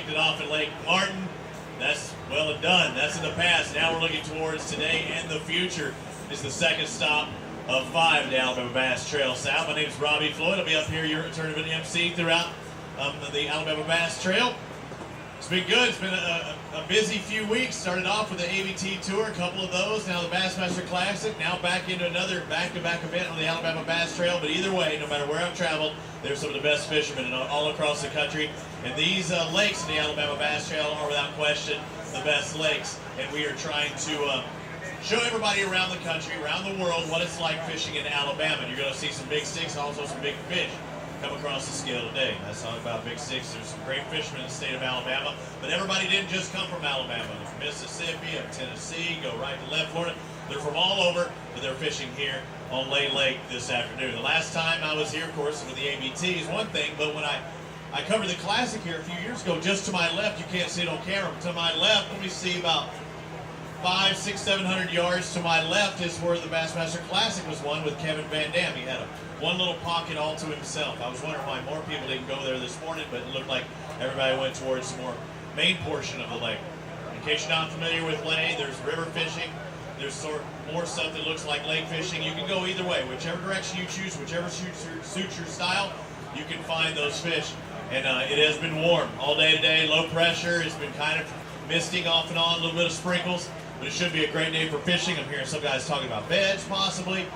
kicked it off at Lake Martin. That's well and done. That's in the past. Now we're looking towards today and the future. Is the second stop of 5 at the Alabama Bass Trail South. My name is Robbie Floyd. I'll be up here, your tournament MC throughout the Alabama Bass Trail. It's been good. It's been a busy few weeks. Started off with the ABT Tour, a couple of those. Now the Bassmaster Classic. Now back into another back-to-back event on the Alabama Bass Trail. But either way, no matter where I've traveled, there's some of the best fishermen all across the country. And these lakes in the Alabama Bass Trail are without question the best lakes. And we are trying to show everybody around the country, around the world, what it's like fishing in Alabama. And you're going to see some big sticks, also some big fish come across the scale today. That's all about big sticks. There's some great fishermen in the state of Alabama, but everybody didn't just come from Alabama. They're from Mississippi, up Tennessee, go right to left Florida. They're from all over, but they're fishing here on Lay Lake this afternoon. The last time I was here, of course, with the ABT is one thing, but when I covered the Classic here a few years ago, just to my left, you can't see it on camera, but to my left, let me see about 500, 600, 700 yards to my left is where the Bassmaster Classic was won with Kevin Van Dam. He had one little pocket all to himself. I was wondering why more people didn't go there this morning, but it looked like everybody went towards the more main portion of the lake. In case you're not familiar with Lay, there's river fishing. There's more stuff that looks like lake fishing. You can go either way. Whichever direction you choose, whichever suits your style, you can find those fish. And it has been warm all day today, low pressure. It's been kind of misting off and on, a little bit of sprinkles. But it should be a great day for fishing. I'm hearing some guys talking about beds, possibly.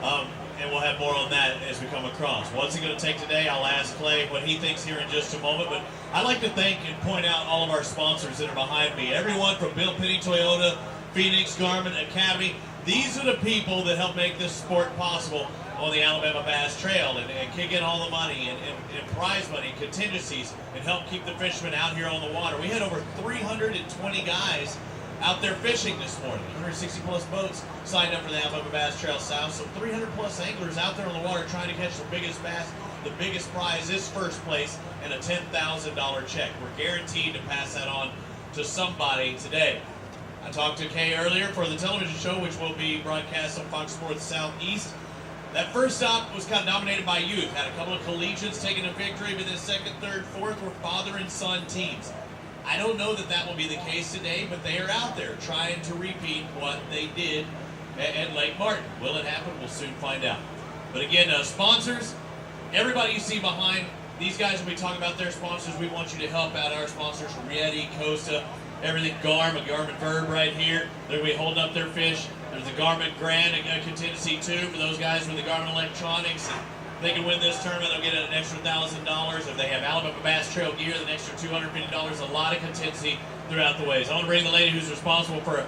And we'll have more on that as we come across. What's it going to take today? I'll ask Clay what he thinks here in just a moment. But I'd like to thank and point out all of our sponsors that are behind me. Everyone from Bill Penny Toyota, Phoenix, Garmin, Academy. These are the people that help make this sport possible on the Alabama Bass Trail and kick in all the money and prize money and contingencies and help keep the fishermen out here on the water. We had over 320 guys out there fishing this morning. 160 plus boats signed up for the Alabama Bass Trail South. So 300 plus anglers out there on the water trying to catch the biggest bass. The biggest prize is first place and a $10,000 check. We're guaranteed to pass that on to somebody today. I talked to Kay earlier for the television show, which will be broadcast on Fox Sports Southeast. That first stop was kind of dominated by youth. Had a couple of collegiates taking a victory, but then second, third, fourth were father and son teams. I don't know that will be the case today, but they are out there trying to repeat what they did at Lake Martin. Will it happen? We'll soon find out. But again, sponsors, everybody you see behind, these guys will be talking about their sponsors. We want you to help out our sponsors, Rieti, Costa, everything, Garmin Verb right here. They're going to be holding up their fish. There's the Garmin Grand contingency too for those guys with the Garmin Electronics. If they can win this tournament, they'll get an extra $1,000. If they have Alabama Bass Trail gear, an extra $250. A lot of contingency throughout the way. So I want to bring the lady who's responsible for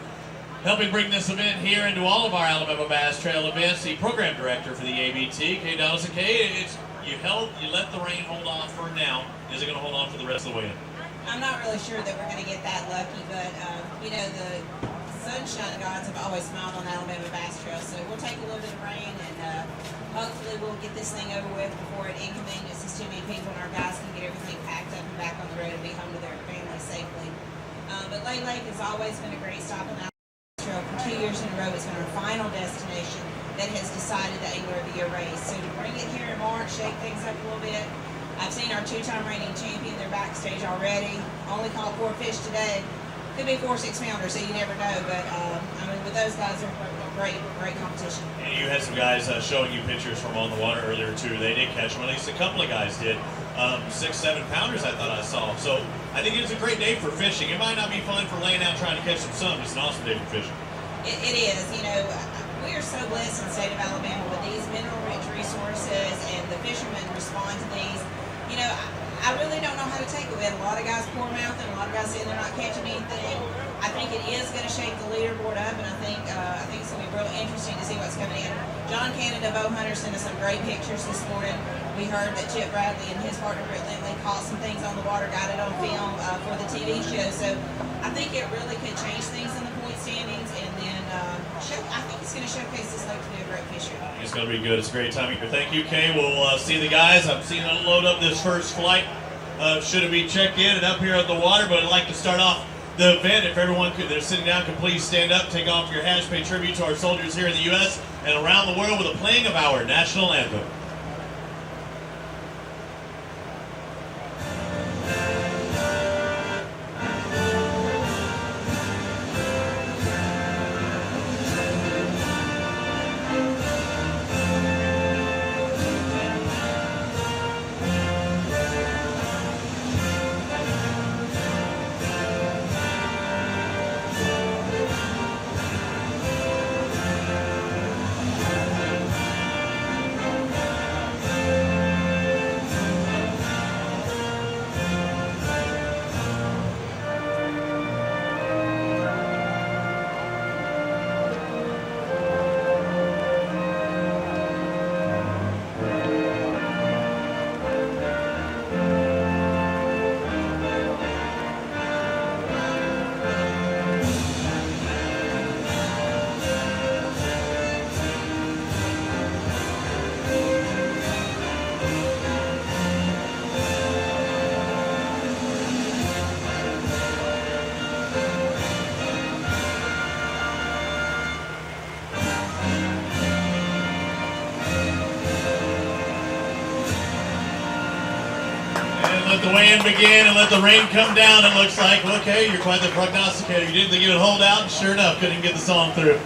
helping bring this event here into all of our Alabama Bass Trail events, the program director for the ABT, Kay Donaldson. Kay, you let the rain hold on for now. Is it going to hold on for the rest of the way in? I'm not really sure that we're going to get that lucky, but the sunshine gods have always smiled on the Alabama Bass Trail, so we'll take a little bit of rain and hopefully we'll get this thing over with before it inconveniences too many people and our guys can get everything packed up and back on the road and be home to their families safely. But Lay Lake has always been a great stop on the Alabama Bass Trail. For 2 years in a row, it's been our final destination that has decided the Angler of the Year race. So to bring it here in March, shake things up a little bit. I've seen our two-time reigning champion. They're backstage already. Only caught 4 fish today. Could be 4 6-pounders, so you never know. But with those guys, they're great competition. And you had some guys showing you pictures from on the water earlier too. They did catch them. At least a couple of guys did. 6 7-pounders I thought I saw. So I think it's a great day for fishing. It might not be fun for laying out trying to catch some sun. But it's an awesome day for fishing. It is. We are so blessed in the state of Alabama with these mineral-rich resources, and the fishermen respond to these. I really don't know how to take it. We had a lot of guys poor mouth and a lot of guys saying they're not catching anything. I think it is going to shake the leaderboard up, and I think it's going to be real interesting to see what's coming in. John Canada Bow Hunter sent us some great pictures this morning. We heard that Chip Bradley and his partner Britt Lindley caught some things on the water, got it on film for the TV show. So I think it really could change things in the point standings, and then I think it's going to showcase this lake to be a great fishery. It's going to be good. It's a great time of year. Thank you, Kay. We'll see the guys. I'm seeing them load up this first flight. Should it be checked in and up here at the water, but I'd like to start off the event. If everyone they're sitting down, could please stand up, take off your hats, pay tribute to our soldiers here in the U.S. and around the world with a playing of our national anthem. the weigh-in begin and let the rain come down. It looks like, okay, you're quite the prognosticator. You didn't think you would hold out, and sure enough, couldn't even get the song through.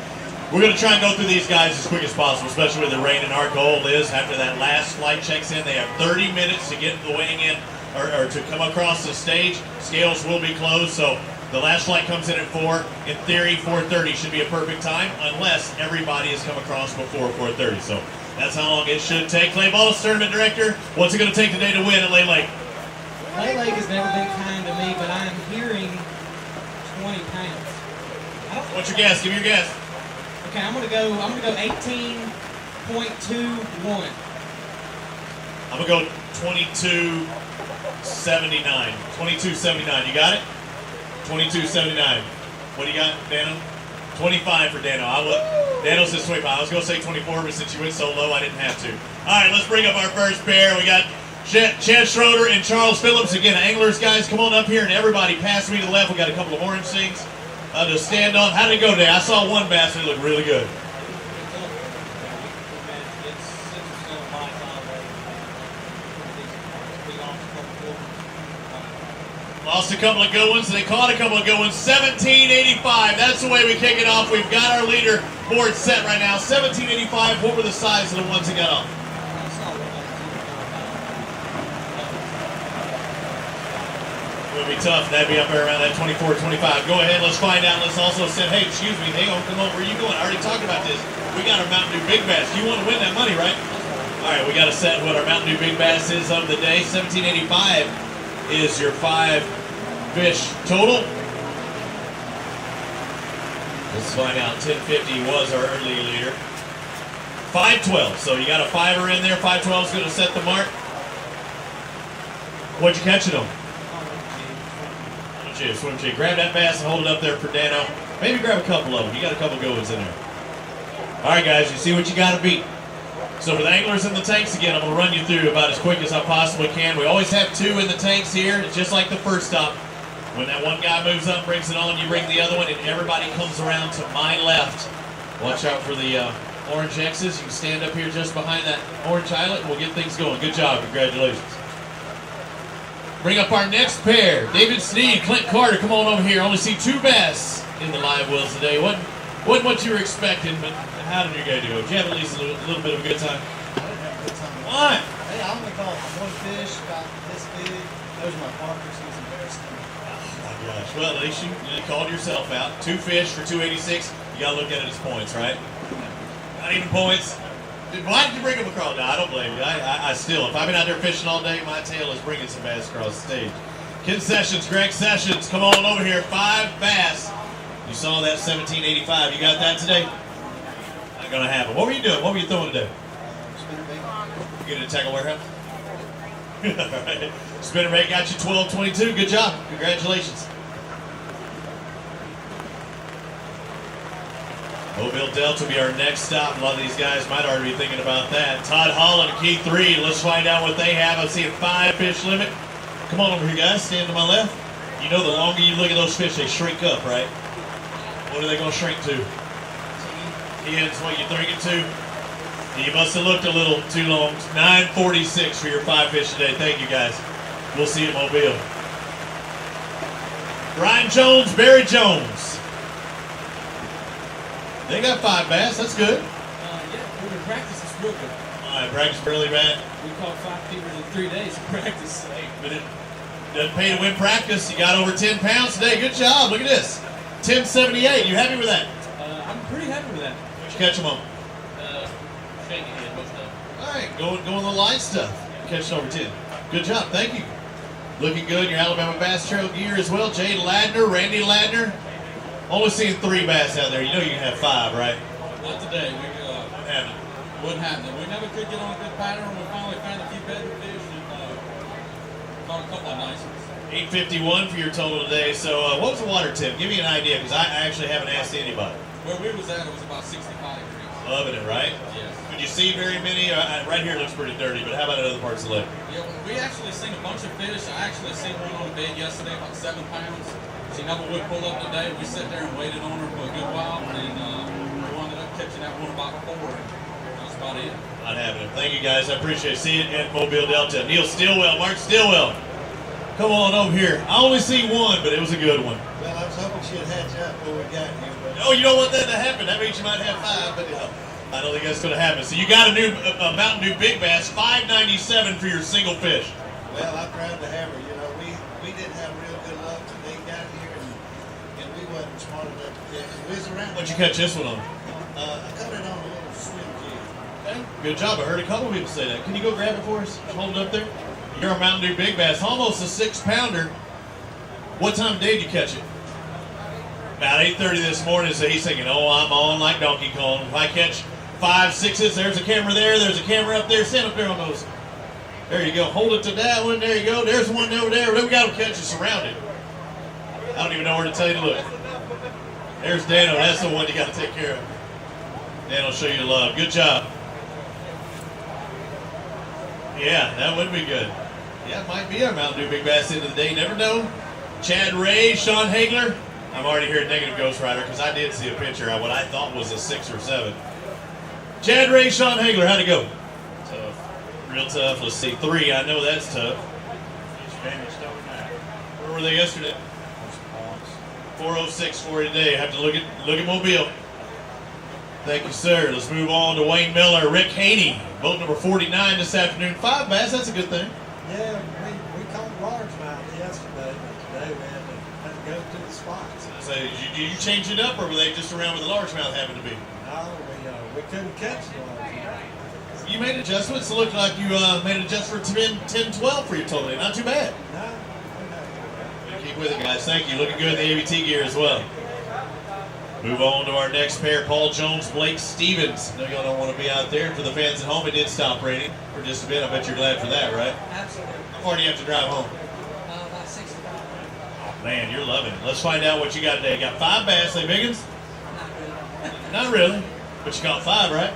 We're going to try and go through these guys as quick as possible, especially with the rain. And our goal is, after that last flight checks in, they have 30 minutes to get the weighing in or to come across the stage. Scales will be closed, so the last flight comes in at 4. In theory, 4:30 should be a perfect time, unless everybody has come across before 4:30. So that's how long it should take. Clay Ballas, tournament director, what's it going to take today to win at Lay Lake? Lay Lake has never been kind to me, but I'm hearing 20 pounds. What's your guess? Give me your guess. Okay, I'm gonna go 18.21. I'm going to go 22.79. 22.79. You got it? 22.79. What do you got, Dano? 25 for Dano. Dano says 25. I was going to say 24, but since you went so low, I didn't have to. All right, let's bring up our first pair. We got Chad Schroeder and Charles Phillips. Again, anglers, guys, come on up here, and everybody pass me to the left. We got a couple of orange things to stand on. How did it go today? I saw one bass that looked really good. Lost a couple of good ones. They caught a couple of good ones. 1785. That's the way we kick it off. We've got our leader board set right now. 1785. What were the size of the ones that got off? It would be tough. That'd be up there around that 24, 25. Go ahead. Let's find out. Let's also say, hey, excuse me. Hang on. Come on. Where are you going? I already talked about this. We got our Mountain Dew Big Bass. You want to win that money, right? All right. We got to set what our Mountain Dew Big Bass is of the day. 1785 is your 5 fish total. Let's find out. 1050 was our early leader. 512. So you got a fiver in there. 512 is going to set the mark. What'd you catch it on? Swim jig. Grab that bass and hold it up there for Dano. Maybe grab a couple of them. You got a couple good ones in there. All right, guys. You see what you got to beat. So for the anglers in the tanks, again, I'm going to run you through about as quick as I possibly can. We always have 2 in the tanks here. It's just like the first stop. When that one guy moves up, brings it on, you bring the other one, and everybody comes around to my left. Watch out for the orange X's. You can stand up here just behind that orange eyelet, and we'll get things going. Good job. Congratulations. Bring up our next pair. David Sneed, Clint Carter, come on over here. Only see 2 bass in the live wells today. Wasn't what you were expecting, but how did your guy do? Did you have at least a little bit of a good time? I didn't have a good time. Why? Hey, I only caught 1 fish about this big. Those are my partners. It was embarrassing. Oh my gosh. Well, at least you called yourself out. 2 fish for 286. You got to look at it as points, right? Not even points. Why did you bring them across? No, I don't blame you. I still, if I've been out there fishing all day, my tail is bringing some bass across the stage. Ken Sessions, Greg Sessions, come on over here. 5 bass. You saw that 1785. You got that today? Not going to happen. What were you doing? What were you throwing today? Spinnerbait. You get a tackle warehouse? All right. Spinnerbait got you 1222. Good job. Congratulations. Mobile Delta will be our next stop. A lot of these guys might already be thinking about that. Todd Holland, Key 3. Let's find out what they have. I'm seeing 5 fish limit. Come on over here, guys. Stand to my left. You know the longer you look at those fish, they shrink up, right? What are they going to shrink to? 10's what you're thinking to? You must have looked a little too long. 946 for your 5 fish today. Thank you, guys. We'll see you at Mobile. Brian Jones, Barry Jones. They got 5 bass. That's good. Yeah, we're in practice this real good. All right, practice really bad. We caught 5 keepers in 3 days of practice. But it doesn't pay to win practice. You got over 10 pounds today. Good job. Look at this. 1078. You happy with that? I'm pretty happy with that. What'd you catch them on? Shaking head most of them. All right, go on the light stuff. Catch over 10. Good job. Thank you. Looking good. Your Alabama Bass Trail gear as well. Jade Ladner, Randy Ladner. Only seeing 3 bass out there. You know you can have 5, right? Not today. We Haven't. wouldn't happen. We never could get on a good pattern. We finally found a few better fish and caught a couple of nice ones. 851 for your total today. So what was the water temp? Give me an idea, because I actually haven't asked anybody. Where we was at, it was about 65 degrees. Loving it, right? Yes. Did you see very many? Right here it looks pretty dirty, but how about in other parts of the lake? Yeah, we actually seen a bunch of fish. I actually seen one on the bed yesterday, about 7 pounds. She never would pull up today. We sat there and waited on her for a good while, and we ended up catching that one about 4. That's about it. Not having it. Thank you, guys. I appreciate it. See you at Mobile Delta. Neil Stillwell, Mark Stillwell. Come on over here. I only see one, but it was a good one. Well, I was hoping she'd hatch out before we got here, but Oh, you don't want that to happen. That means you might have 5, but I don't think that's going to happen. So you got a Mountain Dew Big Bass, $5.97 for your single fish. well, I tried to hammer. You know, we didn't have real good luck when they got here, and we wasn't smart enough to catch it. We was around. What'd you catch this one on? I caught it on a little swim jig. Okay. Good job. I heard a couple people say that. Can you go grab it for us? Just hold it up there. You're a Mountain Dew Big Bass, almost a 6-pounder. What time of day did you catch it? About 8:30 this morning, so he's thinking, oh, I'm on like Donkey Kong. If I catch 5, 6s, there's a camera there, there's a camera up there, stand up there on those. There you go. Hold it to that one. There you go. There's one over there. We got to catch it surrounded. I don't even know where to tell you to look. There's Dano. That's the one you got to take care of. Dan will show you the love. Good job. Yeah, that would be good. Yeah, it might be our Mountain Dew Big Bass end of the day. You never know. Chad Ray, Sean Hagler. I'm already hearing negative Ghost Rider because I did see a picture of what I thought was a 6 or 7. Chad Ray, Sean Hagler, how'd it go? Tough. Real tough. Let's see. 3. I know that's tough. Where were they yesterday? 406 for you today. Have to look at Mobile. Thank you, sir. Let's move on to Wayne Miller, Rick Haney, boat number 49 this afternoon. 5 bass, that's a good thing. Yeah, we caught largemouth yesterday, but today we had to go to the spots. So did you change it up, or were they just around where the largemouth happened to be? No, we couldn't catch the largemouth. You made adjustments. It looked like you made an adjustment for 10, 12 for your total. Not too bad. No, Keep with it, guys. Thank you. Looking good in the ABT gear as well. Move on to our next pair, Paul Jones, Blake Stevens. I know y'all don't want to be out there. For the fans at home, it did stop raining for just a bit. I bet you're glad for that, right? Absolutely. How far do you have to drive home? About 65. Oh, man, you're loving it. Let's find out what you got today. You got 5 bass. They big ones? Not really. Not really. But you caught 5, right?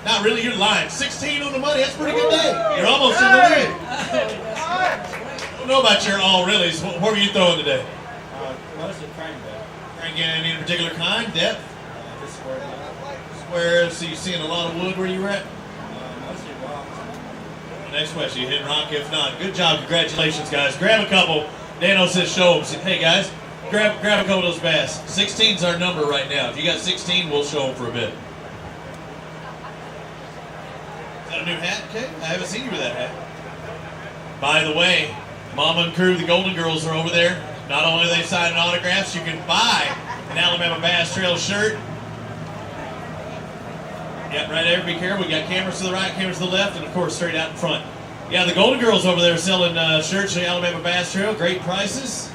Not really. You're lying. 16 on the money. That's a pretty good day. You're almost in the lead. I don't know about your all reallys. What were you throwing today? mostly crankbait. Any particular kind? Depth? Just square deal. Square. So you seeing a lot of wood where you were at? Mostly rocks. Next question, you hit rock. If not, good job. Congratulations, guys. Grab a couple. Dano says show them. Hey, guys, grab a couple of those bass. 16's our number right now. If you got 16, we'll show them for a bit. Is that a new hat, Kate? I haven't seen you with that hat. By the way, Mama and crew, the Golden Girls are over there. Not only are they signing autographs, you can buy an Alabama Bass Trail shirt. Yep, right there. Be careful. We got cameras to the right, cameras to the left, and of course straight out in front. Yeah, the Golden Girls over there selling shirts to the Alabama Bass Trail. Great prices.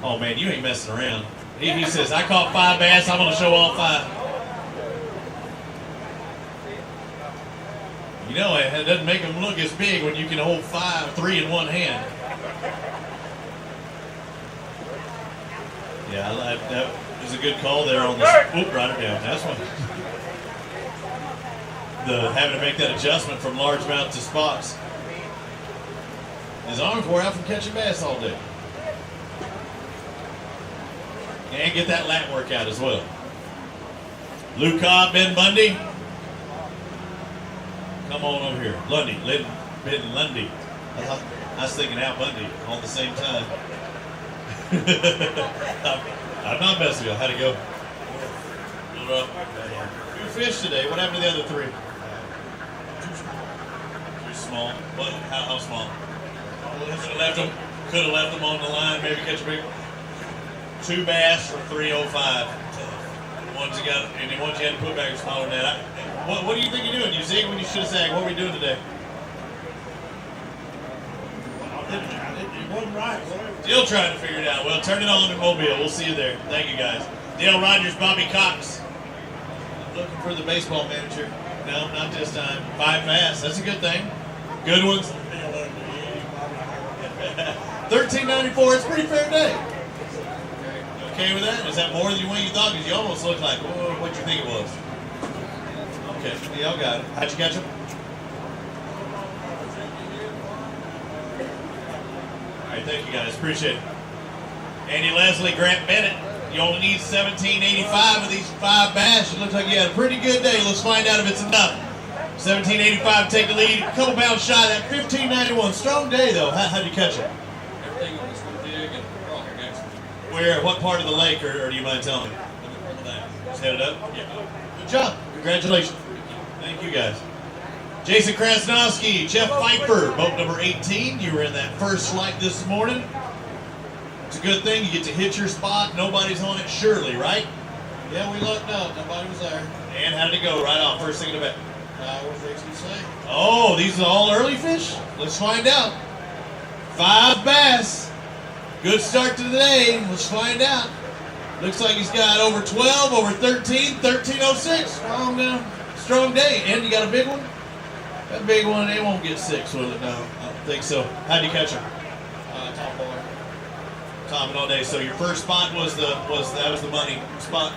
Oh man, you ain't messing around. He says, I caught 5 bass. I'm going to show all 5. You know, it doesn't make them look as big when you can hold 3 in one hand. Yeah, that was a good call there on this. Oop, right her down. That's one. Having to make that adjustment from largemouth to spots. His arms wore out from catching bass all day. And get that lat workout as well. Luke Cobb, Ben Bundy. Come on over here. Ben Lundy. I was thinking Al Bundy all at the same time. I'm not messing with you. How'd it go? A little rough. 2 fish today. What happened to the other 3? Too small. What? How small? Could have left them on the line. Maybe catch a big 2 bass for 305. The ones you got, and the ones you had to put back are smaller than that. What do you think you're doing? You zig when you should have zagged. What were we doing today? It wasn't right. Still trying to figure it out. Well, turn it on in Mobile. We'll see you there. Thank you, guys. Dale Rogers, Bobby Cox. Looking for the baseball manager. No, not this time. 5 bass. That's a good thing. Good ones. $13.94. It's a pretty fair day. You okay with that? Is that more than what you thought? Because you almost looked like what you think it was. Okay. Y'all got it. How'd you catch them? All right, thank you guys. Appreciate it. Andy Leslie, Grant Bennett. You only need $17.85 with these 5 bass. It looks like you had a pretty good day. Let's find out if it's enough. $17.85 take the lead. A couple pounds shy of that. $15.91. Strong day though. How'd you catch it? Where? What part of the lake, or do you mind telling me? Just headed up. Yeah. Good job. Congratulations. Thank you guys. Jason Krasnowski, Jeff Pfeiffer, boat number 18. You were in that first flight this morning. It's a good thing you get to hit your spot. Nobody's on it, surely, right? Yeah, we lucked out. Nobody was there. And how did it go right off? First thing in the bed. What makes you say? Oh, these are all early fish? Let's find out. 5 bass. Good start to the day. Let's find out. Looks like he's got over 12, over 13, 1306. Strong day. And you got a big one? That big one, they won't get 6, will it? No, I don't think so. How'd you catch him? Top bar. Topping all day. So your first spot was the money spot.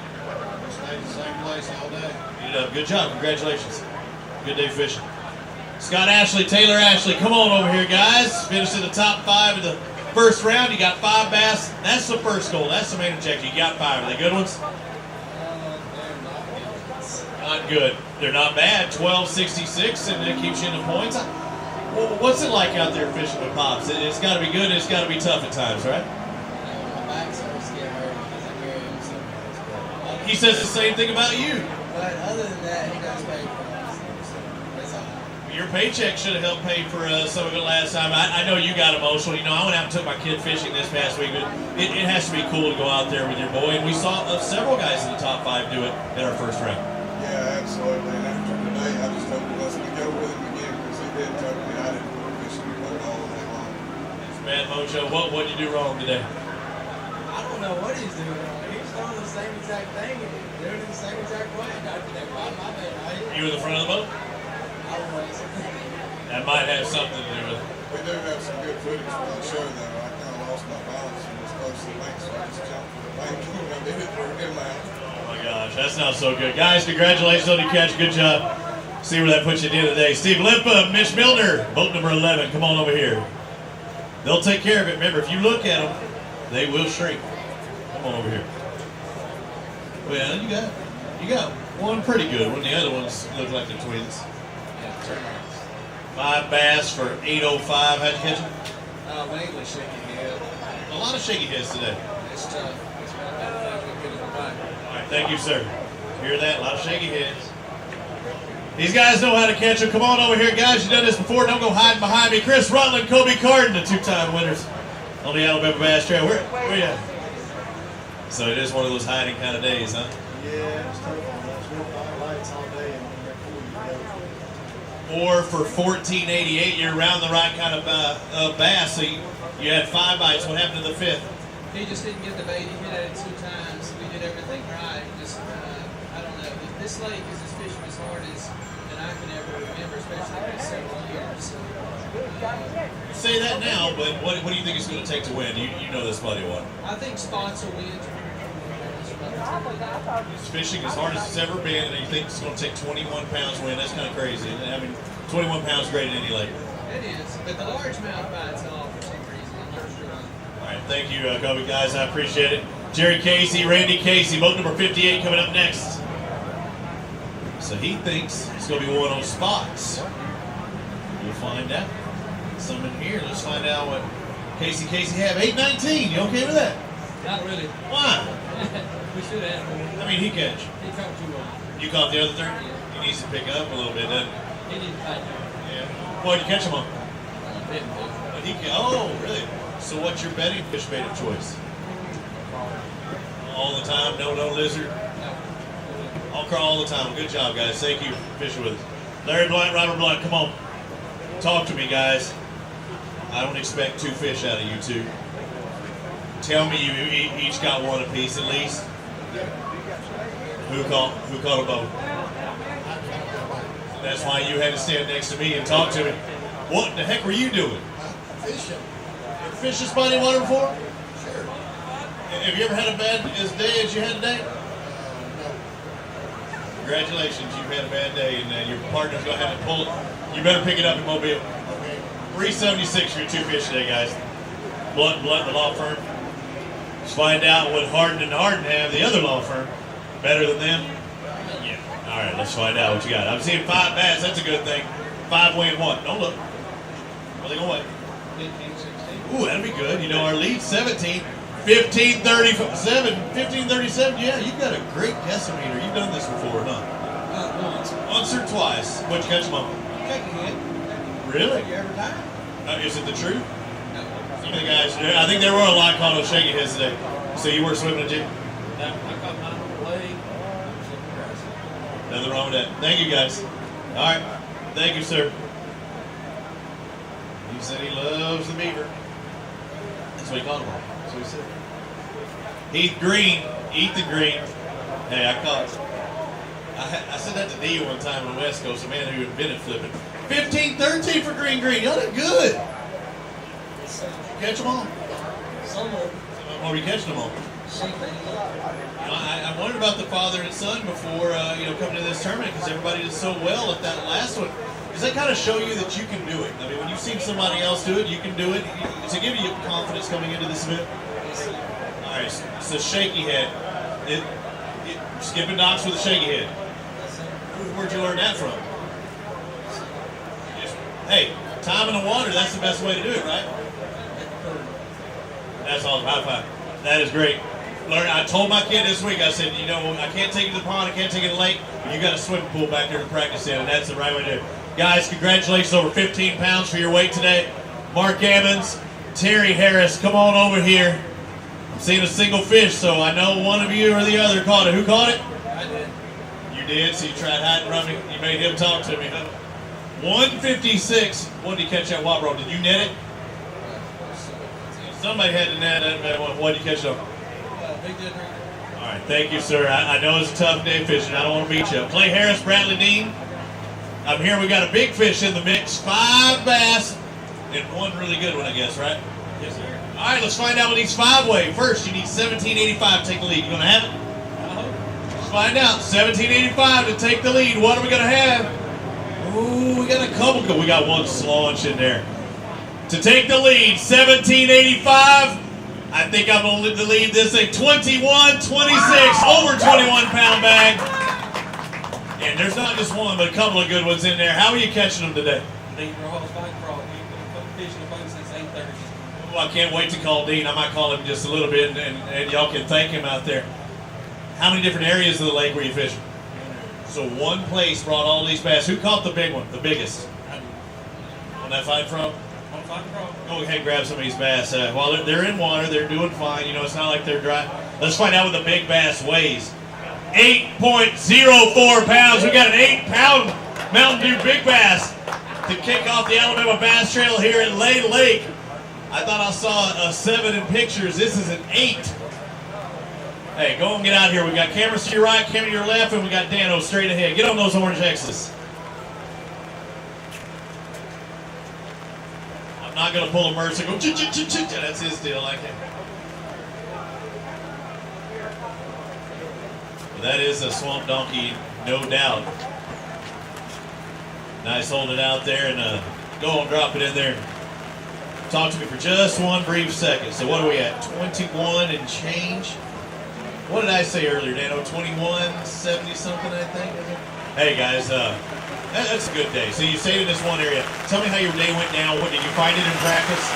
Stayed the same place all day. You did a good job. Congratulations. Good day fishing. Scott Ashley, Taylor Ashley, come on over here, guys. Finished in the top 5 of the first round. You got 5 bass. That's the first goal. That's the main objective. You got 5. Are they good ones? Not good. They're not bad. 12.66, and it keeps you in the points. Well, what's it like out there fishing with Pops? It's got to be good, and it's got to be tough at times, right? My back starts to get hurt because I carry him so much. He says the same thing about you. But other than that, he does pay for us. So that's all. Your paycheck should have helped pay for some of it last time. I know you got emotional. You know, I went out and took my kid fishing this past week, but it has to be cool to go out there with your boy. And we saw several guys in the top 5 do it in our first round. Yeah, absolutely. And after today, I just hope he lets me go with him again because he did tell me I didn't go fishing with him all day long. It's bad mojo. What did you do wrong today? I don't know what he's doing. He's doing the same exact thing and doing it the same exact way. Got to that bottom of it, right? You in the front of the boat? Always. That might have something to do with it. We do have some good footage for the show, though. I kind of lost my balance and was close to the bank, so I just jumped for the bank and I did it for him out. Oh my gosh, that's not so good. Guys, congratulations on your catch. Good job. See where that puts you at the end of the day. Steve Limpa, Mitch Milner, boat number 11. Come on over here. They'll take care of it. Remember, if you look at them, they will shrink. Come on over here. Well, you got one pretty good one. The other ones look like they're twins. 5 bass for 805. How'd you catch them? Mainly shaky head. A lot of shaky heads today. It's tough. It's one of the things we get in the back. All right, thank you, sir. Hear that? A lot of shaky heads. These guys know how to catch them. Come on over here, guys. You've done this before. Don't go hiding behind me. Chris Rutland, Kobe Carden, the 2-time winners on the Alabama Bass Trail. Where you at? So it is one of those hiding kind of days, huh? Yeah, it's tough on those. We'll buy lights all day and when they're cool, you go. 4 for 1488. You're around the right kind of bass. So you had 5 bites. What happened to the 5th? He just didn't get the bait. He hit at it 2 times. We did everything right. Just, I don't know. This lake is as fishing as hard as I can ever remember, especially in several years. You say that now, but what do you think it's going to take to win? You know this plenty well. I think spots will win. It's fishing as hard as it's ever been, and you think it's going to take 21 pounds to win. That's kind of crazy. I mean, 21 pounds great in any lake. It is, but the largemouth by itself for some reason. I'm not sure. All right, thank you, Kobe, guys. I appreciate it. Jerry Casey, Randy Casey, boat number 58 coming up next. So he thinks it's going to be one on spots. We'll find out. Some in here. Let's find out what Casey have. 819. You okay with that? Not really. Why? We should have more. I mean, he catch. He caught too long. You caught the other 30? He needs to pick up a little bit, doesn't he? He didn't fight. Yeah. What'd you catch him on? Didn't do. But oh, really? So what's your betting fish bait of choice? All the time? No lizard? I'll crawl all the time. Good job, guys. Thank you for fishing with us. Larry Blunt, Robert Blunt, come on. Talk to me, guys. I don't expect 2 fish out of you 2. Tell me you each got 1 apiece at least. Who caught a boat? That's why you had to stand next to me and talk to me. What the heck were you doing? Fishing. You ever fished this body of water before? Sure. Have you ever had a bad day as you had today? No. Congratulations, you've had a bad day, and your partner's going to have to pull it. You better pick it up in Mobile. Okay. 376 for your 2 fish today, guys. Blunt, the law firm. Let's find out what Harden and Harden have, the other law firm. Better than them? Yeah. All right, let's find out what you got. I'm seeing 5 bass. That's a good thing. 5 weighing what? Don't look. What are they going to weigh? 15, 16. Ooh, that'll be good. You know, our lead 17. 1537. 1537. Yeah, you've got a great decimeter. You've done this before, huh? Once or twice. What'd you catch them on? Shake your head. Really? Every time. Is it the truth? Some of the guys, I think there were a lot caught on shaky heads today. So you were swimming, Jim? I caught mine on the leg. Nothing wrong with that. Thank you, guys. All right. Thank you, sir. He said he loves the beaver. That's what he called him on. That's what he said. Heath Green. Ethan Green. Hey, I caught. I said that to D one time on the West Coast, a man who invented flipping. 15-13 for Green. Y'all did good. Catch them all. Some of them, What were you catching them on? shake their head. I wondered about the father and son before coming to this tournament because everybody did so well at that last one. Does that kind of show you that you can do it? I mean, when you've seen somebody else do it, you can do it. Does it give you confidence coming into this event? All right, so shaky head. Skipping docks with a shaky head. Where'd you learn that from? Hey, time in the water, that's the best way to do it, right? That's awesome. High five. That is great. I told my kid this week, I said, I can't take you to the pond, I can't take you to the lake, but you got a swimming pool back there to practice in, and that's the right way to do it. Guys, congratulations, over 15 pounds for your weight today. Mark Evans, Terry Harris, come on over here. I'm seeing a single fish, so I know one of you or the other caught it. Who caught it? I did. You did, so you tried hiding from me. You made him talk to me, huh? 156. What did he catch that wobber on? Did you net it? Somebody had to net it. What did you catch it on? Big did right. All right, thank you, sir. I know it's a tough day fishing. I don't want to beat you. Clay Harris, Bradley Dean. I'm here. We got a big fish in the mix. 5 bass and one really good one, I guess, right? Yes, sir. All right, let's find out what these 5 weigh. First, you need 1785 to take the lead. You gonna have it? Let's find out. 1785 to take the lead. What are we gonna have? Ooh, we got a couple. We got one slaunch in there. To take the lead, 1785. I think I'm going to lead this thing 21-26, over 21-pound bag. And there's not just one, but a couple of good ones in there. How are you catching them today? Dean Ross, Bank Frog. We've been fishing the boat since 8:30. Well, I can't wait to call Dean. I might call him just a little bit, and y'all can thank him out there. How many different areas of the lake were you fishing? So one place brought all these bass. Who caught the big one, the biggest? On that fight from? Go ahead and grab some of these bass. While they're in water, they're doing fine. It's not like they're dry. Let's find out what the big bass weighs. 8.04 pounds. We got an 8-pound Mountain Dew Big Bass to kick off the Alabama Bass Trail here at Lay Lake. I thought I saw a 7 in pictures. This is an 8. Hey, go and get out here. We got cameras to your right, camera to your left, and we got Dano straight ahead. Get on those orange X's. I'm not going to pull a Mercer and go, that's his deal. I can't. Well, that is a swamp donkey, no doubt. Nice holding it out there, and go and drop it in there. Talk to me for just one brief second. So what are we at? 21 and change? What did I say earlier, Dano? 21.70 something, I think? Hey, guys, that's a good day. So you stayed in this one area. Tell me how your day went down. What did you find it in practice?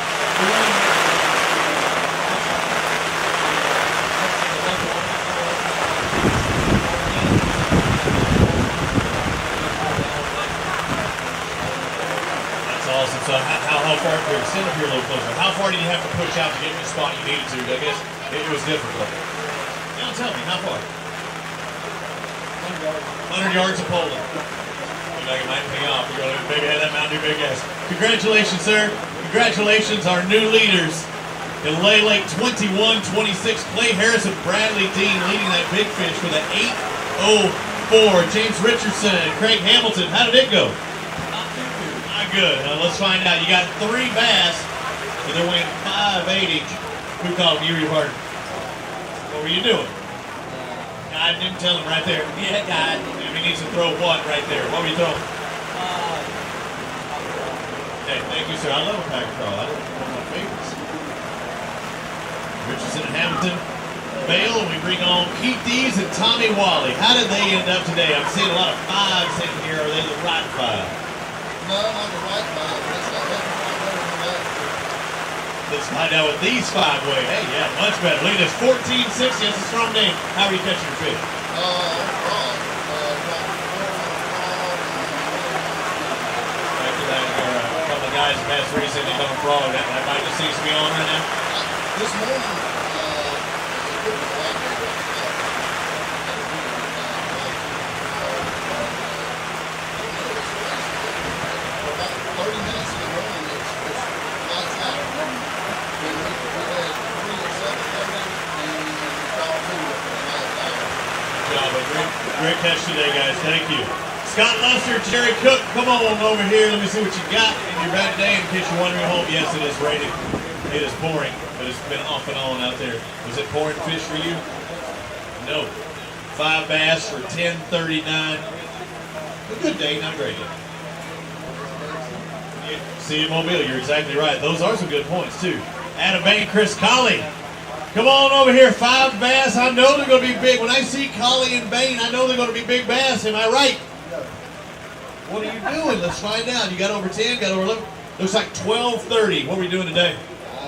That's awesome. So how far? Here, stand up here a little closer. How far did you have to push out to get to the spot you needed to? I guess it was difficult. Now tell me, how far? 100 yards of poling. Looks like it might pay off. We're going to maybe have that Mountain Dew Big Bass. Congratulations, sir. Congratulations, our new leaders. In Lay Lake 21-26, Clay Harris and Bradley Dean leading that big fish with an 8.04. James Richardson and Craig Hamilton. How did it go? Not too good. Not good. Let's find out. You got 3 bass, but they're weighing 5.8 each. Who called you or your partner? What were you doing? God didn't tell him right there. Yeah, God. If he needs to throw what right there? What were you throwing? Hey, thank you, sir. I love a packer crawl. One of my favorites. Richardson and Hamilton bail, and we bring on Keith Dees and Tommy Wally. How did they end up today? I'm seeing a lot of 5s in here. Are they the right 5? No, not the right 5. That's not better than that. Let's find out what these 5 weigh. Hey, yeah, much better. Look at this, 1460. That's a strong name. How are you catching your fish? Back to that, a couple of guys have passed recently coming frog. That might just seems to be on right now. This morning, about 30 minutes in the morning, it's lights out. Then we had 3 or 7 and we called 2 at lights out. Good job. Great catch today, guys. Thank you. Scott Luster, Jerry Cook, come on over here. Let me see what you got in your bad day in case you're wondering at home. Yes, it is raining. It is pouring, but it's been off and on out there. Was it pouring fish for you? No. 5 bass for 10.39. A good day, not a great day. See in Mobile, you're exactly right. Those are some good points, too. Adam Bain, Chris Colley. Come on over here, 5 bass. I know they're going to be big. When I see Colley and Bain, I know they're going to be big bass. Am I right? What are you doing? Let's find out. You got over 10, got over 11. Looks like 12:30. What are we doing today?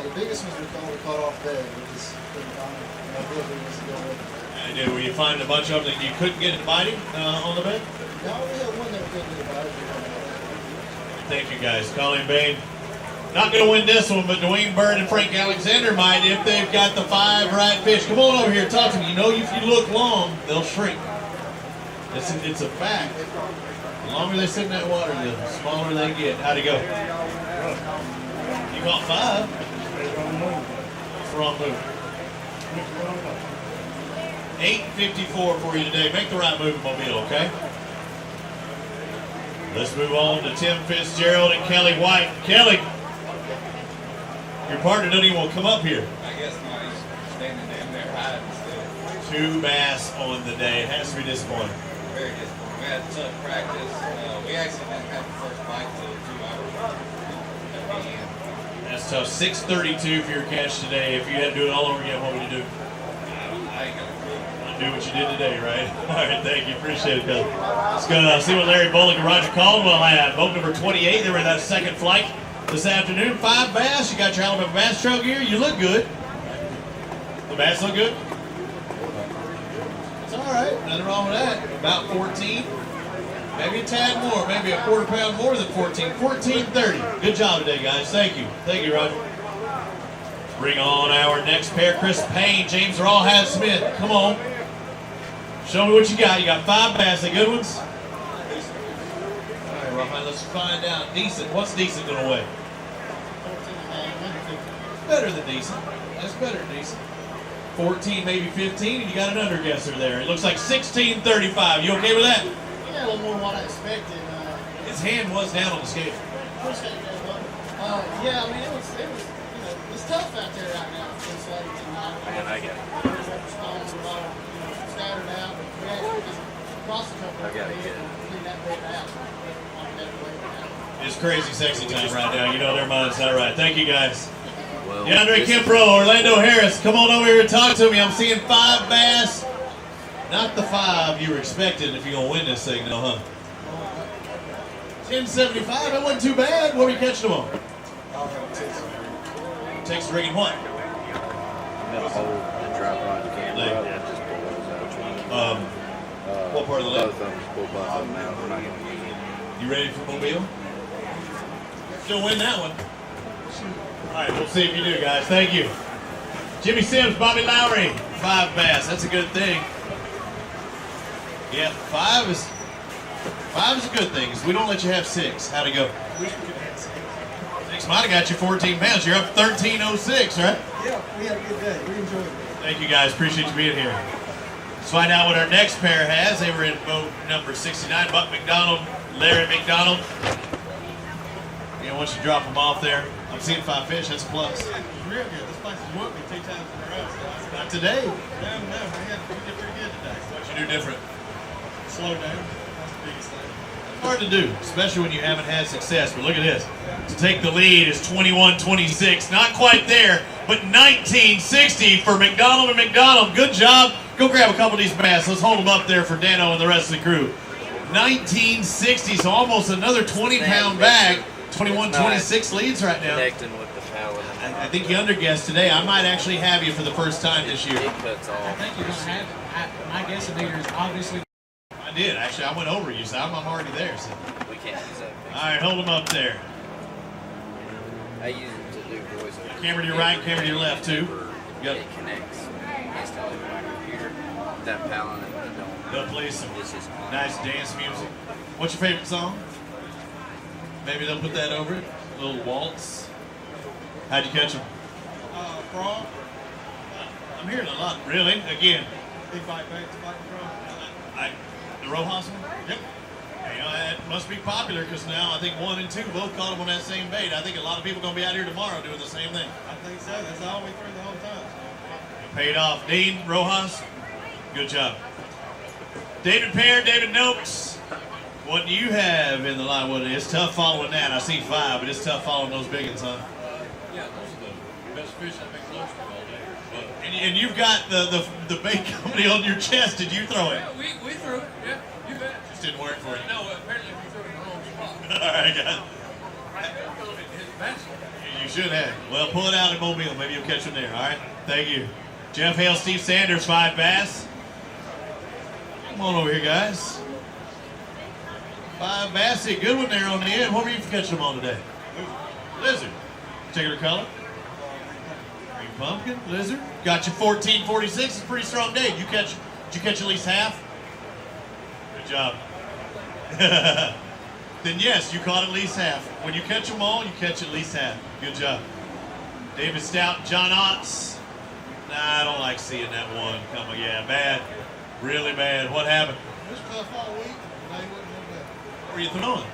The biggest ones we caught off bed. We just couldn't find them. Real big ones to go with. I did. Were you finding a bunch of them that you couldn't get it biting on the bed? No, we had one that we couldn't get about it. Thank you, guys. Colin Bain. Not going to win this one, but Dwayne Bird and Frank Alexander might if they've got the 5 right fish. Come on over here, talk to me. You know, if you look long, they'll shrink. It's a fact. The longer they sit in that water, the smaller they get. How'd it go? You caught 5. It's wrong move. 8:54 for you today. Make the right move in Mobile, okay? Let's move on to Tim Fitzgerald and Kelly White. Kelly, your partner doesn't even want to come up here. I guess not. He's standing down there hiding still. 2 bass on the day. It has to be disappointing. Very disappointing. We had tough practice. We actually didn't have the first bite till 2 hours at the end. That's tough. 6:32 for your catch today. If you had to do it all over again, what would you do? I ain't gonna quit. Do what you did today, right? All right, thank you. Appreciate it, Bill. Let's go see what Larry Bullock and Roger Caldwell had. Boat number 28. They were in that second flight this afternoon. 5 bass. You got your Alabama Bass Trail gear. You look good. The bass look good? It's all right. Nothing wrong with that. About 14. Maybe a tad more. Maybe a quarter pound more than 14. 14.30. Good job today, guys. Thank you. Thank you, Roger. Bring on our next pair. Chris Payne, James Rawhide Smith. Come on. Show me what you got. You got 5 bass. They good ones? All right, Rawhide, let's find out. Decent. What's decent going to weigh? Better than decent. That's better than decent. 14, maybe 15, and you got an underguesser there. It looks like 16.35. You okay with that? Yeah, a little more than what I expected. His hand was down on the scale. Yeah, I mean, it was it's tough out there right now. It's like tonight. Man, I get it. Scattered out. We actually just crossed a couple of gotta days get it. and cleaned that boat out. It's crazy sexy time right now. You know their mind's not right. Thank you, guys. Well, DeAndre Kimpro, Orlando Harris, come on over here and talk to me. I'm seeing 5 bass. Not the 5 you were expecting if you're going to win this thing, though, huh? 10.75, that wasn't too bad. What were you catching them on? Texas rigging what? Middle hole and drop rod camera. Leg. Yeah, just pull those out. What part of the leg? Both of them, just pull both of them out. We're not going to use them. You ready for Mobile? Still win that one. All right, we'll see if you do, guys. Thank you. Jimmy Sims, Bobby Lowry, 5 bass. That's a good thing. Yeah, 5 is a good thing. 'Cause we don't let you have 6. How'd it go? Wish we could have had 6. 6 might have got you 14 pounds. You're up 13.06, right? Yeah, we had a good day. We enjoyed it. Thank you, guys. Appreciate you being here. Let's find out what our next pair has. They were in boat number 69. Buck McDonald, Larry McDonald. You know, once you drop them off there, I'm seeing 5 fish. That's a plus. Real good. This place has whooped me 2 times in a row. So Not today. we did pretty good today. What you do different? Slow down. That's the biggest thing. Hard to do, especially when you haven't had success. But look at this. To take the lead is 21-26. Not quite there, but 1960 for McDonald and McDonald. Good job. Go grab a couple of these bass. Let's hold them up there for Dano and the rest of the crew. 1960, so almost another 20-pound bag. 21-26 leads right now. Connecting with the pallet. I think you underguessed today. I might actually have you for the first time this year. It cuts I off. think you're going to have it. My guessing is obviously. I did, actually. I went over you, so I'm already there. So. We can't use that. All right, hold them up there. I use it to do voiceover. Camera to your right, camera to your left, too. Yep. It connects instantly with my computer. That palette and the dome. They'll play some This is on. nice dance music. What's your favorite song? Maybe they'll put that over it. A little waltz. How'd you catch them? Frog, I'm hearing a lot. Really? Again, big fight back to fight frog. the Rojas one? Yep. You know, that must be popular because now I think 1 and 2 both caught them on that same bait. I think a lot of people are going to be out here tomorrow doing the same thing. I think so. That's all we threw the whole time. It paid off. Dean, Rojas, good job. David Pear, David Noakes. What do you have in the line? Well, it's tough following that. I see 5, but it's tough following those big ones, huh? Yeah, those are the best fish I've been close to all day. And you've got the bait company on your chest. Did you throw it? Yeah, we threw it. Yeah, you bet. Just didn't work for you. No, apparently we threw it in the wrong spot. All right, guys. His pencil. You should have. Well, pull it out in Mobile. Maybe you'll catch them there. All right. Thank you. Jeff Hale, Steve Sanders, 5 bass. Come on over here, guys. 5 bass. See a good one there on the end. What were you catching them on today? Lizard. Particular color? Green pumpkin. Lizard. Got you 14.46. It's a pretty strong day. Did you catch at least half? Good job. Then yes, you caught at least half. When you catch them all, you catch at least half. Good job. David Stout, John Otts. Nah, I don't like seeing that one. Come on, yeah, bad. Really bad. What happened? It was tough all week. They wouldn't have that. What were you throwing?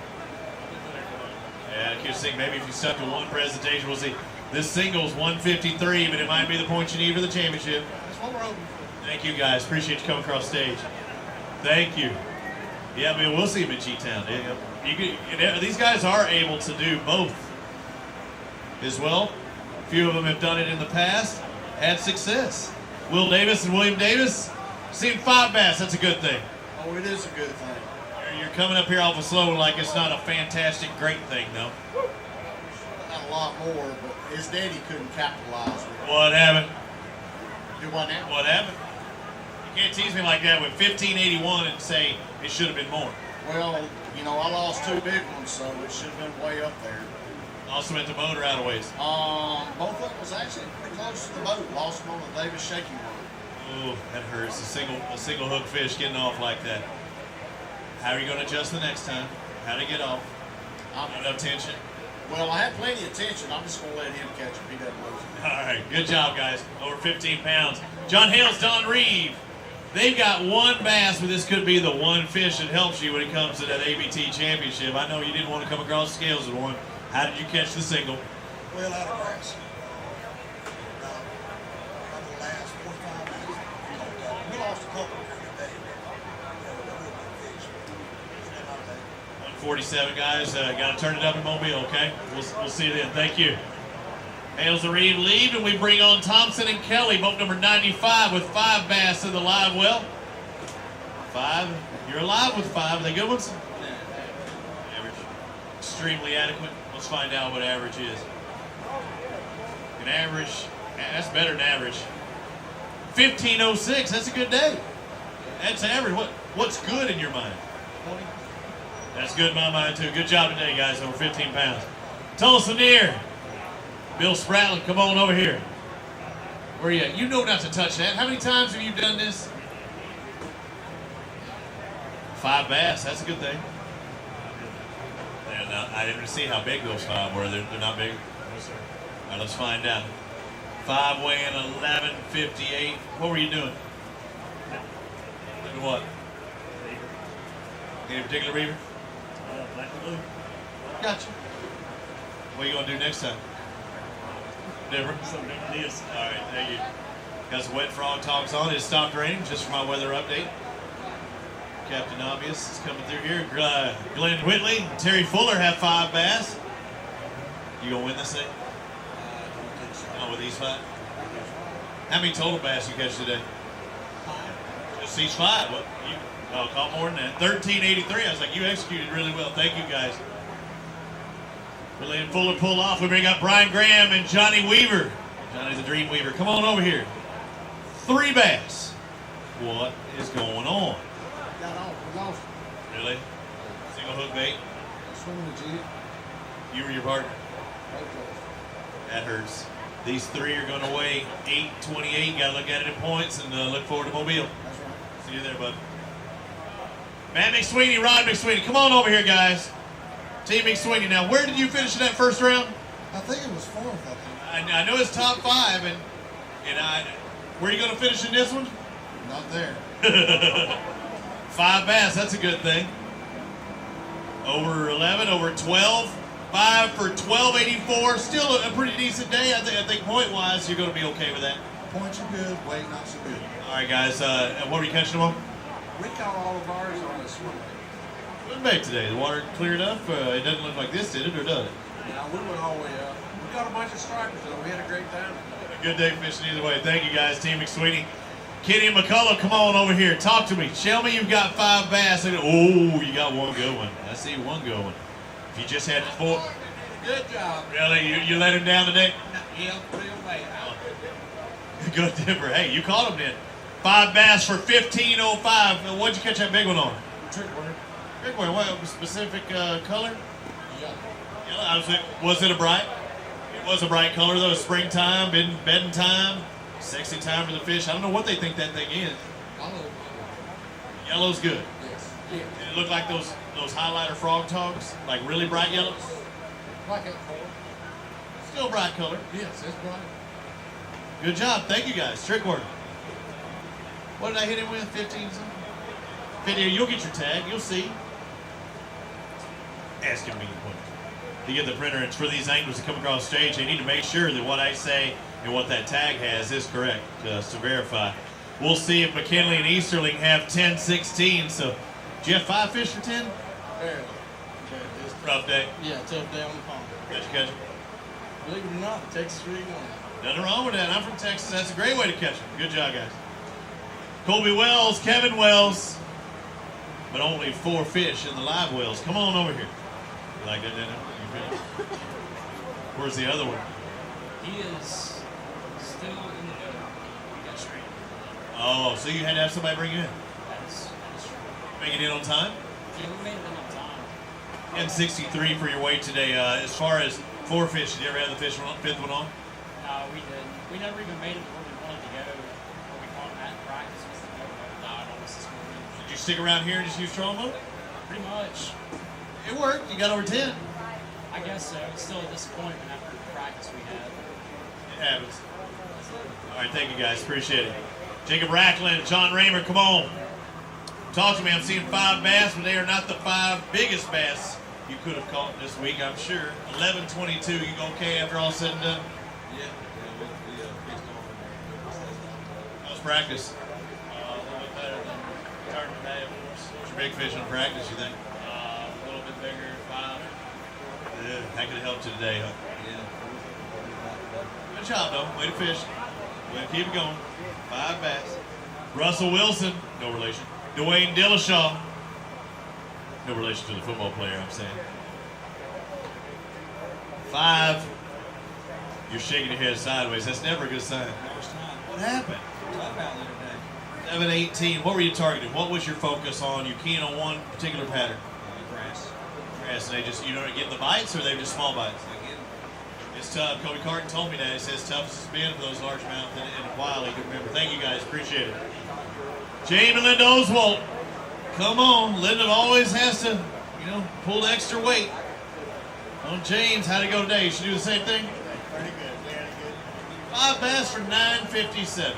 Yeah, I keep saying maybe if you stuck to one presentation, we'll see. This single's 153, but it might be the point you need for the championship. That's what we're hoping for. Thank you, guys. Appreciate you coming across stage. Thank you. Yeah, I mean, we'll see him in G-Town. These guys are able to do both as well. A few of them have done it in the past, had success. Will Davis and William Davis, seen 5 bass. That's a good thing. Oh, it is a good thing. You're coming up here off a slow one like it's not a fantastic, great thing, though. Not a lot more, but his daddy couldn't capitalize with it. What happened? Do what now? What happened? You can't tease me like that with 1581 and say it should have been more. Well, you know, I lost 2 big ones, so it should have been way up there. Also meant the motor out of ways. Both of them was actually pretty close to the boat. Lost them on the Davis shaky one. Ooh, that hurts. A single hook fish getting off like that. How are you going to adjust the next time? How to get off? Not enough tension. Well, I had plenty of tension. I'm just going to let him catch him. He doesn't lose it. All right, good job, guys. Over 15 pounds. John Hales, Don Reeve. They've got 1 bass, but this could be the one fish that helps you when it comes to that ABT championship. I know you didn't want to come across the scales with one. How did you catch the single? Well, out of grass. The last 45 minutes, we lost a couple every day. 147, guys. Got to turn it up in Mobile, okay? We'll see you then. Thank you. Hales and Reeve leave, and we bring on Thompson and Kelly, boat number 95 with 5 bass in the live well. 5. You're alive with 5. Are they good ones? Average. Extremely adequate. Let's find out what average is. An average, that's better than average. 1506, that's a good day. That's average. What's good in your mind? 20. That's good in my mind too. Good job today, guys, over 15 pounds. Tulsa Near. Bill Spratlin, come on over here. Where are you at? You know not to touch that. How many times have you done this? 5 bass, that's a good thing. And I didn't see how big those 5 were. They're not big. All right, let's find out. 5 weighing 1158. What were you doing? Doing what? Any particular reaver? Black and blue. Gotcha. What are you going to do next time? Different? Something different this. All right, thank you. Got some Wet Frog Talks on. It stopped raining just for my weather update. Captain Obvious is coming through here. Glenn Whitley and Terry Fuller have 5 bass. You going to win this thing? Oh, with these 5? How many total bass you catch today? 5. Just these 5. What? You caught more than that. 1383. I was like, you executed really well. Thank you, guys. William Fuller pull off. We bring up Brian Graham and Johnny Weaver. Johnny's a dream weaver. Come on over here. 3 bass. What is going on? Got off, we lost. Really? Single hook bait? Swimming the jig. You were your partner? Both of us. That hurts. These 3 are going to weigh 828. Got to look at it in points and look forward to Mobile. That's right. See you there, bud. Matt McSweeney, Rod McSweeney. Come on over here, guys. Team McSweeney. Now, where did you finish in that first round? I think it was 4th, I think. I know it's top 5, and where are you going to finish in this one? Not there. 5 bass, that's a good thing. Over 11, over 12. 5 for 1284. Still a pretty decent day. I think point-wise, you're going to be okay with that. Points are good, weight not so good. All right, guys. What were you catching them on? We caught all of ours on a swim bait. Swim bait today. The water cleared up. It doesn't look like this, did it, or does it? Yeah, we went all the way up. We caught a bunch of stripers, though. We had a great time. A good day fishing either way. Thank you, guys. Team McSweeney. Kenny and McCullough, come on over here. Talk to me. Tell me you've got 5 bass. Oh, you got one good one. I see one good one. If you just had 4. Good job. Really? You let him down today? Yeah, real way. Good dipper. Hey, you caught him then. 5 bass for 1505. What'd you catch that big one on? Trick work. Big one. What specific color? Yeah. Yellow. Was it a bright? It was a bright color though. Springtime, bedding time, sexy time for the fish. I don't know what they think that thing is. Yellow's good. Yes. Did it look like those highlighter frog togs? Like really bright yellows? Like that 4. Still bright color. Yes, that's bright. Good job. Thank you guys. Trick work. What did I hit him with? 15 something? 50. You'll get your tag. You'll see. Asking me to get the printer. It's for these anglers to come across the stage. They need to make sure that what I say and what that tag has is correct to verify. We'll see if McKinley and Easterling have 10-16. So, do you have 5 fish for 10? Barely. Rough day. Yeah, tough day on the pond. Catch it. Believe it or not, Texas really won. Nothing wrong with that. I'm from Texas. That's a great way to catch them. Good job, guys. Colby Wells, Kevin Wells, but only 4 fish in the live wells. Come on over here. You like that, Daniel? You feel it? Where's the other one? He is still in the boat. We got straight. Oh, so you had to have somebody bring you in. That's true. Make it in on time? Yeah, we made it in on time. And 63 for your weight today. As far as 4 fish, did you ever have the 5th one on? No, we didn't. We never even made it where we wanted to go. Where we caught him at practice was the boat that died on us this morning. Did you stick around here and just use trolling motor? Pretty much. It worked. You got over 10. I guess so. It's still a disappointment after the practice we had. It happens. All right, thank you guys. Appreciate it. Jacob Racklin, John Raymer, come on. Talk to me. I'm seeing 5 bass, but they are not the 5 biggest bass you could have caught this week, I'm sure. 11:22. You okay after all said and done? Yeah, we fixed on. How's practice? A little bit better than turn today, of course. What's your big fish in practice, you think? A little bit bigger, 5. Yeah, that could have helped you today, huh? Yeah. Good job, though. Way to fish. Way to keep it going. 5 bass. Russell Wilson, no relation. Dwayne Dillashaw, no relation to the football player, I'm saying. 5. You're shaking your head sideways. That's never a good sign. What happened? 7-18. What were you targeting? What was your focus on? You keen on one particular pattern? Grass. Grass. And you don't get the bites, or they just small bites? Again. It's tough. Kobe Carton told me that. He says tough as it's been for those largemouth in a while. He can remember. Thank you guys. Appreciate it. Jamie and Linda Oswald. Come on. Linda always has to, pull the extra weight. On James, how'd it go today? You should do the same thing? Pretty good. Very good. 5 bass for 957.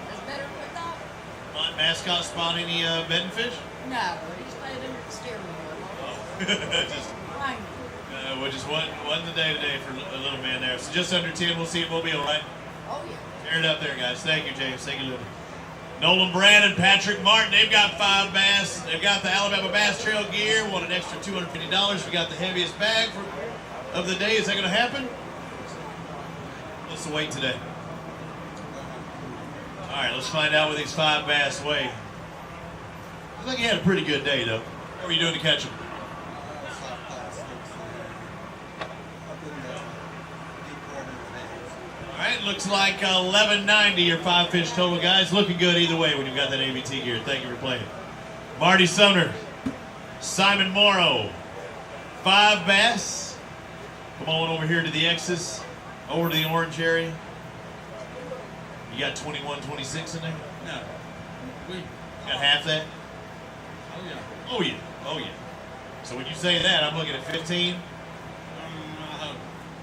That's better than we thought. On mascot spot any bedding fish? No, but he's playing under the steering wheel. Just, Fine. well, just wasn't the day today for a little man there. So just under 10, we'll see if we'll be all right. Oh, yeah. Tear it up there, guys. Thank you, James. Thank you, Linda. Nolan Brandon, Patrick Martin, they've got 5 bass. They've got the Alabama Bass Trail gear. Want an extra $250. We got the heaviest bag of the day. Is that going to happen? What's the weight today? All right, let's find out what these 5 bass weigh. Looks like you had a pretty good day, though. What were you doing to catch them? looks like 1190 your 5 fish total, guys. Looking good either way when you've got that ABT gear. Thank you for playing. Marty Sumner, Simon Morrow, 5 bass. Come on over here to the X's, over to the orange area. You got 21, 26 in there? No. We Got half that? Oh yeah. Oh yeah, oh yeah. So when you say that, I'm looking at 15.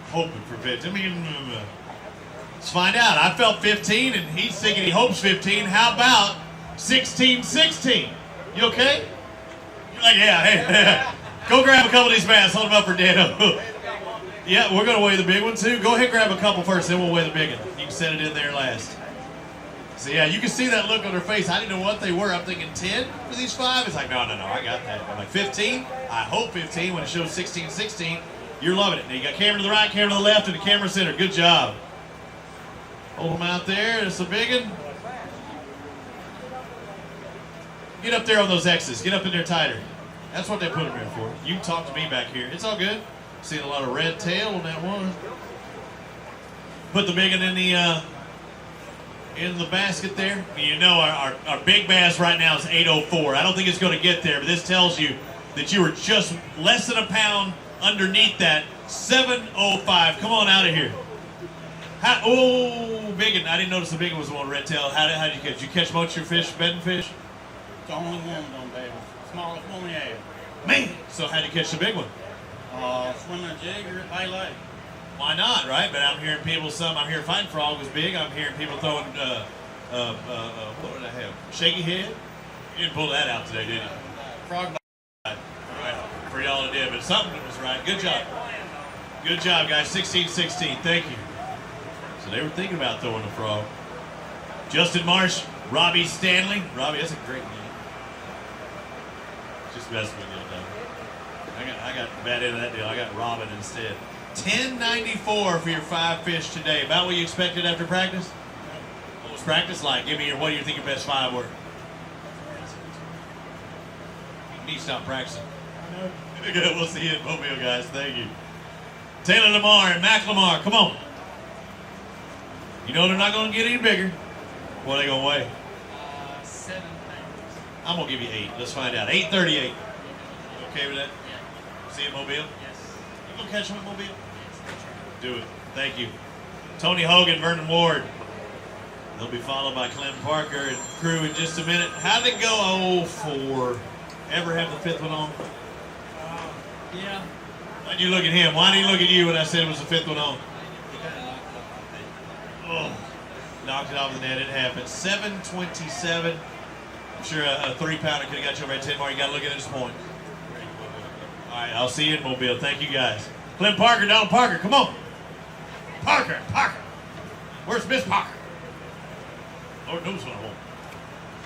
Hoping for 15. I mean, let's find out. I felt 15, and he's thinking he hopes 15. How about 16, 16? You okay? You're like, yeah, hey, go grab a couple of these bass. Hold them up for Dano. Yeah, we're going to weigh the big one, too. Go ahead and grab a couple first, then we'll weigh the big one. You can set it in there last. So, yeah, you can see that look on their face. I didn't know what they were. I'm thinking 10 for these 5. It's like, no, I got that. I'm like, 15? I hope 15 when it shows 16, 16. You're loving it. Now, you got camera to the right, camera to the left, and the camera center. Good job. Hold them out there. It's a big one. Get up there on those X's. Get up in there tighter. That's what they put them in for. You can talk to me back here. It's all good. Seeing a lot of red tail on that one. Put the big one in the basket there. You know our big bass right now is 804. I don't think it's going to get there, but this tells you that you were just less than a pound underneath that. 705. Come on out of here. Big one. I didn't notice the big one was the one red tail. How did you catch? Did you catch most of your fish, bedding fish? The only one on there. Smallest one we have. Man. So how'd you catch the big one? Swimming a jig or a pay. Why not, right? But I'm hearing people, I'm hearing Fighting Frog was big. I'm hearing people throwing, what did I have? Shaky head? You didn't pull that out today, did you? Frog. Right. For y'all it did, but something was right. Good job. Good job, guys. 16-16. Thank you. So they were thinking about throwing the frog. Justin Marsh, Robbie Stanley. Robbie, that's a great name. Just messing with you, though. I got bad end of that deal. I got Robin instead. 1094 for your 5 fish today. About what you expected after practice? What was practice like? Give me what do you think your best 5 were? You need to stop practicing. Good. We'll see you in Mobile, guys. Thank you. Taylor Lamar and Macklemore, come on. You know they're not going to get any bigger. What are they going to weigh? 7 pounds. I'm going to give you 8. Let's find out. 838. You okay with that? Yeah. See you at Mobile? Yes. You going to catch them at Mobile? Yes, that's right. Do it. Thank you. Tony Hogan, Vernon Ward. They'll be followed by Clem Parker and crew in just a minute. How'd it go? Oh, 4. Ever have the 5th one on? Yeah. Why'd you look at him? Why did he look at you when I said it was the 5th one on? Oh, knocked it off the net. It happened. 727. I'm sure a 3-pounder could have got you over at 10 more. You got to look at this point. All right, I'll see you in Mobile. Thank you, guys. Clem Parker, Donald Parker, come on. Parker. Where's Miss Parker? Lord knows what I want.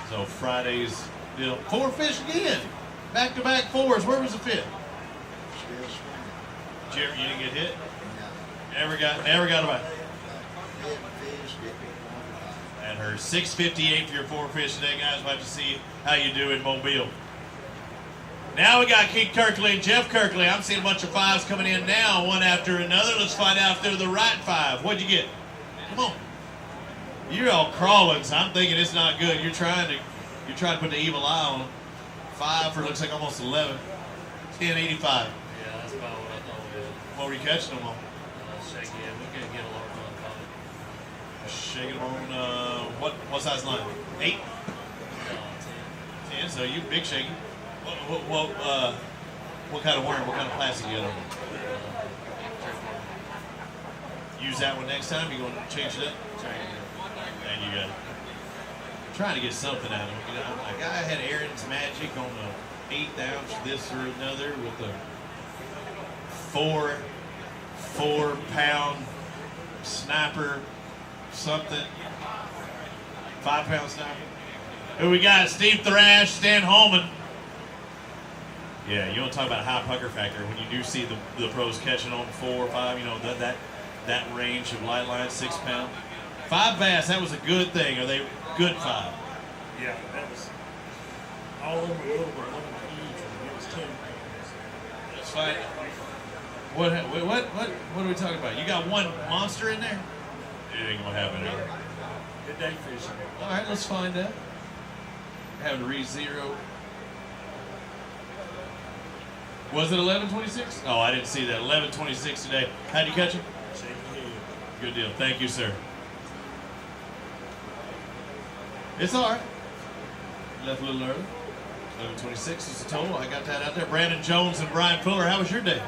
So Friday's deal. 4 fish again. Back-to-back 4s. Where was the 5th? You didn't get hit? No. Never got away. At her 658 for your 4 fish today, guys. We'll have to see how you do in Mobile. Now we got Keith Kirkley and Jeff Kirkley. I'm seeing a bunch of 5s coming in now, one after another. Let's find out if they're the right 5. What'd you get? Come on. You're all crawling, so I'm thinking it's not good. You're trying to put the evil eye on them. 5 for looks like almost 11. 1085. Yeah, that's about what I thought we did. What were you catching them on? Shaky. We're going to get a large one probably. Shaking them on what size line? 8? 10. So you big shaky. What kind of worm? What kind of plastic you got on? Use that one next time. You going to change it up? And you got it. Trying to get something out of it. You know, a guy had Aaron's Magic on the 1/8 ounce, this or another, with a 4-pound sniper, something. 5-pound sniper. Who we got? Steve Thrash, Stan Holman. Yeah, you want to talk about a high pucker factor when you do see the pros catching on 4 or 5. You know that range of light line, 6 pound. 5 bass. That was a good thing. Are they good 5? Yeah, that was all over a little bit each. It was 10 pounds. That's fine. What are we talking about? You got one monster in there? It ain't gonna happen. Good day fishing. All right, let's find out. Having to re-zero. Was it 11:26? Oh, I didn't see that. 11:26 today. How'd you catch it? Good deal. Thank you, sir. It's all right. Left a little early. 11:26 is the total. I got that out there. Brandon Jones and Brian Fuller. How was your day?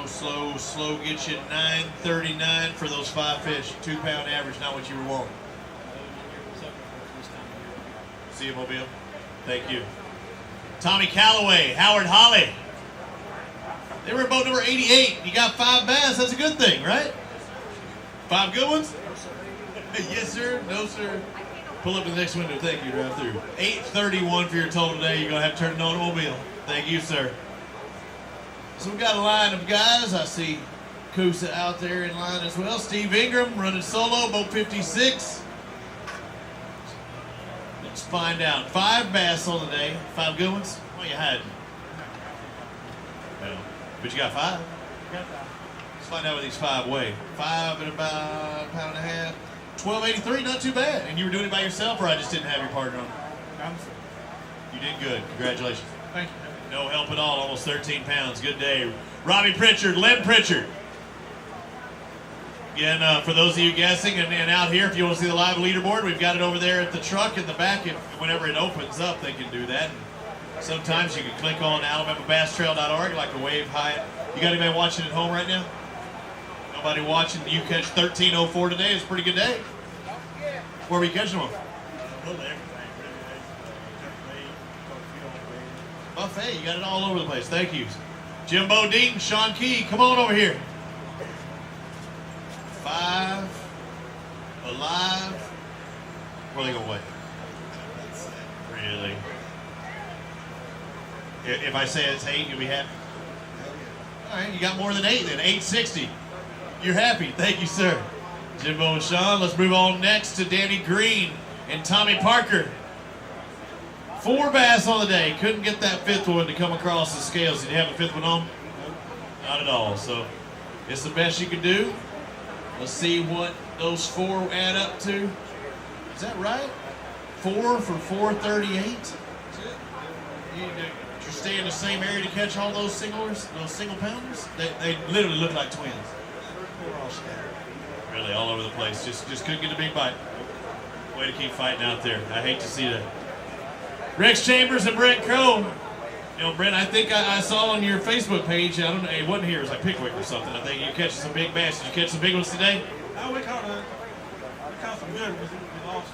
Slow. Get you 939 for those 5 fish. 2 pound average, not what you were wanting. See you, Mobile. Thank you. Tommy Calloway, Howard Holly. They were boat number 88. You got 5 bass. That's a good thing, right? 5 good ones? Yes, sir. No, sir. Pull up to the next window. Thank you. Drive through. 831 for your total today. You're going to have to turn it on to Mobile. Thank you, sir. So we've got a line of guys. I see Kusa out there in line as well. Steve Ingram running solo, boat 56. Let's find out. 5 bass on the day. 5 good ones. What you hiding? Well, but you got 5. Let's find out what these 5 weigh. 5 at about a pound and a half. 1283, not too bad. And you were doing it by yourself, or I just didn't have your partner on? You did good. Congratulations. Thank you. No help at all. Almost 13 pounds. Good day. Robbie Pritchard, Len Pritchard. Again, for those of you guessing and out here, if you want to see the live leaderboard, we've got it over there at the truck in the back. Whenever it opens up, they can do that. And sometimes you can click on AlabamaBassTrail.org like a wave high. You got anybody watching at home right now? Nobody watching. You catch 13:04 today. It's a pretty good day. Where are we catching them? Buffet, you got it all over the place. Thank you. Jimbo Deaton, Sean Key, come on over here. 5 alive. What are they gonna weigh? Really? If I say it's 8, you'll be happy? All right, you got more than 8 then. 860. You're happy. Thank you, sir. Jimbo and Sean. Let's move on next to Danny Green and Tommy Parker. 4 bass on the day. Couldn't get that 5th one to come across the scales. Did you have a 5th one on? Not at all. So it's the best you could do. Let's see what those 4 add up to. Is that right? 4 for 438? You stay in the same area to catch all those singlers, those single pounders? They literally look like twins. Really all over the place. Just couldn't get a big bite. Way to keep fighting out there. I hate to see that. Rex Chambers and Brent Crow. You know, Brent, I think I saw on your Facebook page, I don't know, it wasn't here, it was like Pickwick or something. I think you catch some big bass. Did you catch some big ones today? No, we caught some good ones. We lost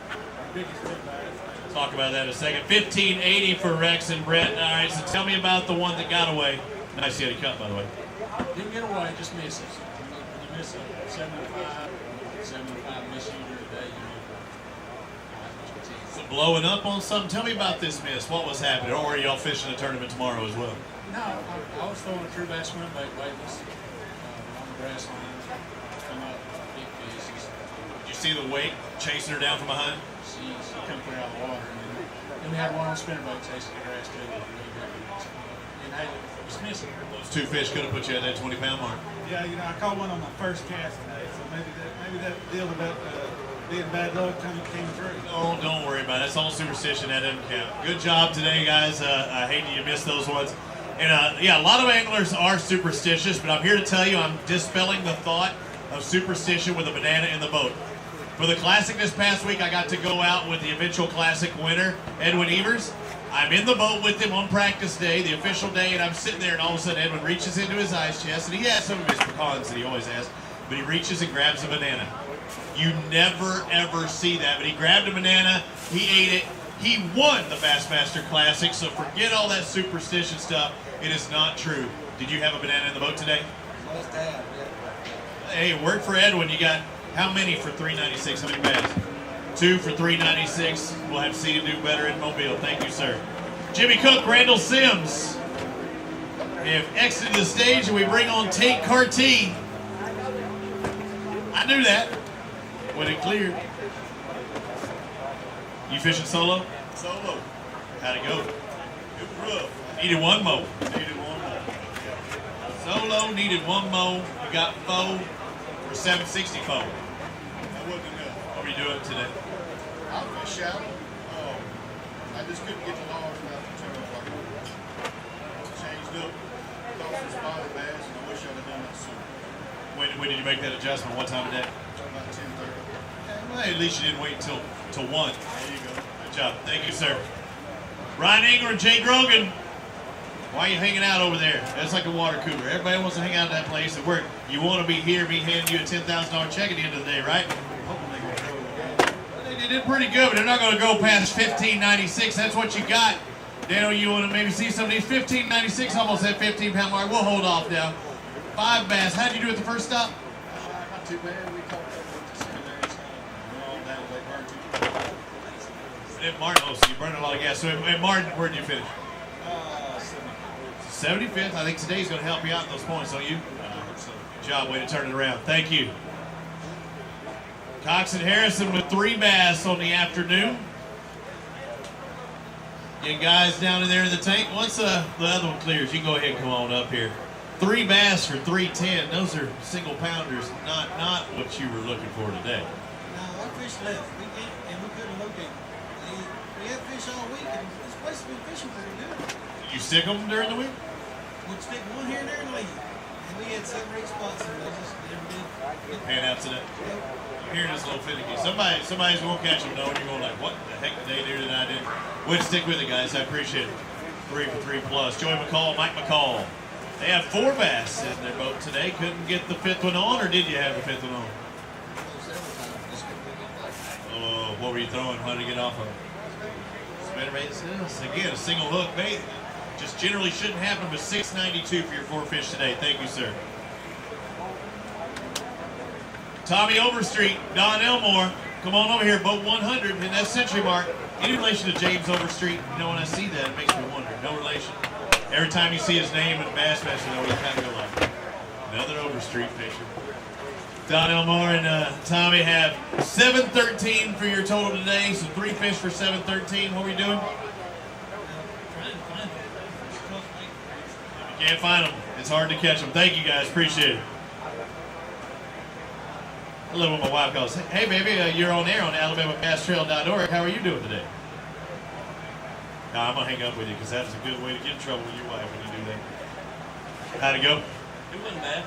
our biggest big bass. Talk about that in a second. 1580 for Rex and Brent. All right, so tell me about the one that got away. Nice yeti cut, by the way. Didn't get away, just misses. You miss a 75 miss you during the day, So blowing up on something. Tell me about this miss. What was happening? Or are y'all fishing a tournament tomorrow as well? No, I was throwing a true bass swim bait weightless on the grass line. Come up, big fish. Did you see the weight chasing her down from behind? She come clear out of the water. And then we had one on spinnerbait chasing the grass too. And hey, it was missing. Those 2 fish could have put you at that 20-pound mark. Yeah, you know, I caught one on my first cast today, so maybe that deal about being bad luck came through. Oh, don't worry about it. That's all superstition. That doesn't count. Good job today, guys. I hate that you missed those ones. And yeah, a lot of anglers are superstitious, but I'm here to tell you I'm dispelling the thought of superstition with a banana in the boat. For the Classic this past week, I got to go out with the eventual Classic winner, Edwin Evers. I'm in the boat with him on practice day, the official day, and I'm sitting there, and all of a sudden Edwin reaches into his ice chest, and he has some of his pecans that he always has, but he reaches and grabs a banana. You never, ever see that, but he grabbed a banana, he ate it, he won the Bassmaster Classic, so forget all that superstition stuff. It is not true. Did you have a banana in the boat today? Must have, yeah. Hey, work for Edwin. You got how many for $3.96? How many bags? 2 for $3.96. We'll have to see you do better in Mobile. Thank you, sir. Jimmy Cook, Randall Sims have exited the stage, and we bring on Tate Carty. I knew that when it cleared. You fishing solo? Solo. How'd it go? It was rough. Needed one more. Needed one more. Solo needed one more. You got 4. for 760 foam. That wasn't enough. What were you doing today? I was shallow. I just couldn't get the large enough to turn up like changed up, caught some spotted bass, and I wish I'd have done that sooner. When did you make that adjustment? What time of day? About 10:30. Well, at least you didn't wait till 1. There you go. Good job. Thank you, sir. Ryan Ingram, Jay Grogan. Why are you hanging out over there? That's like a water cooler. Everybody wants to hang out at that place at work. You want to be here, be handing you a $10,000 check at the end of the day, right? They did pretty good, but they're not going to go past 1596. That's what you got. Daniel, you want to maybe see some of these 1596, almost that 15-pound mark. We'll hold off now. 5 bass. How did you do at the first stop? Not too bad. We caught the seminaries. All down Lake Martin. At Martin, oh, so you burned a lot of gas. So at Martin, where did you finish? 75th. I think today's going to help you out in those points, don't you? Good job. Way to turn it around. Thank you. Cox and Harrison with 3 bass on the afternoon. Getting guys down in there in the tank. Once the other one clears, you can go ahead and come on up here. 3 bass for 310. Those are single pounders, not what you were looking for today. No, our fish left. We did, and we couldn't locate them. We had fish all week, and this place has been fishing pretty good. Did you stick them during the week? We'd stick one here and there and leave. And we had 7 or 8 spots, and they just never did. Pan out today. I'm hearing this a little finicky. Somebody's going to catch them, though, and you're going like, what the heck did they do that I didn't? Way to stick with it, guys. I appreciate it. 3 for 3 plus. Joey McCall, Mike McCall. They have 4 bass in their boat today. Couldn't get the 5th one on, or did you have the 5th one on? Oh, what were you throwing? How did you get off of? Spinner bait. Again, a single hook bait. Just generally shouldn't happen, but $6.92 for your 4 fish today. Thank you, sir. Tommy Overstreet, Don Elmore, come on over here, boat 100 in that century mark. Any relation to James Overstreet? You know, when I see that, it makes me wonder. No relation. Every time you see his name in Bass Fest, you know, you kind of go like, another Overstreet fisher. Don Elmore and Tommy have 713 for your total today, so 3 fish for 713. What were you doing? Trying to find them. You can't find them. It's hard to catch them. Thank you, guys. Appreciate it. I love when my wife goes, hey, baby, you're on air on AlabamaBassTrail.org. How are you doing today? No, I'm going to hang up with you because that's a good way to get in trouble with your wife when you do that. How'd it go? It wasn't bad.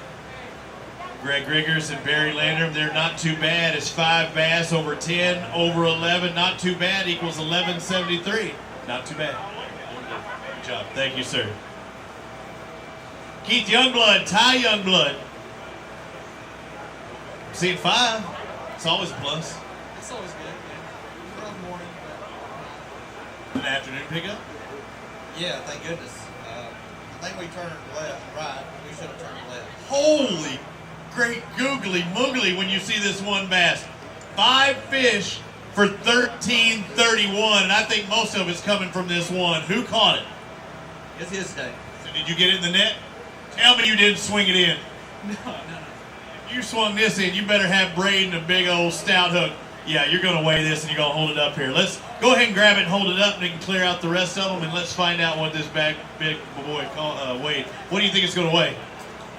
Greg Riggers and Barry Landrum, they're not too bad. It's 5 bass over 10, over 11. Not too bad equals 1173. Not too bad. Good job. Thank you, sir. Keith Youngblood, Ty Youngblood. Seeing 5. It's always a plus. It's always good. Yeah. Rough morning, An afternoon pickup? yeah, thank goodness. I think we turned left, right. We should have turned left. Holy great googly moogly when you see this one bass. 5 fish for $13.31, and I think most of it's coming from this one. Who caught it? It's his day. So did you get it in the net? Tell me you didn't swing it in. No. If you swung this in, you better have Braden a big old stout hook. Yeah, you're going to weigh this and you're going to hold it up here. Let's go ahead and grab it and hold it up and we can clear out the rest of them, and let's find out what this big boy weighed. What do you think it's going to weigh?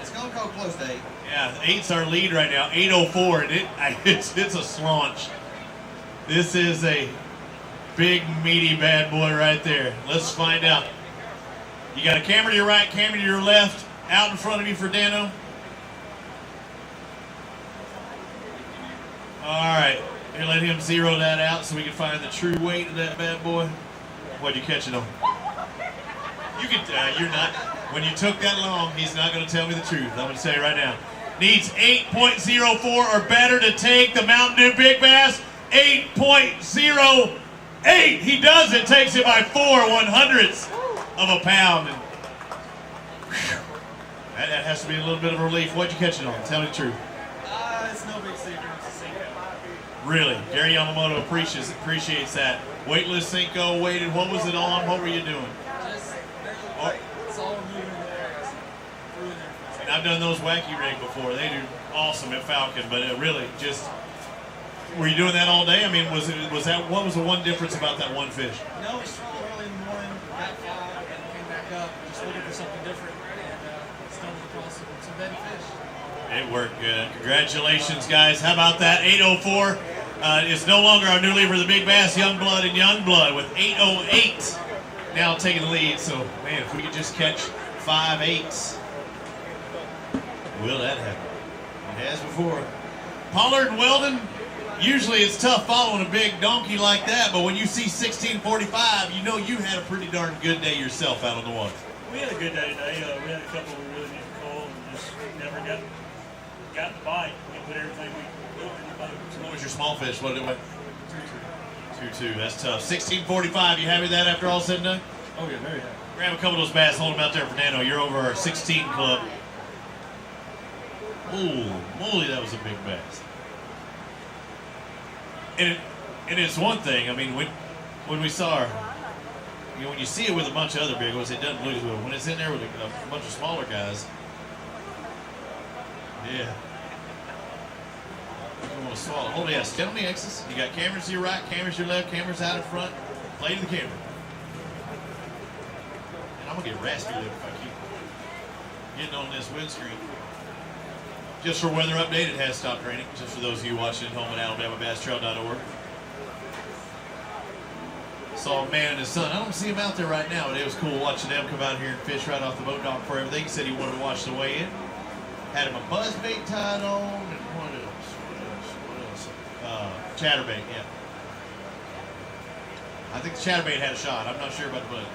It's going to go close to 8. Yeah, 8's our lead right now, 804, and it's a slaunch. This is a big, meaty bad boy right there. Let's find out. You got a camera to your right, camera to your left, out in front of you for Dano. All right, here, let him zero that out so we can find the true weight of that bad boy. What'd you catch it on? You could, you're not, when you took that long, he's not going to tell me the truth. I'm going to say it right now. Needs 8.04 or better to take the Mountain Dew Big Bass. 8.08. He does it. Takes it by 4/100ths of a pound. And, that has to be a little bit of a relief. What'd you catch it on? Tell me the truth. It's no big secret. It's a single. Really? Gary Yamamoto appreciates that. Weightless Cinco, weighted. What was it on? What were you doing? Just it's all moving in the air. Through in there. And I've done those wacky rig before. They do awesome at Falcon, but really just, were you doing that all day? I mean, was that, what was the one difference about that one fish? No, we struggled early in the morning, got 5, and came back up, just looking for something different, and stumbled across some bedded fish. It worked good. Congratulations, guys. How about that? 8:04. It's no longer our new leader for the Big Bass, Youngblood and Youngblood, with 8:08 now taking the lead. So, man, if we could just catch 5 8s, will that happen? It has before. Pollard and Weldon, usually it's tough following a big donkey like that, but when you see 16:45, you know you had a pretty darn good day yourself out on the water. We had a good day today. We had a couple we really needed to call and just never got the bite. We put everything we put in the boat. What was your small fish? What did it weigh? 2-2. That's tough. 16:45. You happy with that after all said and done? Oh yeah, very happy. Grab a couple of those bass, hold them out there for Nano. You're over our 16 club. Holy moly, that was a big bass. And it's one thing. I mean, when we saw her, you know, when you see it with a bunch of other big ones, it doesn't lose. But when it's in there with a bunch of smaller guys, yeah. You want to swallow. Hold yes. Tell me X's. You got cameras to your right, cameras to your left, cameras out in front. Play to the camera. And I'm going to get raspy if I keep getting on this windscreen. Just for weather update, it has stopped raining. Just for those of you watching at home at AlabamaBassTrail.org. Saw a man and his son. I don't see him out there right now, but it was cool watching them come out here and fish right off the boat dock for everything. He said he wanted to watch the way in. Had him a buzzbait tied on, and what else? Chatterbait, yeah. I think the chatterbait had a shot. I'm not sure about the buzz.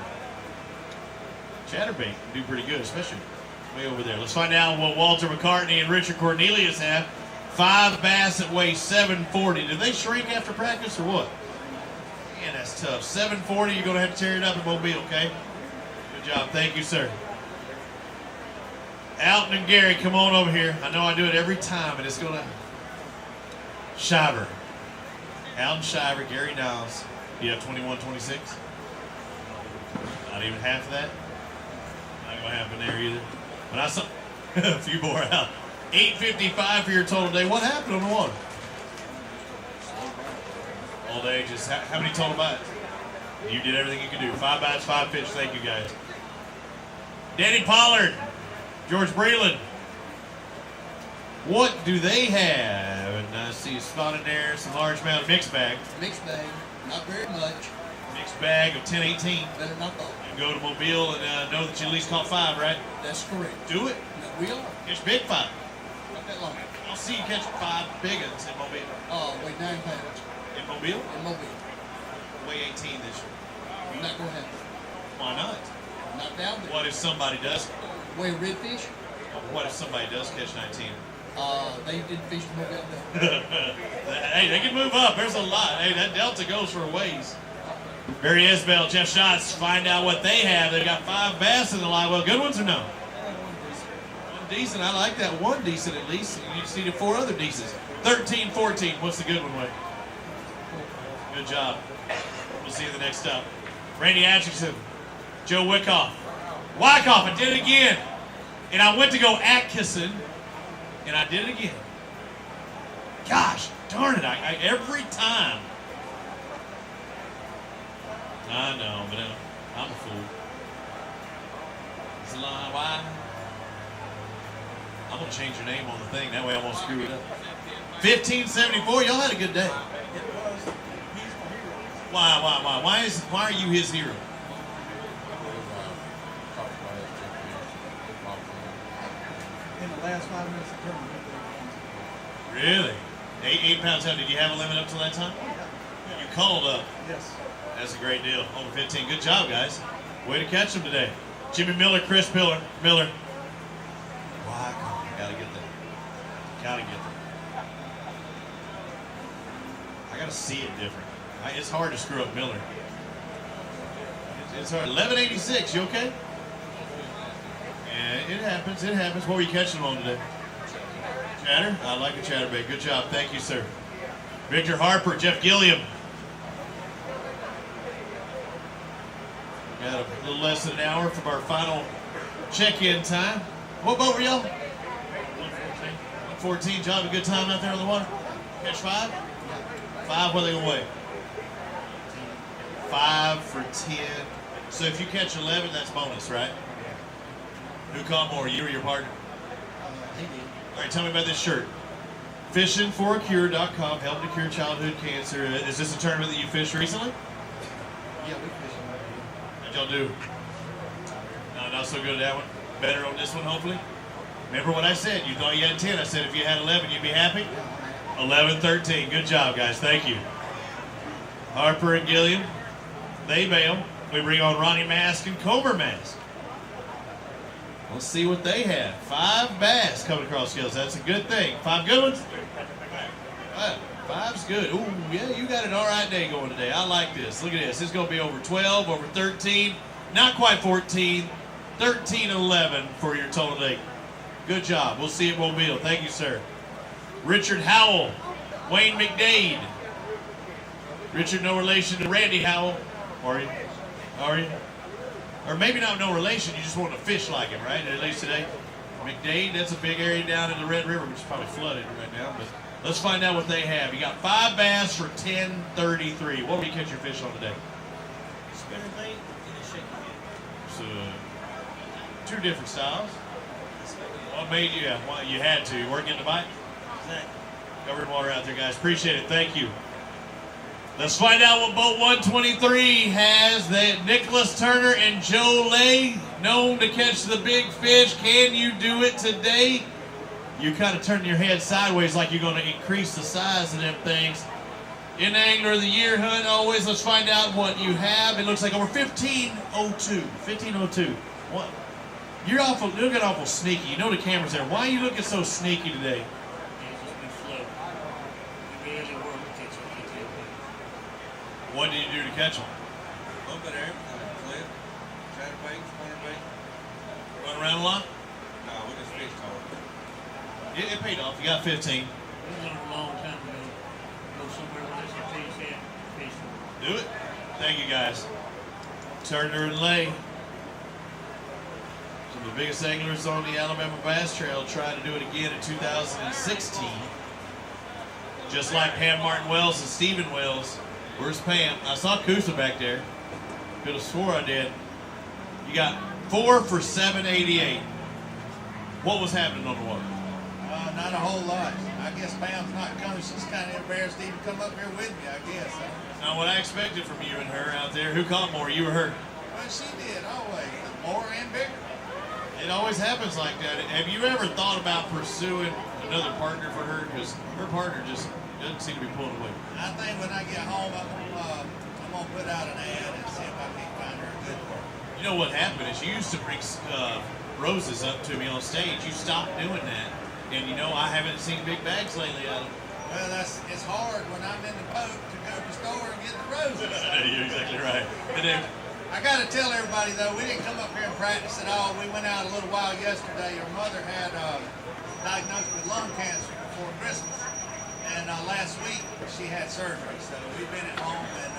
Chatterbait can do pretty good, especially way over there. Let's find out what Walter McCartney and Richard Cornelius have. 5 bass that weigh 740. Did they shrink after practice or what? Man, that's tough. 740, you're going to have to tear it up in Mobile, okay? Good job. Thank you, sir. Alton and Gary, come on over here. I know I do it every time, and it's going to... Shiver. Alton Shiver, Gary Niles. Do you have 21-26? Not even half of that? Not going to happen there either. But I saw a few more out. 8:55 for your total day. What happened on the water? All day, just how many total bites? You did everything you could do. 5 bites, 5 fish. Thank you, guys. Danny Pollard, George Breland. What do they have? And I see a spot in there, some largemouth mixed bag. Mixed bag, not very much. Mixed bag of 10-18. Better not thought. And go to Mobile and know that you at least caught 5, right? That's correct. Do it. No, we are. Catch big 5. Not that long. I'll see you catch 5 big ones in Mobile. Weigh 9 pounds. In Mobile? In Mobile. Weigh 18 this year. Not gonna happen. Why not? Not down there. What if somebody does? Weigh redfish? What if somebody does catch 19? They did fish the Mobile Delta. Hey, they can move up. There's a lot. Hey, that Delta goes for a ways. Barry Isbell, Jeff Schatz, find out what they have. They got 5 bass in the live well. Good ones or no? One decent. I like that. One decent at least. You just needed 4 other decents. 13-14. What's the good one weigh? Good job. We'll see you the next stop. Randy Atchison, Joe Wyckoff. Wyckoff, I did it again. And I went to go Atkinson, and I did it again. Gosh, darn it. I every time. I know, but I'm a fool. It's a lie. Why? I'm going to change your name on the thing. That way I won't screw it up. 1574. Y'all had a good day. Why? Why are you his hero? In the last 5 minutes of tournament. Really? 8 pounds out. Did you have a limit up till that time? You called up. Yes. That's a great deal. Over 15. Good job, guys. Way to catch them today. Jimmy Miller, Chris Miller. Wow, gotta get that. Gotta get that. I gotta see it different. It's hard to screw up Miller. It's hard. 1186. You okay? Yeah, it happens. It happens. What were you catching them on today? Chatter? I like a chatterbait. Good job. Thank you, sir. Victor Harper, Jeff Gilliam. Got a little less than an hour from our final check-in time. What boat were y'all? 114. John, a good time out there on the water? Catch 5? 5, what are they going to weigh? 5 for 10. So if you catch 11, that's bonus, right? Who caught more, you or your partner? He did. All right, tell me about this shirt. FishingForACure.com, helping to cure childhood cancer. Is this a tournament that you fished recently? Yeah, we fishing right here. How'd y'all do? No, not so good at that one. Better on this one, hopefully. Remember what I said? You thought you had 10. I said if you had 11, you'd be happy. 11-13. Good job, guys. Thank you. Harper and Gilliam, they bail. We bring on Ronnie Mask and Cobra Mask. Let's see what they have. 5 bass coming across scales. That's a good thing. 5 good ones? 5's good. Ooh, yeah, you got an all right day going today. I like this. Look at this. It's going to be over 12, over 13, not quite 14, 13-11 for your total day. Good job. We'll see you at Mobile. Thank you, sir. Richard Howell, Wayne McDade. Richard, no relation to Randy Howell. Are you? Are you? Or maybe not no relation, you just want to fish like him, right? At least today. McDade, that's a big area down in the Red River, which is probably flooded right now. But let's find out what they have. You got 5 bass for $10.33. What will you catch your fish on today? Spinner bait and a shaky bait. So, 2 different styles. What made you? Well, you had to. You weren't getting a bite? Exactly. Covered water out there, guys. Appreciate it. Thank you. Let's find out what boat 123 has. That Nicholas Turner and Joe Lay, known to catch the big fish. Can you do it today? You kind of turn your head sideways like you're going to increase the size of them things. In the Angler of the Year hunt, always, let's find out what you have. It looks like over 1502. 1502. What? You're looking awful sneaky. You know the camera's there. Why are you looking so sneaky today? What did you do to catch them? A little bit of everything. Flip, chatterbait, spinnerbait. Run around a lot? No, we just fished hard. It paid off. You got 15. We learned a long time ago. Go somewhere where there's a fish and fish. Do it. Thank you, guys. Turner and Lay. Some of the biggest anglers on the Alabama Bass Trail tried to do it again in 2016. Just like Pam Martin Wells and Stephen Wells. Where's Pam? I saw Kusa back there. Could have swore I did. You got 4 for $7.88. What was happening on the water? Not a whole lot. I guess Pam's not coming. She's kind of embarrassed to even come up here with me, I guess. Not what I expected from you and her out there. Who caught more, you or her? Well, she did, always. More and bigger. It always happens like that. Have you ever thought about pursuing another partner for her? Because her partner just doesn't seem to be pulling away. I think when I get home, I'm gonna put out an ad and see if I can find her a good partner. You know what happened is you used to bring roses up to me on stage. You stopped doing that. And you know, I haven't seen big bags lately out of them. Well, it's hard when I'm in the boat to go to the store and get the roses. You're exactly right. And then, I got to tell everybody, though, we didn't come up here and practice at all. We went out a little while yesterday. Her mother had diagnosed with lung cancer before Christmas. And last week, she had surgery. So we've been at home, and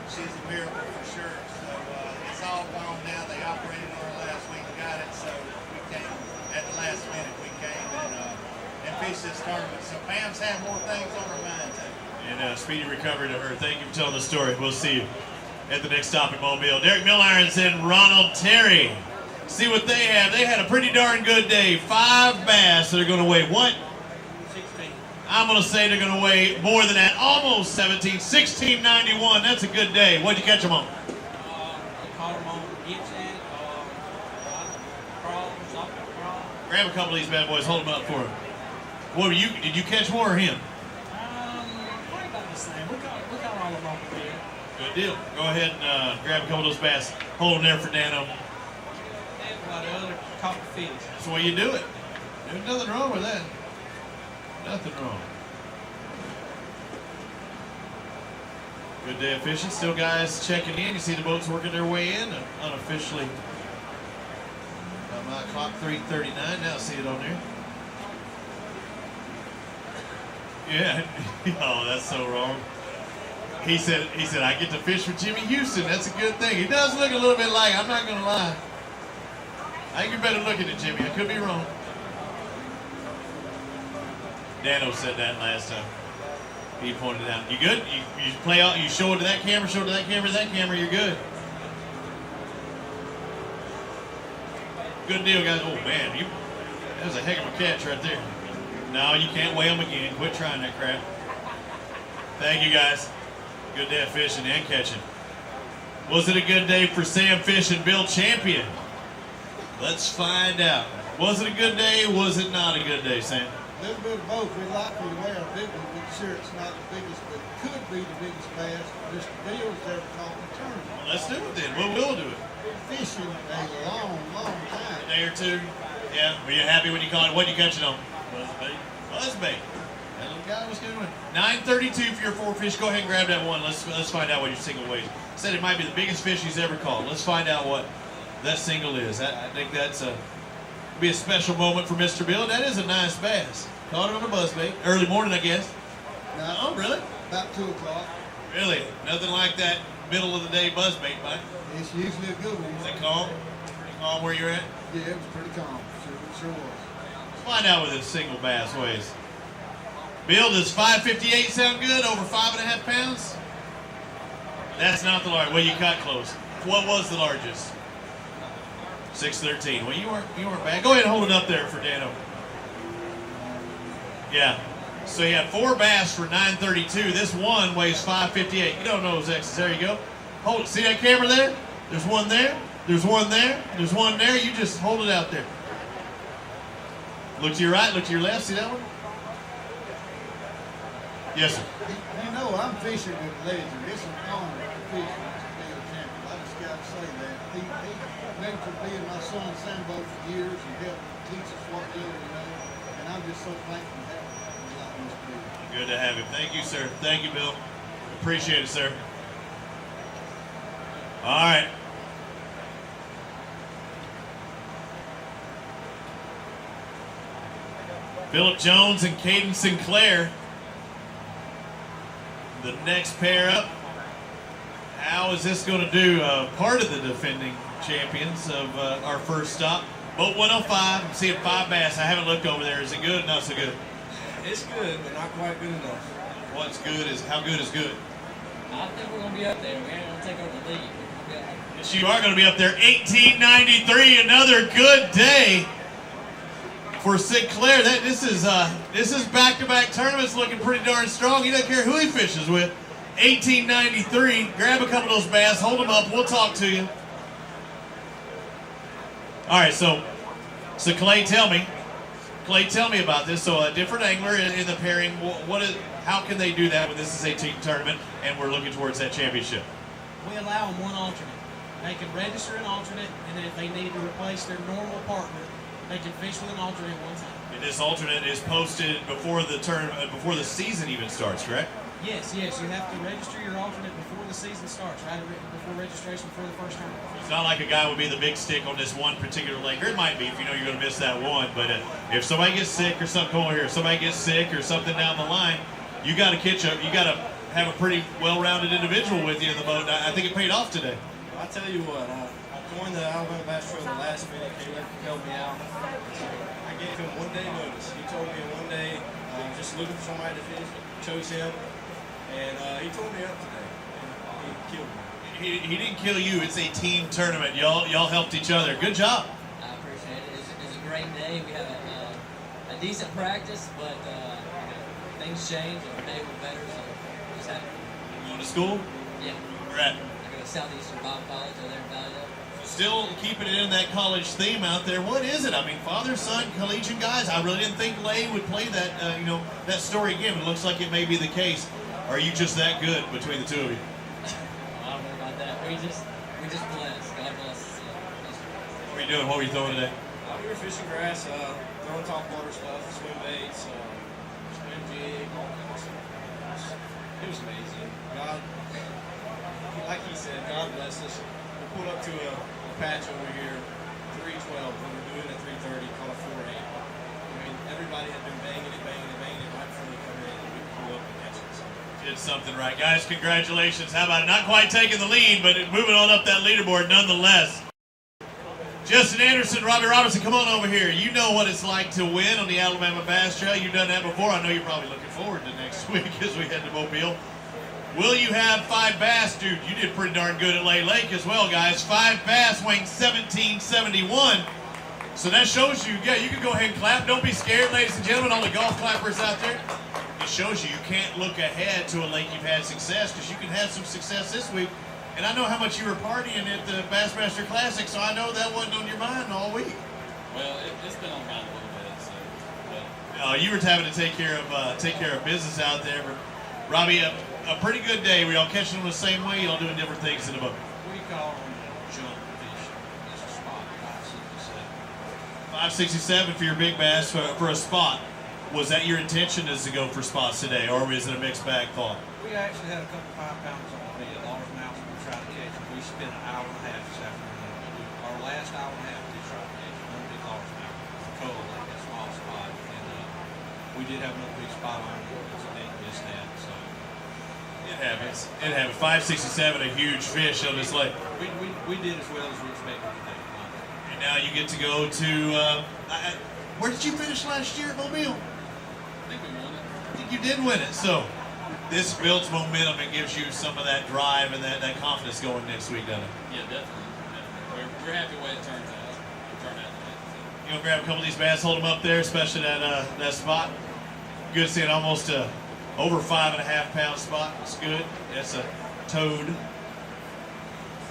she's a miracle for sure. So it's all gone now. They operated on her last week, got it. So we came at the last minute. We came and fished this tournament. So Pam's had more things on her mind, too. and speedy recovery to her. Thank you for telling the story. We'll see you at the next stop in Mobile. Derek Millirons and Ronald Terry. See what they have. They had a pretty darn good day. 5 bass that are going to weigh what? 16. I'm going to say they're going to weigh more than that. Almost 17. 1691. That's a good day. What'd you catch them on? Caught them on Gibson, crawls, off the crawl. Grab a couple of these bad boys. Hold them up for him. What were you? Did you catch more or him? Probably about the same. We got all of them over there. Good deal. Go ahead and grab a couple of those bass. Hold them there for Dano. And about the other caught the fish. That's the way you do it. There's nothing wrong with that. Nothing wrong. Good day of fishing. Still guys checking in. You see the boats working their way in. Unofficially. About my clock, 3:39. Now see it on there. Yeah. Oh, that's so wrong. He said, I get to fish with Jimmy Houston. That's a good thing. He does look a little bit like, I'm not going to lie. I think you're better looking at Jimmy. I could be wrong. Dano said that last time. He pointed out. You good? You play out, you show it to that camera, you're good. Good deal, guys. Oh, man. That was a heck of a catch right there. No, you can't weigh them again. Quit trying that crap. Thank you, guys. Good day of fishing and catching. Was it a good day for Sam Fish and Bill Champion? Let's find out. Was it a good day? Was it not a good day, Sam? A little bit of both. We'd like you to wear a big one, but sure it's not the biggest, but it could be the biggest bass Mr. Bill's ever caught in the tournament. Well, let's do it then. We'll do it. Fishing a long, long time. A day or two. Yeah. Were you happy when you caught it? What did you catch it on? Buzzbait. Buzzbait. That little guy was good one. 932 for your 4 fish. Go ahead and grab that one. Let's find out what your single weighs. Said it might be the biggest fish he's ever caught. Let's find out what that single is. I think that's be a special moment for Mr. Bill. That is a nice bass. Caught it on a buzzbait. Early morning, I guess. No, Oh, really? about 2 o'clock. Really? Nothing like that middle of the day buzzbait, mate. It's usually a good one. Is it calm? Pretty calm where you're at? Yeah, it was pretty calm. Sure was. Let's find out what this single bass weighs. Bill, does 558 sound good? Over 5.5 pounds? That's not the largest. Well, you got close. What was the largest? 613. Well, you weren't bad. Go ahead and hold it up there for Dano. Yeah. So you have 4 bass for 932. This one weighs 558. You don't know those X's. There you go. Hold it. See that camera there? There's one there. There's one there. There's one there. You just hold it out there. Look to your right. Look to your left. See that one? Yes, sir. You know, I'm fishing with a legend. It's an honor to fish with Mr. Bill Champion. I just got to say that. He mentored me and my son Sambo for years and helped teach us what little we know. And I'm just so thankful to have him like Mr. Bill. Good to have him. Thank you, sir. Thank you, Bill. Appreciate it, sir. All right. Phillip Jones and Caden Sinclair. The next pair up. How is this going to do? Part of the defending champions of our first stop. Boat 105. I'm seeing 5 bass. I haven't looked over there. Is it good? Not so good. It's good, but not quite good enough. What's good is how good is good. I think we're going to be up there. We ain't going to take over the lead. We're gonna be up there. Yes, you are going to be up there. 1893. Another good day for Sinclair. This is back-to-back tournaments looking pretty darn strong. He doesn't care who he fishes with. 1893. Grab a couple of those bass. Hold them up. We'll talk to you. All right, so Clay, tell me about this. So a different angler in the pairing. How can they do that when this is a team tournament and we're looking towards that championship? We allow them one alternate. They can register an alternate, and then if they need to replace their normal partner, they can fish with an alternate one time. And this alternate is posted before the before the season even starts, correct? Yes. You have to register your alternate before the season starts, right before registration for the first tournament. It's not like a guy would be the big stick on this one particular lake. Or it might be if you know you're going to miss that one. But if somebody gets sick or something, come over here. If somebody gets sick or something down the line, you got to catch up. You got to have a pretty well-rounded individual with you in the boat. I think it paid off today. I tell you what, I joined the Alabama Bass Trail the last minute. Caleb helped me out. So I gave him 1 day notice. He told me one day, just looking for somebody to fish, chose him, and he told me up today, and he killed me. He didn't kill you. It's a team tournament. Y'all helped each other. Good job. I appreciate it. It's a great day. We had a decent practice, but things change and our day was better, so just happy. You going to school? Yeah. Where at? I go to Southeastern Bible College over there in Valley. Still keeping it in that college theme out there. What is it? I mean, father, son, collegiate guys. I really didn't think Lay would play that, that story again. But it looks like it may be the case. Are you just that good between the two of you? I don't know about that. We just blessed. God bless us. What were you doing? What were you throwing today? We were fishing grass, throwing top water stuff, swim baits, swim jig, all kinds of stuff. It was amazing. God, like he said, God bless us. We pulled up to a patch over here, 312. We were doing a 330, called a 4.8. I mean, everybody had been banging it right before they come in, and we pull up and catch it. So. Did something right. Guys, congratulations. How about it? Not quite taking the lead, but moving on up that leaderboard nonetheless. Justin Anderson, Robbie Robinson, come on over here. You know what it's like to win on the Alabama Bass Trail. You've done that before. I know you're probably looking forward to next week as we head to Mobile. Will you have 5 bass? Dude, you did pretty darn good at Lay Lake as well, guys. 5 bass weighing 1771. So that shows you, yeah, you can go ahead and clap. Don't be scared, ladies and gentlemen, all the golf clappers out there. It shows you can't look ahead to a lake you've had success, because you can have some success this week. And I know how much you were partying at the Bassmaster Classic, so I know that wasn't on your mind all week. Well, it's been on my mind a little bit, so. But You were having to take care of business out there. But Robbie, a pretty good day. Were y'all catching them the same way? Y'all doing different things in the boat? We call them jump fish. It's a spot, 567. 567 for your big bass for a spot. Was that your intention, is to go for spots today, or was it a mixed bag thought? We actually had a couple 5 pounders on the largemouth we tried to catch. We spent an hour and a half this afternoon. Our last hour and a half we tried to catch one big largemouth, cold, like a small spot. And we did have another big spot on it, so they missed that. So It happens. It happens. 567, a huge fish on this lake. we did as well as we expected to do. And now you get to go to. Where did you finish last year at Mobile? I think we won it. I think you did win it. So this builds momentum and gives you some of that drive and that confidence going next week, doesn't it? Yeah, definitely. We're happy the way it turned out. You gonna grab a couple of these bass, hold them up there, especially that spot. Good seeing almost over 5.5 pound spot. It's good. That's a toad.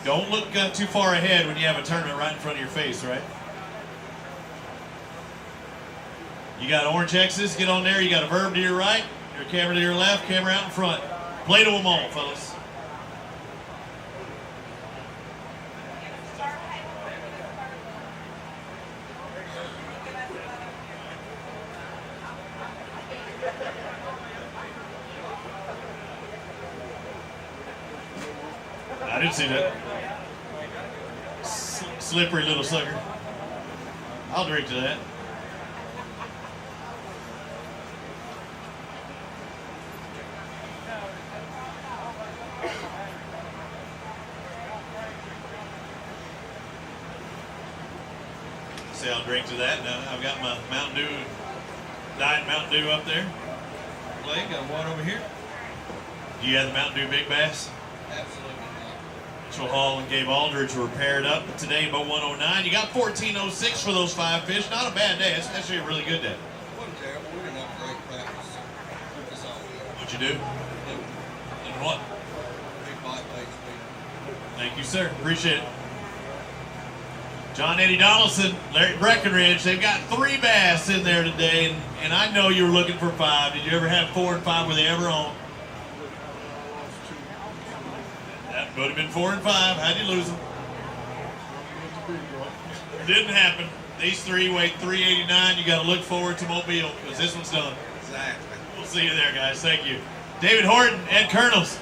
Don't look too far ahead when you have a tournament right in front of your face, right? You got orange X's, get on there. You got a Verb to your right, your camera to your left, camera out in front. Play to them all, fellas. I didn't see that. Slippery little sucker. I'll drink to that. Say I'll drink to that. Now I've got my Mountain Dew, Diet Mountain Dew up there. Blake, got one over here. Do you have the Mountain Dew Big Bass? Absolutely not. Mitchell Hall and Gabe Aldridge were paired up today about 109. You got 1406 for those 5 fish. Not a bad day. It's actually a really good day. It wasn't terrible. We didn't have great practice. It's all good. What'd you do? And what? Big bite baits. Thank you, sir. Appreciate it. John Eddie Donaldson, Larry Breckenridge, they've got 3 bass in there today, and I know you were looking for 5. Did you ever have 4 and 5? Were they ever on? That would have been 4 and 5. How'd you lose them? Didn't happen. These 3 weighed 389. You got to look forward to Mobile, because this one's done. Exactly. We'll see you there, guys. Thank you. David Horton, Ed Kernels.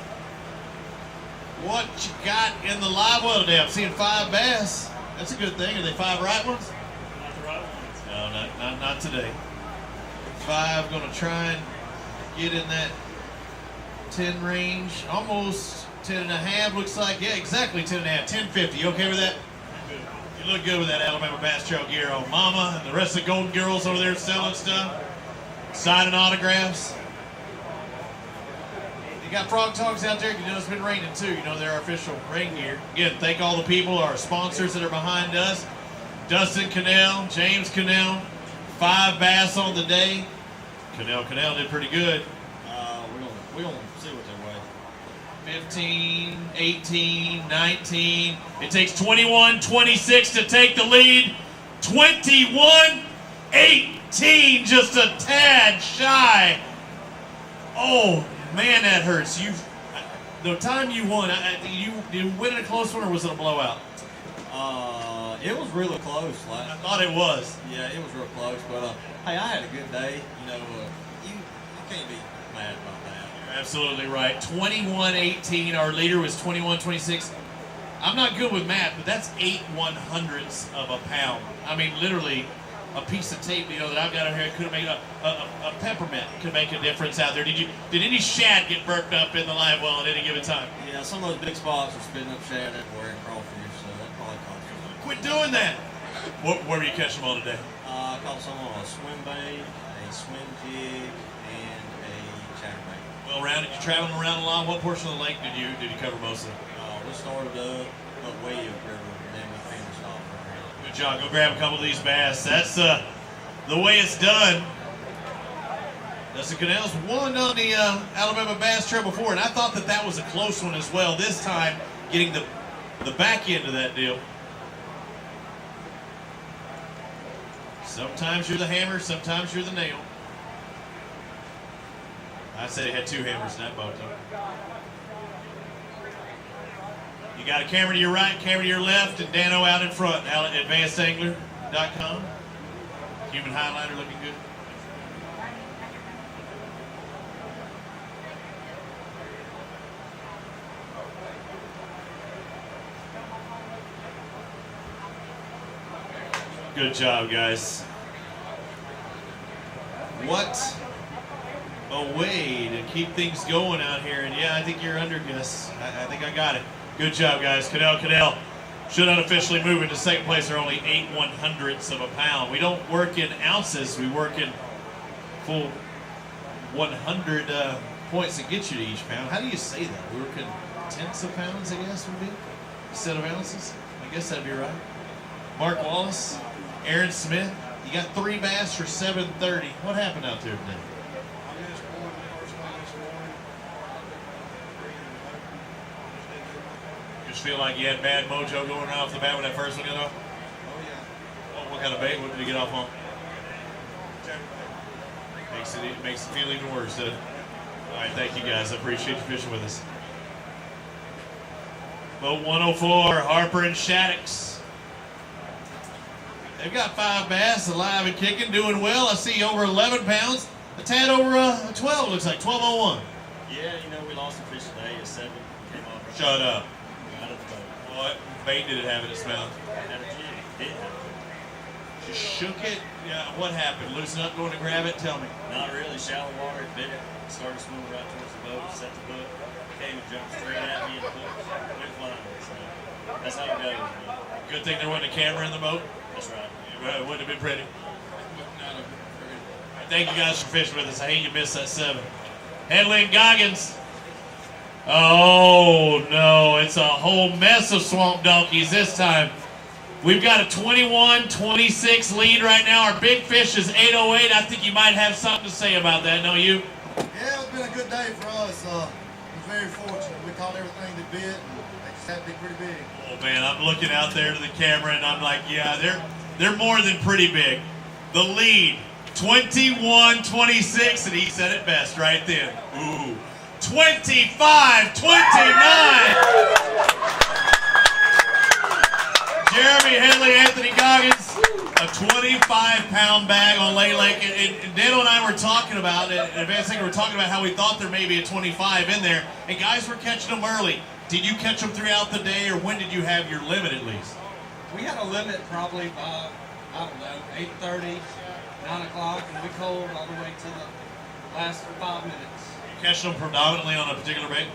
What you got in the live well today? I'm seeing 5 bass. That's a good thing. Are they 5 right ones? Not the right ones. No, not today. 5, gonna try and get in that 10 range. Almost 10 and a half. Looks like, yeah, exactly 10 and a half. 10.50. You okay with that? You look good with that Alabama Bass Trail gear on. Mama and the rest of the Golden Girls over there selling stuff. Signing autographs. You got Frog Talks out there. You know it's been raining too. You know they're our official rain gear. Again, thank all the people, our sponsors that are behind us. Dustin Cannell, James Cannell, 5 bass on the day. Cannell did pretty good. We don't see what they weigh. 15, 18, 19. It takes 21, 26 to take the lead. 21, 18, just a tad shy. Oh, man, that hurts. The time you won, you win in a close one, or was it a blowout? It was really close. I thought it was. Yeah, it was real close. But hey, I had a good day. You know, you can't be mad about that. You're absolutely right. 21-18. Our leader was 21-26. I'm not good with math, but that's 8 100ths of a pound. I mean, literally, a piece of tape, that I've got out here could have made a peppermint could make a difference out there. Did any shad get burped up in the live well at any given time? Yeah, some of those big spots are spitting up shad everywhere in crawfish, so that probably caused it. Quit doing that. Where were you catching them all today? I caught some on a swim bait, a swim jig, and a chatterbait. Well rounded. You traveling around a lot. What portion of the lake did you cover most of? We started up way up river, and then we finished off right here. Good job. Go grab a couple of these bass. That's the way it's done. Dustin Cannell's won on the Alabama Bass Trail before, and I thought that was a close one as well. This time, getting the back end of that deal. Sometimes you're the hammer, sometimes you're the nail. I said it had two hammers in that boat, though. You got a camera to your right, camera to your left, and Dano out in front. At AdvancedAngler.com. Human highlighter looking good. Good job, guys. What a way to keep things going out here. And yeah, I think you're under, Gus. I think I got it. Good job, guys. Cannell should unofficially move into second place. They're only 8/100ths of a pound. We don't work in ounces. We work in full 100 points to get you to each pound. How do you say that? We work in tenths of pounds, I guess, would be instead of ounces. I guess that'd be right. Mark Wallace, Aaron Smith, you got 3 bass for 730. What happened out there today? Just feel like you had bad mojo going right off the bat when that first one got off? Oh, yeah. What kind of bait? What did you get off on? Makes it feel even worse, doesn't it? All right, thank you guys. I appreciate you fishing with us. Boat 104, Harper and Shaddix. They've got 5 bass alive and kicking, doing well. I see over 11 pounds. A tad over 12, looks like 12:01. Yeah, we lost a fish today at 7. Came off. Shut up. Out of the boat. What bait did it have in its mouth? Had a jig. Didn't have it. Just shook it. Yeah, what happened? Loosen up, going to grab it? Tell me. Not really. Shallow water. It bit it. Started swimming right towards the boat. Set the hook. Came and jumped straight at me and the hook went flying. So that's how it goes. Man. Good thing there wasn't a camera in the boat. That's right. It wouldn't have been pretty. Thank you guys for fishing with us. I hate you missed that 7. Headley and Goggins. Oh no, it's a whole mess of swamp donkeys this time. We've got a 21-26 lead right now. Our big fish is 808. I think you might have something to say about that, don't you? Yeah, it's been a good day for us. We're very fortunate. We caught everything that bit, and they just had to be pretty big. Oh man, I'm looking out there to the camera and I'm like, yeah, they're more than pretty big. The lead, 21-26, and he said it best right then. Ooh, 25-29. Jeremy Headley, Anthony Goggins, a 25-pound bag on Lay Lake. And Dano and I were talking about it. Advanced Angler, we were talking about how we thought there may be a 25 in there, and guys were catching them early. Did you catch them throughout the day, or when did you have your limit at least? We had a limit probably by, 8:30, 9 o'clock, and we cold all the way to the last 5 minutes. You catching them predominantly on a particular bait?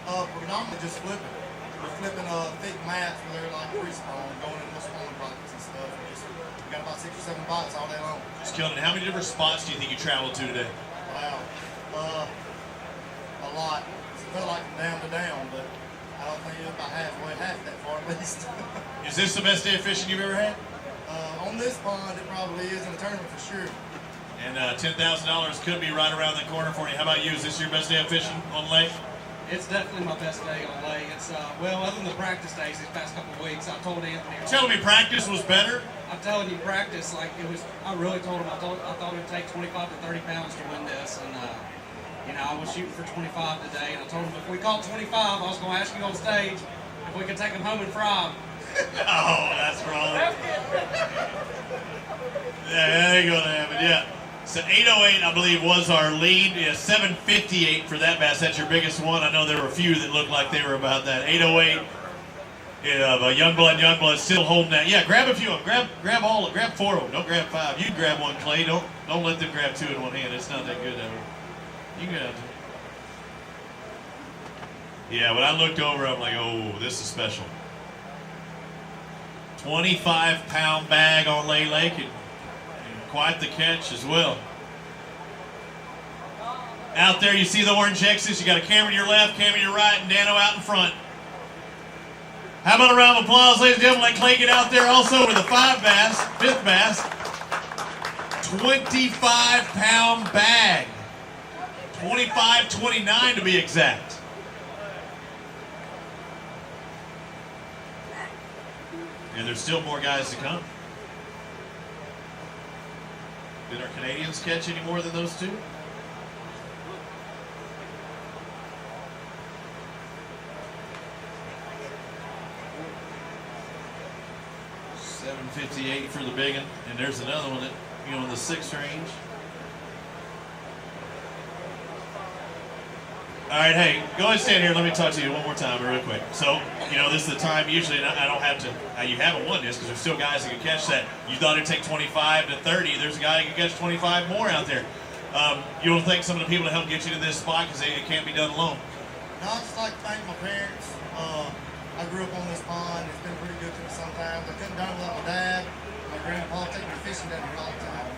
Predominantly just flipping. We're flipping thick mats where they're like pre-spawn, going into spawn pockets and stuff. We got about 6 or 7 bites all day long. Just killing it. How many different spots do you think you traveled to today? Wow. A lot. It felt like from down to down, but I don't think it was about half that far at least. Is this the best day of fishing you've ever had? On this pond, it probably is in the tournament for sure. And $10,000 could be right around the corner for you. How about you? Is this your best day of fishing on lake? It's definitely my best day on lake. It's other than the practice days these past couple of weeks, I told Anthony. You're telling me practice was better? I'm telling you, practice, like it was. I really told him. I thought it would take 25 to 30 pounds to win this, and I was shooting for 25 today. And I told him if we caught 25, I was going to ask you on stage if we could take them home and fry them. Oh, that's wrong. Yeah, that ain't gonna happen. Yeah. So 808, I believe, was our lead. Yeah, 758 for that bass. That's your biggest one. I know there were a few that looked like they were about that. 808. Yeah, but Youngblood still holding that. Yeah, grab a few of them. Grab all. Grab 4 of them. Don't grab 5. You can grab one, Clay. Don't let them grab 2 in one hand. It's not that good ever. You can grab 2. Yeah, when I looked over, I'm like, oh, this is special. 25-pound bag on Lay Lake, and quite the catch as well. Out there, you see the orange X's. You got a camera to your left, camera to your right, and Dano out in front. How about a round of applause, ladies and gentlemen? Let Clay get out there also with a 5 bass, 5th bass. 25-pound bag. 25.29 to be exact. And there's still more guys to come. Did our Canadians catch any more than those two? $7.58 for the big one, and there's another one that, in the 6 range. All right, hey, go ahead and stand here. Let me talk to you one more time real quick. So, this is the time usually, and I don't have to, you haven't won this because there's still guys that can catch that. You thought it'd take 25 to 30. There's a guy that can catch 25 more out there. You don't thank some of the people that helped get you to this spot because it can't be done alone. No, I just like to thank my parents. I grew up on this pond. It's been pretty good to me sometimes. I couldn't done it without my dad. My grandpa take me fishing down here all the time.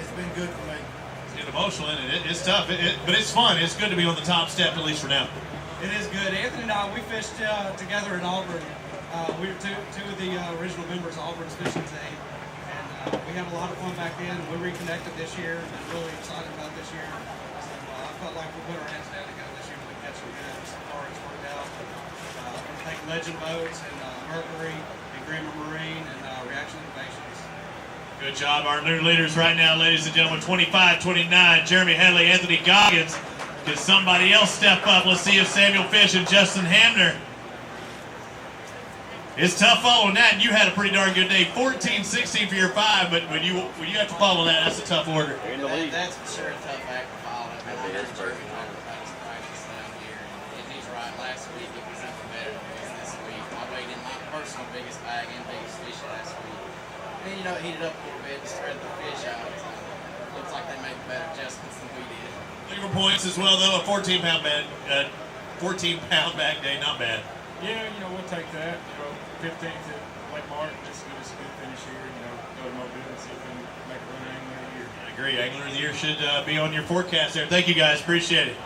It's been good for me. It's emotional, and it's tough, but it's fun. It's good to be on the top step, at least for now. It is good. Anthony and I, we fished together in Auburn. We were two of the original members of Auburn's fishing team. And we had a lot of fun back then. We reconnected this year and really excited about this year. So I felt like we put our heads down together this year to catch some good. So far it's worked out. I want to thank Legend Boats and Mercury and Grammar Marine and Reaction Innovations. Good job, our new leaders right now, ladies and gentlemen. 25-29, Jeremy Headley, Anthony Goggins. Can somebody else step up? Let's see if Samuel Fish and Justin Hamner. It's tough following that, and you had a pretty darn good day. 14-16 for your 5, but when you have to follow that, that's a tough order. That's for sure a tough act to follow. Jeremy talked about his practice down here, and he's right. Last week it was even better than it was this week. I weighed in my personal biggest bag and biggest fish last week. And it heated up a little bit and spread the fish out. Looks like they made better adjustments than we did. Looking for points as well, though. A 14-pound bag day, not bad. Yeah, we'll take that. 15th at Lake Martin, just give us a good finish here. Go to Mobile and see if we can make a run Angler of the Year. I agree. Angler of the Year should be on your forecast there. Thank you, guys. Appreciate it.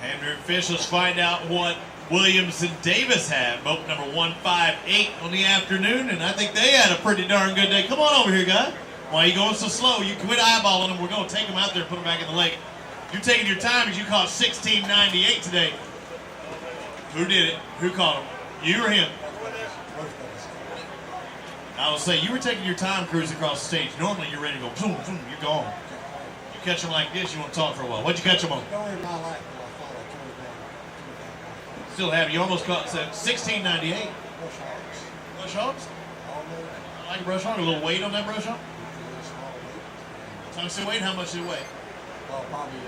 Hamner and Fish, let's find out what Williams and Davis have. Boat number 158 on the afternoon, and I think they had a pretty darn good day. Come on over here, guys. Why are you going so slow? You quit eyeballing them. We're going to take them out there and put them back in the lake. You're taking your time because you caught 16.98 today. Who did it? Who caught them? You or him? I will say, you were taking your time cruising across the stage. Normally, you're ready to go, boom, boom, you're gone. You catch them like this, you want to talk for a while. What'd you catch them on? Still have you almost caught 16.98. Brush hogs? I like brush hog. A little weight on that brush hog? Tungsten weight? How much did it weigh? Probably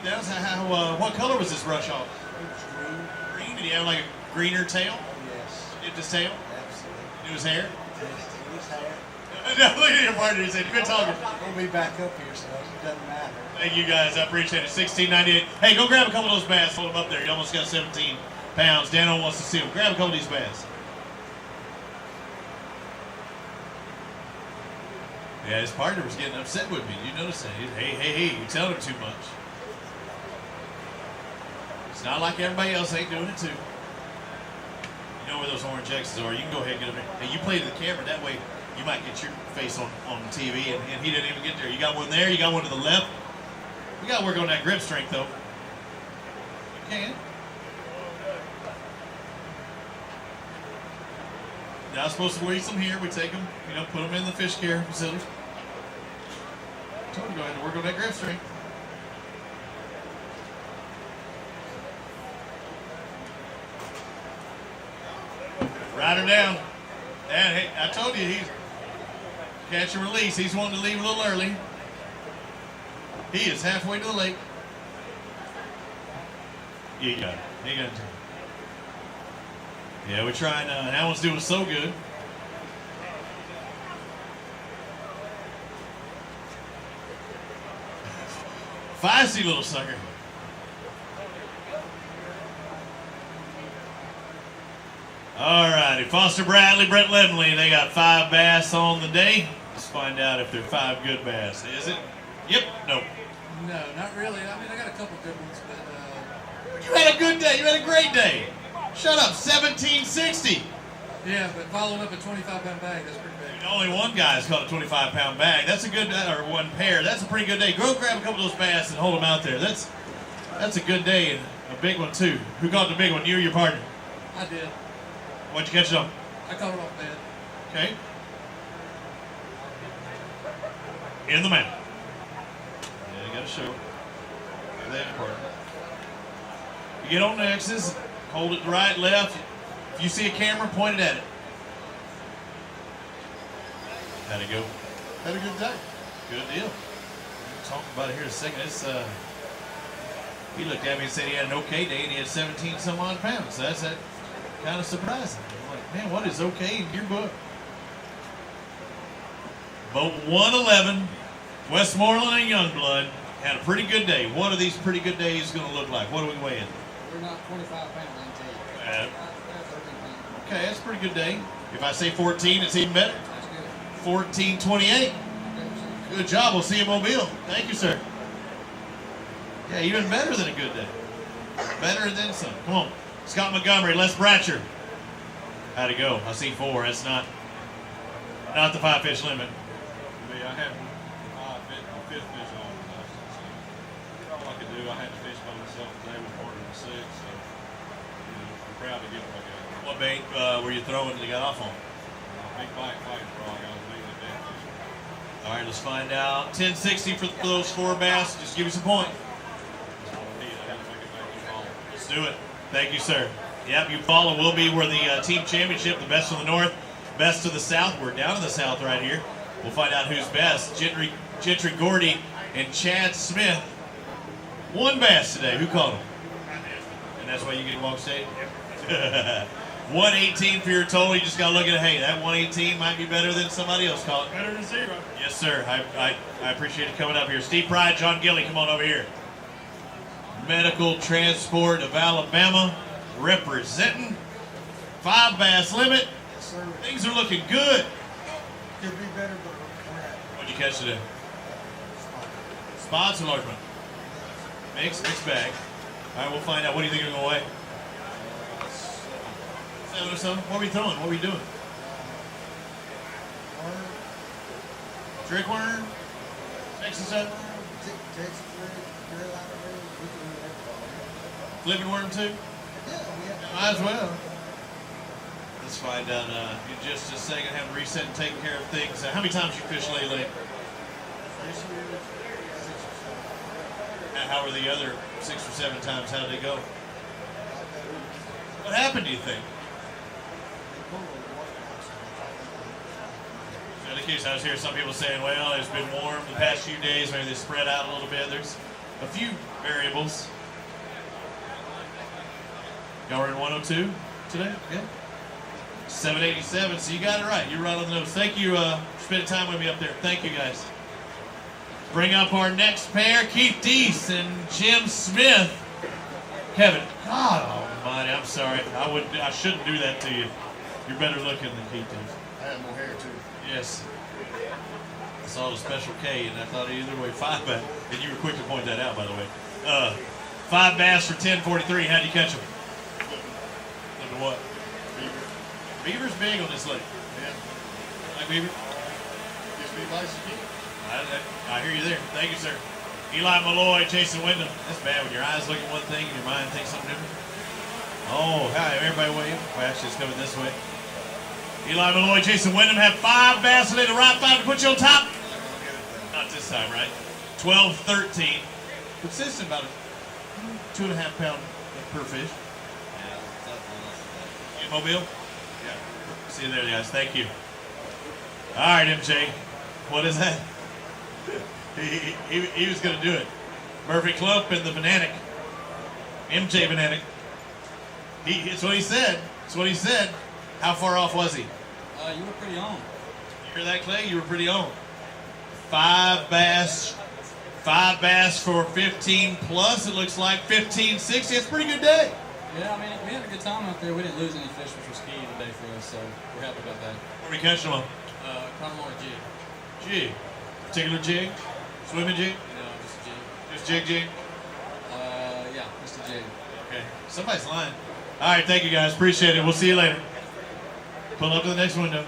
8 ounces. What color was this brush hog? Green. Did he have like a greener tail? Yes. Did his tail? Absolutely. Do his hair? His hair. No, look at your partner. He said, quit talking. We'll be back up here, so it doesn't matter. Thank you, guys. I appreciate it. 16.98. Hey, go grab a couple of those bass. Hold them up there. You almost got 17 pounds. Dano wants to see them. Grab a couple of these bass. Yeah, his partner was getting upset with me. You notice that? Hey, you're telling him too much. It's not like everybody else ain't doing it too. You know where those orange X's are. You can go ahead and get them there. Hey, you play to the camera. That way you might get your face on TV, and he didn't even get there. You got one there. You got one to the left. We got to work on that grip strength, though. You can. Not supposed to release them here. We take them, put them in the fish care facility. I told you, go ahead and work on that grip strength. Ride her down. And hey, I told you, he's catch and release. He's wanting to leave a little early. He is halfway to the lake. You got it. You got it. Yeah, we're trying. That one's doing so good. Feisty little sucker. All righty, Foster Bradley, Brett Levenley, they got 5 bass on the day. Let's find out if they're 5 good bass. Is it? Yep. No. No, not really. I mean, I got a couple good ones, but You had a good day. You had a great day. Shut up. 1760. Yeah, but following up a 25-pound bag, that's pretty big. Only one guy's caught a 25-pound bag. That's a good, or one pair. That's a pretty good day. Go grab a couple of those bass and hold them out there. That's a good day and a big one too. Who caught the big one? You or your partner? I did. What'd you catch it on? I caught it off bed. Okay. In the mouth. Yeah, you gotta show. That part. You get on the X's, hold it right, left. If you see a camera, point it at it. How'd it go? Had a good day. Good deal. We'll talk about it here in a second. He looked at me and said he had an okay day and he had 17 some odd pounds. So that's kind of surprising. I'm like, man, what is okay in your book? Boat 111, Westmoreland and Youngblood had a pretty good day. What are these pretty good days going to look like? What are we weighing? We're not 25 pounds, I can tell you. 13 pounds. Okay, that's a pretty good day. If I say 14, it's even better. That's good. 14:28. Good job. We'll see you in Mobile. Thank you, sir. Yeah, even better than a good day. Better than some. Come on. Scott Montgomery, Les Bratcher. How'd it go? I see 4. That's not the 5 fish limit. I had fifth fish on all I could do. I had to fish by myself today with partner of 6, so I'm proud to get what I got. What bait were you throwing that you got off on? Big bite fighting frog. I was mainly dead fishing. All right, let's find out. 1060 for those 4 bass. Just give me some point. Let's do it. Thank you, sir. Yep, Eufaula will be where the team championship, the best of the north, best of the south. We're down in the south right here. We'll find out who's best. Gentry Gordy and Chad Smith. 1 bass today. Who caught him? And that's why you get to walk stage? 118 for your total. You just got to look at it. Hey, that 118 might be better than somebody else caught. Better than 0. Yes, sir. I appreciate it coming up here. Steve Pride, John Gilly, come on over here. Medical Transport of Alabama representing. 5 bass limit. Yes, sir. Things are looking good. Could be better, but we're at What'd you catch today? Spots or largemouth? Mixed bag. All right, we'll find out. What do you think you're going to weigh? 7 or so? What were you throwing? What were you doing? Trick worm? Texas up? Texas Carolina red, we can do that. Flipping worm too? Yeah. Might as well. Let's find out in just a second. Have them reset and taking care of things. How many times you fished lately? This year, 6 or 7. And how were the other 6 or 7 times? How did they go? What happened, do you think? In the case, I was hearing some people saying, well, it's been warm the past few days. Maybe they spread out a little bit. There's a few variables. Y'all were in 102 today? Yeah. 787, so you got it right. You're right on the nose. Thank you for spending time with me up there. Thank you, guys. Bring up our next pair, Keith Deese and Jim Smith. Kevin, God almighty, I'm sorry. I shouldn't do that to you. You're better looking than Keith Deese. I had more hair too. Yes. I saw the special K, and I thought either way, 5 bass. And you were quick to point that out, by the way. 5 bass for 1043. How'd you catch them? Look at what? Beaver's big on this lake. Yeah. Like beaver? Gets me bicycle. I hear you there. Thank you, sir. Eli Malloy, Jason Wyndham. That's bad when your eyes look at one thing and your mind thinks something different. Oh, hi, everybody wave. Well, actually, it's coming this way. Eli Malloy, Jason Wyndham have 5 bass today. The right 5 to put you on top. Not this time, right? 12-13. Consistent about a 2.5 pound per fish. In Mobile? Yeah. See you there, guys. Thank you. All right, MJ. What is that? He was going to do it. Murphy Klump and the Bananic. MJ Bananic. It's what he said. It's what he said. How far off was he? You were pretty on. You hear that, Clay? You were pretty on. 5 bass. 5 bass for 15 plus. It looks like 1560. It's a pretty good day. Yeah, I mean, we had a good time out there. We didn't lose any fish, which was key today for us, so we're happy about that. Where we catching them on? Caught them on a jig. Jig. Particular jig? Swimming jig? No, just a jig. Just jig? Yeah, just a jig. Okay. Somebody's lying. All right, thank you guys. Appreciate it. We'll see you later. Pull up to the next window.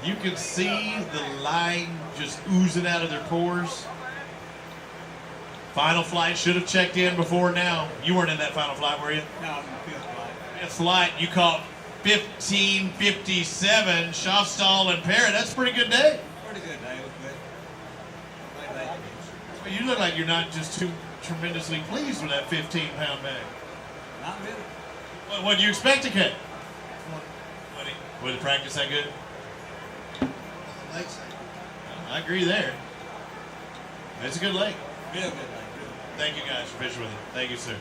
You can see the line just oozing out of their pores. Final flight should have checked in before now. You weren't in that final flight, were you? No, I'm in the fifth flight. Fifth flight, you caught 15:57. Schaffstall and Parrott. That's a pretty good day. Pretty good day. It was good. Well, you look like you're not just too tremendously pleased with that 15-pound bag. Not really. What do you expect to catch? Was the practice that good? I agree there. It's a good lake. Real good lake. Thank you guys for fishing with it. Thank you, sir.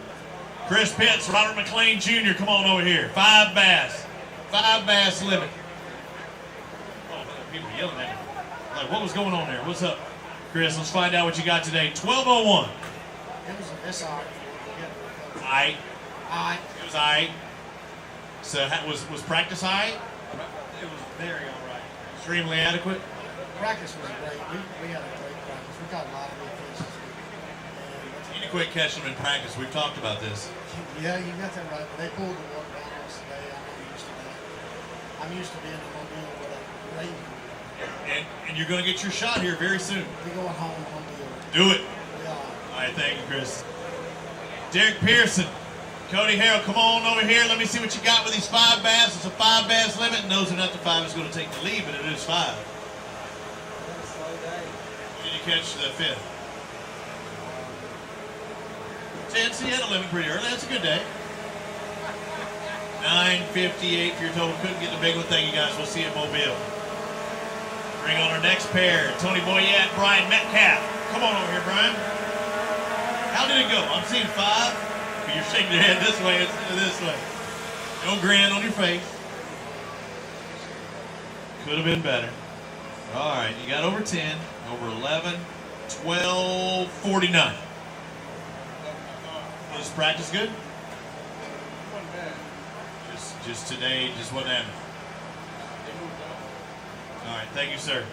Chris Pitts, Robert McLean Jr., come on over here. 5 bass. 5 bass limit. Oh, people yelling at me. Like, what was going on there? What's up? Chris, let's find out what you got today. 12:01. It was an SR. Aight. Aight. It was aight. So was practice aight? It was very all right. Extremely adequate? Practice was great. We had a great practice. We caught a lot of good fish. You need to quit catching them in practice. We've talked about this. Yeah, you got that right. But they pulled the water down on us today. I'm used to that. I'm used to being in Mobile with a rain. And you're going to get your shot here very soon. We're going home on Mobile. Do it. Yeah. All right, thank you, Chris. Derek Pearson, Cody Harrell, come on over here. Let me see what you got with these 5 bass. It's a 5 bass limit, and those are not the 5 is going to take the lead, but it is 5. When did you catch the 5th? 10, so you had a limit pretty early. That's a good day. 9:58 for your total. Couldn't get the big one. Thank you guys. We'll see you at Mobile. Bring on our next pair. Tony Boyette, Brian Metcalf. Come on over here, Brian. How did it go? I'm seeing 5. But you're shaking your head this way instead of this way. No grin on your face. Could have been better. All right, you got over 10, over 11, 12, 49. Was practice good? Just today, just wasn't happening. All right, thank you, sir.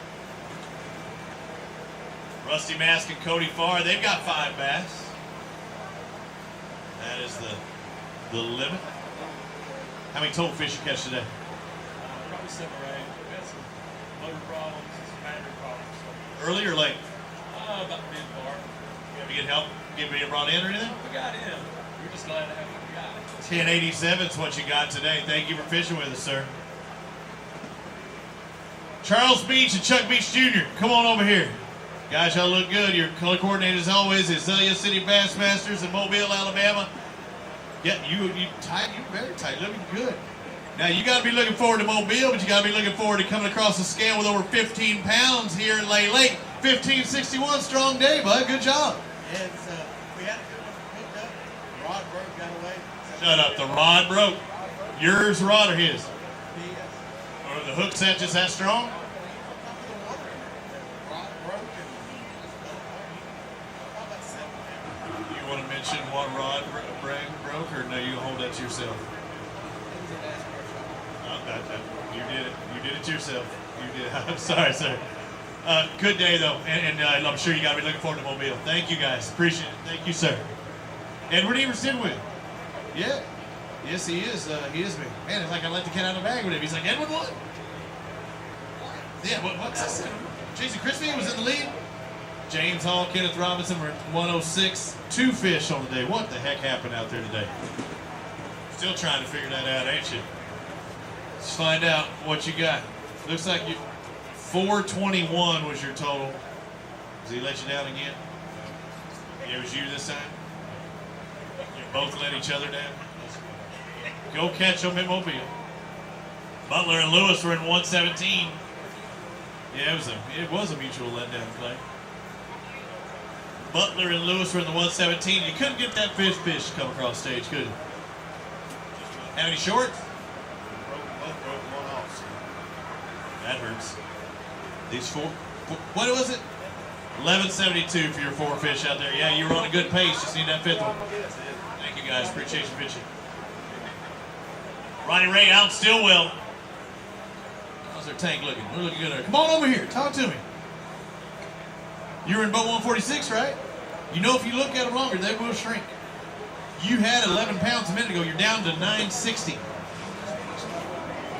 Rusty Mask and Cody Farr, they've got 5 bass. That is the limit. How many total fish you catch today? Probably 7 or 8. We had some motor problems, some battery problems. Early or late? About mid-bar. You ever get help? Get me brought in or anything? We got in. We're just glad to have what we got. 1087 is what you got today. Thank you for fishing with us, sir. Charles Beach and Chuck Beach Jr., come on over here. Guys, y'all look good. Your color coordinator, as always, is Zelia City Bassmasters in Mobile, Alabama. Yeah, you tight. You very tight. Looking good. Now, you got to be looking forward to Mobile, but you got to be looking forward to coming across the scale with over 15 pounds here in Lay Lake. 1561, strong day, bud. Good job. Yeah, it's, we had a good one hooked up. The rod broke, got away. Shut up. The rod broke. Yours rod or his? Or the hook set just that strong? You want to mention what rod broke, or no, you hold that to yourself? You did it. You did it to yourself. You did. I'm sorry, sir. Good day, though, and I'm sure you got to be looking forward to Mobile. Thank you, guys. Appreciate it. Thank you, sir. Edward Everson with. Yeah. Yes, he is. He is me. Man, it's like I let the cat out of the bag with him. He's like, Edward what? Yeah, what's this? Jason Crispy was in the lead. James Hall, Kenneth Robinson were at 106. 2 fish on the day. What the heck happened out there today? Still trying to figure that out, ain't you? Let's find out what you got. Looks like you 421 was your total. Does he let you down again? Yeah, it was you this time? You both let each other down? Go catch them in Mobile. Butler and Lewis were in 117. Yeah, it was a mutual letdown, Clay. Butler and Lewis were in the 117. You couldn't get that fish to come across stage, could you? Have any shorts? Both broke one off. So. That hurts. These 4, what was it? 1172 for your 4 fish out there. Yeah, you were on a good pace. Just need that 5th one. Thank you, guys. Appreciate you fishing. Ronnie Ray out Stillwell. How's their tank looking? We're looking good there. Come on over here. Talk to me. You were in boat 146, right? You know if you look at them longer, they will shrink. You had 11 pounds a minute ago. You're down to 960.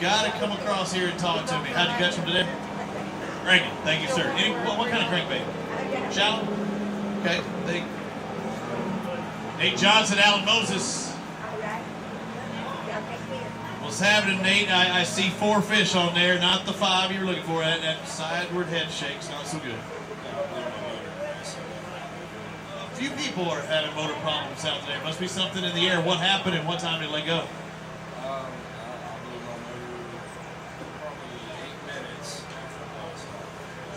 Got to come across here and talk to me. How'd you catch them today? Cranking. Thank you, sir. What kind of crankbait? Shallow? Okay. Nate Johnson, Alan Moses. What's happening, Nate? I see 4 fish on there, not the 5 you were looking for. That sideward head shake's not so good. A few people are having motor problems out there. Must be something in the air. What happened and what time did it let go? I blew my motor probably 8 minutes.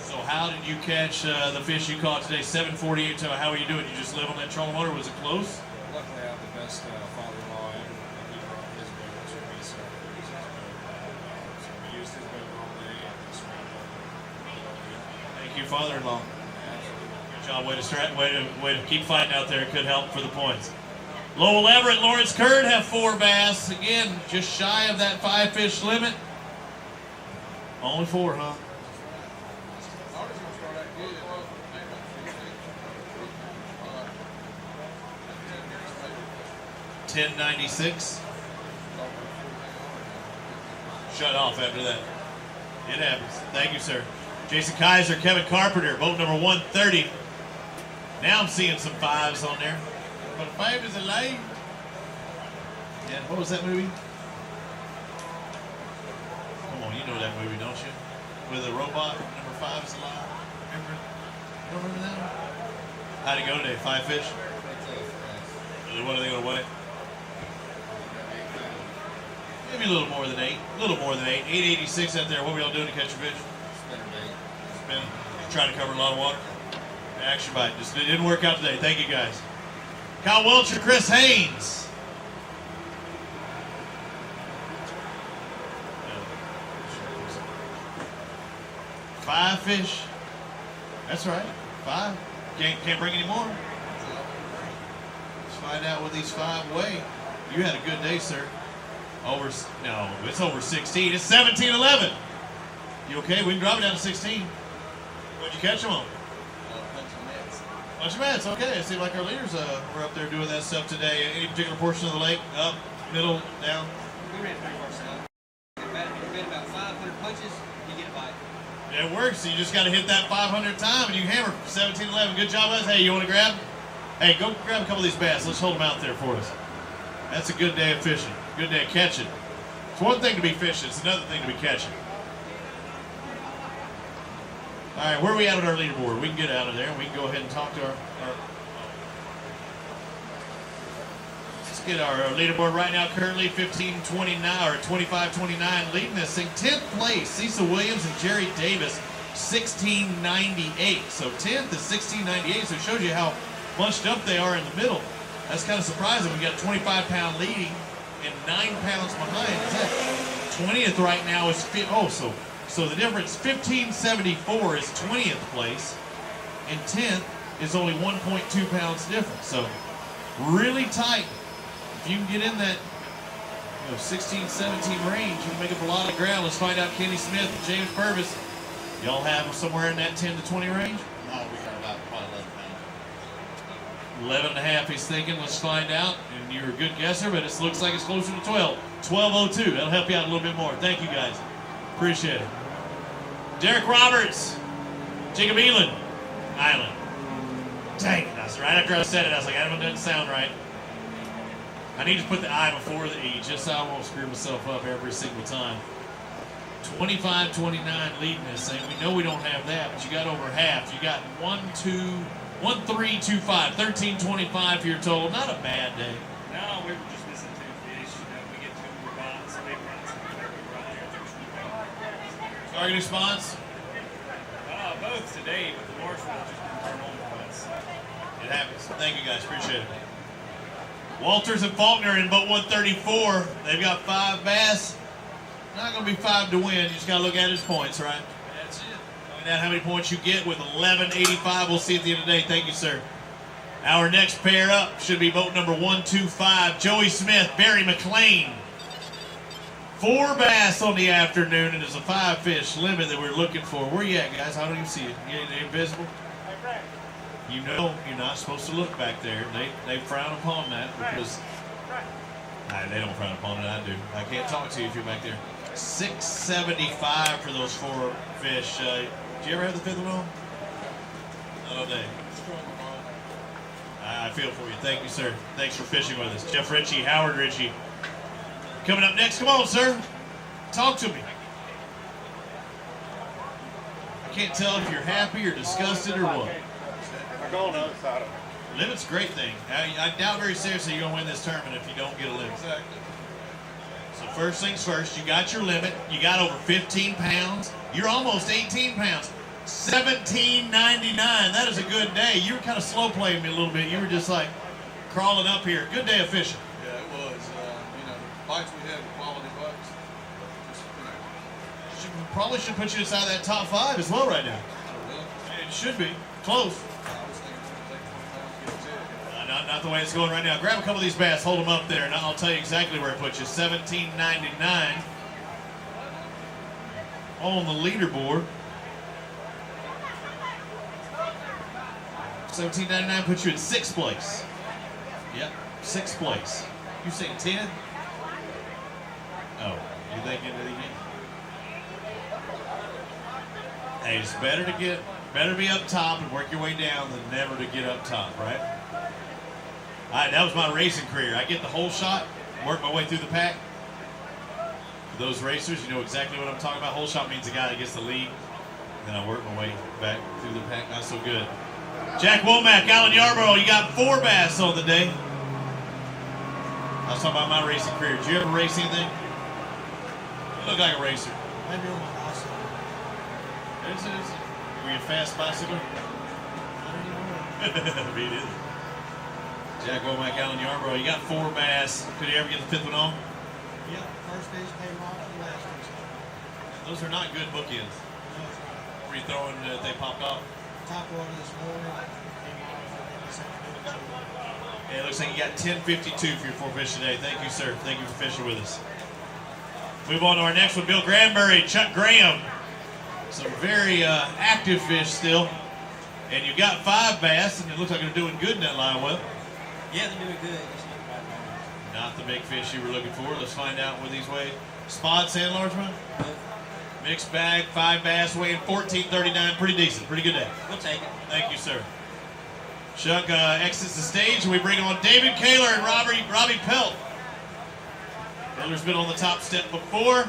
So how did you catch the fish you caught today? 748. So how are you doing? You just live on that trolling motor? Was it close? Luckily, I have the best father-in-law ever. He brought his boat to me, so we used his boat all day and just ran it. Thank you, father-in-law. Good job. Way to keep fighting out there. It could help for the points. Lowell Everett, Lawrence Curd have 4 bass. Again, just shy of that 5-fish limit. Only 4, huh? 1096. Shut off after that. It happens. Thank you, sir. Jason Kaiser, Kevin Carpenter, boat number 130. Now I'm seeing some 5s on there. But 5 is alive. Yeah, what was that movie? Come on, you know that movie, don't you? With a robot, number 5 is alive. Remember? You don't remember that one? How'd it go today? 5 fish? What are they going to weigh? Maybe a little more than 8. A little more than 8. 886 out there. What were y'all doing to catch your fish? Spinning. Trying to cover a lot of water. Action bite. Just it didn't work out today. Thank you guys. Kyle Welcher, Chris Haynes. Five fish. That's right. 5. Can't bring any more. Let's find out what these 5 weigh. You had a good day, sir. It's over 16. It's 17-11. You okay? We can drop it down to 16. What'd you catch them on? Bunch of mats. Okay. It seemed like our leaders were up there doing that stuff today. Any particular portion of the lake? Up, middle, down? We ran pretty far south. We made about 500 punches, you get a bite. It works. So you just got to hit that 500 time and you hammer 17-11. Good job, guys. Hey, you want to grab? Hey, go grab a couple of these bass. Let's hold them out there for us. That's a good day of fishing. Good day of catching. It's one thing to be fishing. It's another thing to be catching. All right, where are we at on our leaderboard? We can get out of there and we can go ahead and talk to our let's get our leaderboard right now. Currently 15-29 or 25-29 leading this thing. 10th place, Cecil Williams and Jerry Davis, 1698. So 10th is 1698. So it shows you how bunched up they are in the middle. That's kind of surprising. We got a 25-pound leading and 9 pounds behind. 20th right now is so the difference 1574 is 20th place, and 10th is only 1.2 pounds difference. So really tight. If you can get in that 16, 17 range, you can make up a lot of ground. Let's find out Kenny Smith and James Purvis. Y'all have them somewhere in that 10 to 20 range? No, we got about probably 11 and a half, he's thinking. Let's find out. And you're a good guesser, but it looks like it's closer to 12. 12:02. That'll help you out a little bit more. Thank you, guys. Appreciate it. Derek Roberts, Jacob Island. Dang it. That's right after I said it. I was like, that doesn't sound right. I need to put the I before the E just so I won't screw myself up every single time. 25-29 leading this thing. We know we don't have that, but you got over half. You got 1-3-2-5, 13-25 for your total. Not a bad day. No, we were just missing 2 fish. We get 2 more bites, big bites, and we're right here. Target response? Both today, but the large ones just didn't turn on for us. It happens. Thank you guys. Appreciate it. Walters and Faulkner in boat 134. They've got 5 bass. Not going to be 5 to win. You just got to look at his points, right? That's it. Find out how many points you get with 1185. We'll see at the end of the day. Thank you, sir. Our next pair up should be boat number 125. Joey Smith, Barry McLean. 4 bass on the afternoon, and there's a 5-fish limit that we're looking for. Where you at, guys? I don't even see it. You invisible? You know you're not supposed to look back there. They frown upon that because they don't frown upon it. I do. I can't talk to you if you're back there. $6.75 for those 4 fish. Did you ever have the fifth one on? Not all day. I feel for you. Thank you, sir. Thanks for fishing with us. Jeff Ritchie, Howard Ritchie. Coming up next. Come on, sir. Talk to me. I can't tell if you're happy or disgusted or what. I go on the other side of it. Limit's a great thing. I doubt very seriously you're going to win this tournament if you don't get a limit. Exactly. So first things first, you got your limit. You got over 15 pounds. You're almost 18 pounds. $17.99. That is a good day. You were kind of slow playing me a little bit. You were just like crawling up here. Good day of fishing. Yeah, it was. The bites we had were quality bites. Just, Probably should put you inside that top 5 as well right now. It should be. Close. Not the way it's going right now. Grab a couple of these bass, hold them up there, and I'll tell you exactly where it puts you. $17.99 on the leaderboard. $17.99 puts you in 6th place. Yep, 6th place. You saying 10? Oh, you thinking it again? Hey, it's better to be up top and work your way down than never to get up top, right? All right, that was my racing career. I get the whole shot, work my way through the pack. For those racers, you know exactly what I'm talking about. Whole shot means the guy that gets the lead. Then I work my way back through the pack. Not so good. Jack Womack, Alan Yarborough, you got 4 bass on the day. I was talking about my racing career. Did you ever race anything? You look like a racer. Maybe on my bicycle. Were you a fast bicycler? Me neither. Jack Womack, Alan Yarborough, you got 4 bass. Could you ever get the 5th one on? Yeah, first fish came off, the last fish. Those are not good bookends. Were you throwing they popped off? Top water this morning, came off. Yeah, it looks like you got 10.52 for your 4 fish today. Thank you, sir. Thank you for fishing with us. Move on to our next one, Bill Granberry, Chuck Graham. Some very active fish still. And you got 5 bass, and it looks like they're doing good in that line well. Yeah, they're doing good. Not the big fish you were looking for. Let's find out what these weigh. Spot sand largemouth? Mixed bag, 5 bass weighing 14.39. Pretty decent. Pretty good day. We'll take it. Thank you, sir. Chuck exits the stage, and we bring on David Kaler and Robbie Pelt. Kaler's been on the top step before.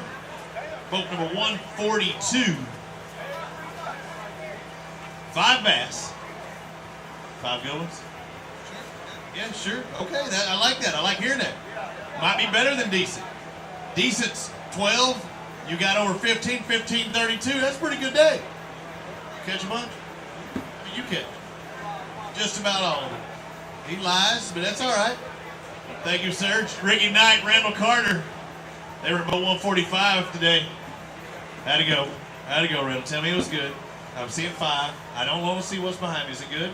Boat number 142. 5 bass. 5 good ones? Yeah, sure. Okay, I like that. I like hearing that. Might be better than decent. Decent's 12. You got over 15, 15.32. That's a pretty good day. Catch a bunch? You catch. Just about all of it. He lies, but that's all right. Thank you, sir. Ricky Knight, Randall Carter. They were about 145 today. How'd it go? How'd it go, Randall? Tell me it was good. I'm seeing 5. I don't want to see what's behind me. Is it good?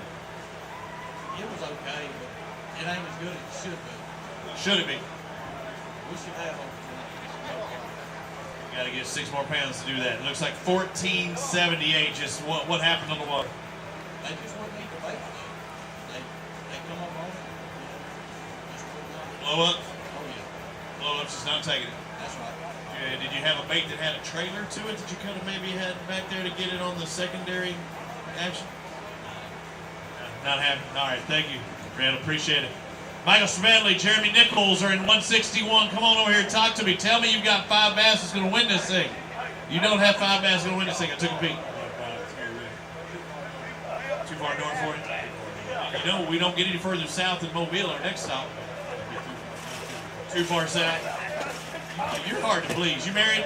It was okay, but it ain't as good as it should be. Should it be? We should have over Got to get 6 more pounds to do that. It looks like 14.78. Just what happened on the water? They just wouldn't eat the bait today. They come up on it. Blow up? Oh yeah. Blow up's just not taking it. That's right. Did you have a bait that had a trailer to it that you could have maybe had back there to get it on the secondary action? Not having. All right, thank you, Randall. Appreciate it. Michael Smedley, Jeremy Nichols are in 161. Come on over here and talk to me. Tell me you've got 5 bass that's going to win this thing. You don't have 5 bass that's going to win this thing. I took a peek. Too far north for you? You know, we don't get any further south than Mobile, our next stop. Too far south. You're hard to please. You married?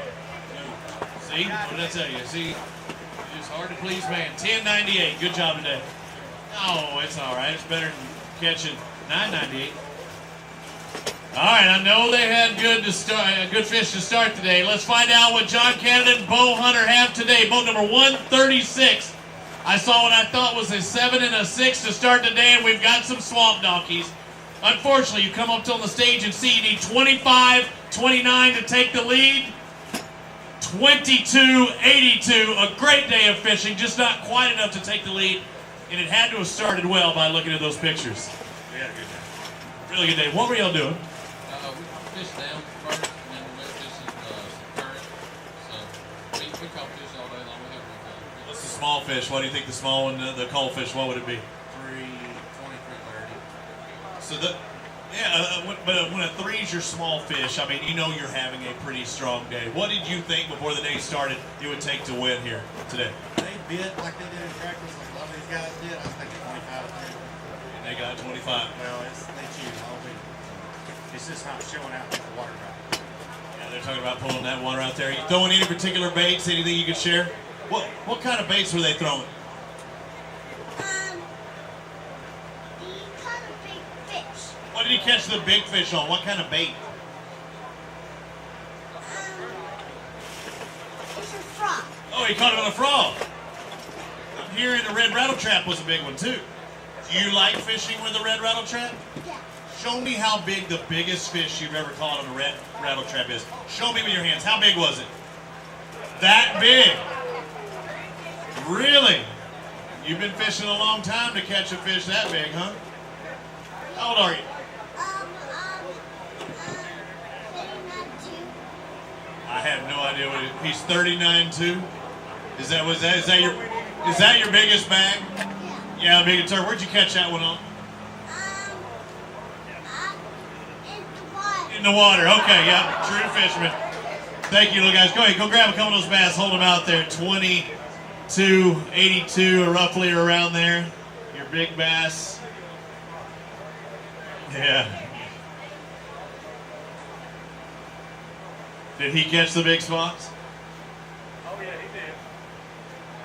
See? What did I tell you? See? You're just hard to please, man. 10.98. Good job today. Oh, it's all right. It's better than catching 9.98. All right, I know they had good fish to start today. Let's find out what John Canada and Bo Hunter have today. Boat number 136. I saw what I thought was a 7 and a 6 to start the day, and we've got some swamp donkeys. Unfortunately, you come up to the stage and see you need 25-29 to take the lead. 22-82, a great day of fishing, just not quite enough to take the lead. And it had to have started well by looking at those pictures. We had a good day. Really good day. What were y'all doing? We fished down first, and then we went fishing some current. So we caught fish all day long. We had a good time. What's the small fish? What do you think the small one, the cold fish, what would it be? 320, 330. So when a 3's your small fish, I mean, you know you're having a pretty strong day. What did you think before the day started it would take to win here today? They bid like they did in practice, like a lot of these guys did. I was thinking 25 to 30. And they got 25. Well, they choose all week. It's just not showing out with the water drop. Yeah, they're talking about pulling that water out there. You throwing any particular baits? Anything you could share? What kind of baits were they throwing? The kind of big fish. What did he catch the big fish on? What kind of bait? It's a frog. Oh, he caught it on a frog. I'm hearing the red rattle trap was a big one too. Do you like fishing with a red rattle trap? Yeah. Show me how big the biggest fish you've ever caught on a red rattle trap is. Show me with your hands. How big was it? That big. Really? You've been fishing a long time to catch a fish that big, huh? How old are you? 39 I have no idea what he's 39 too. Is that your biggest bag? Yeah, big turtle. Where'd you catch that one on? In the water. Okay, yeah, true fisherman. Thank you, little guys. Go ahead, go grab a couple of those bass. Hold them out there. 22, 82, or roughly around there. Your big bass. Yeah. Did he catch the big spots? Oh yeah, he did.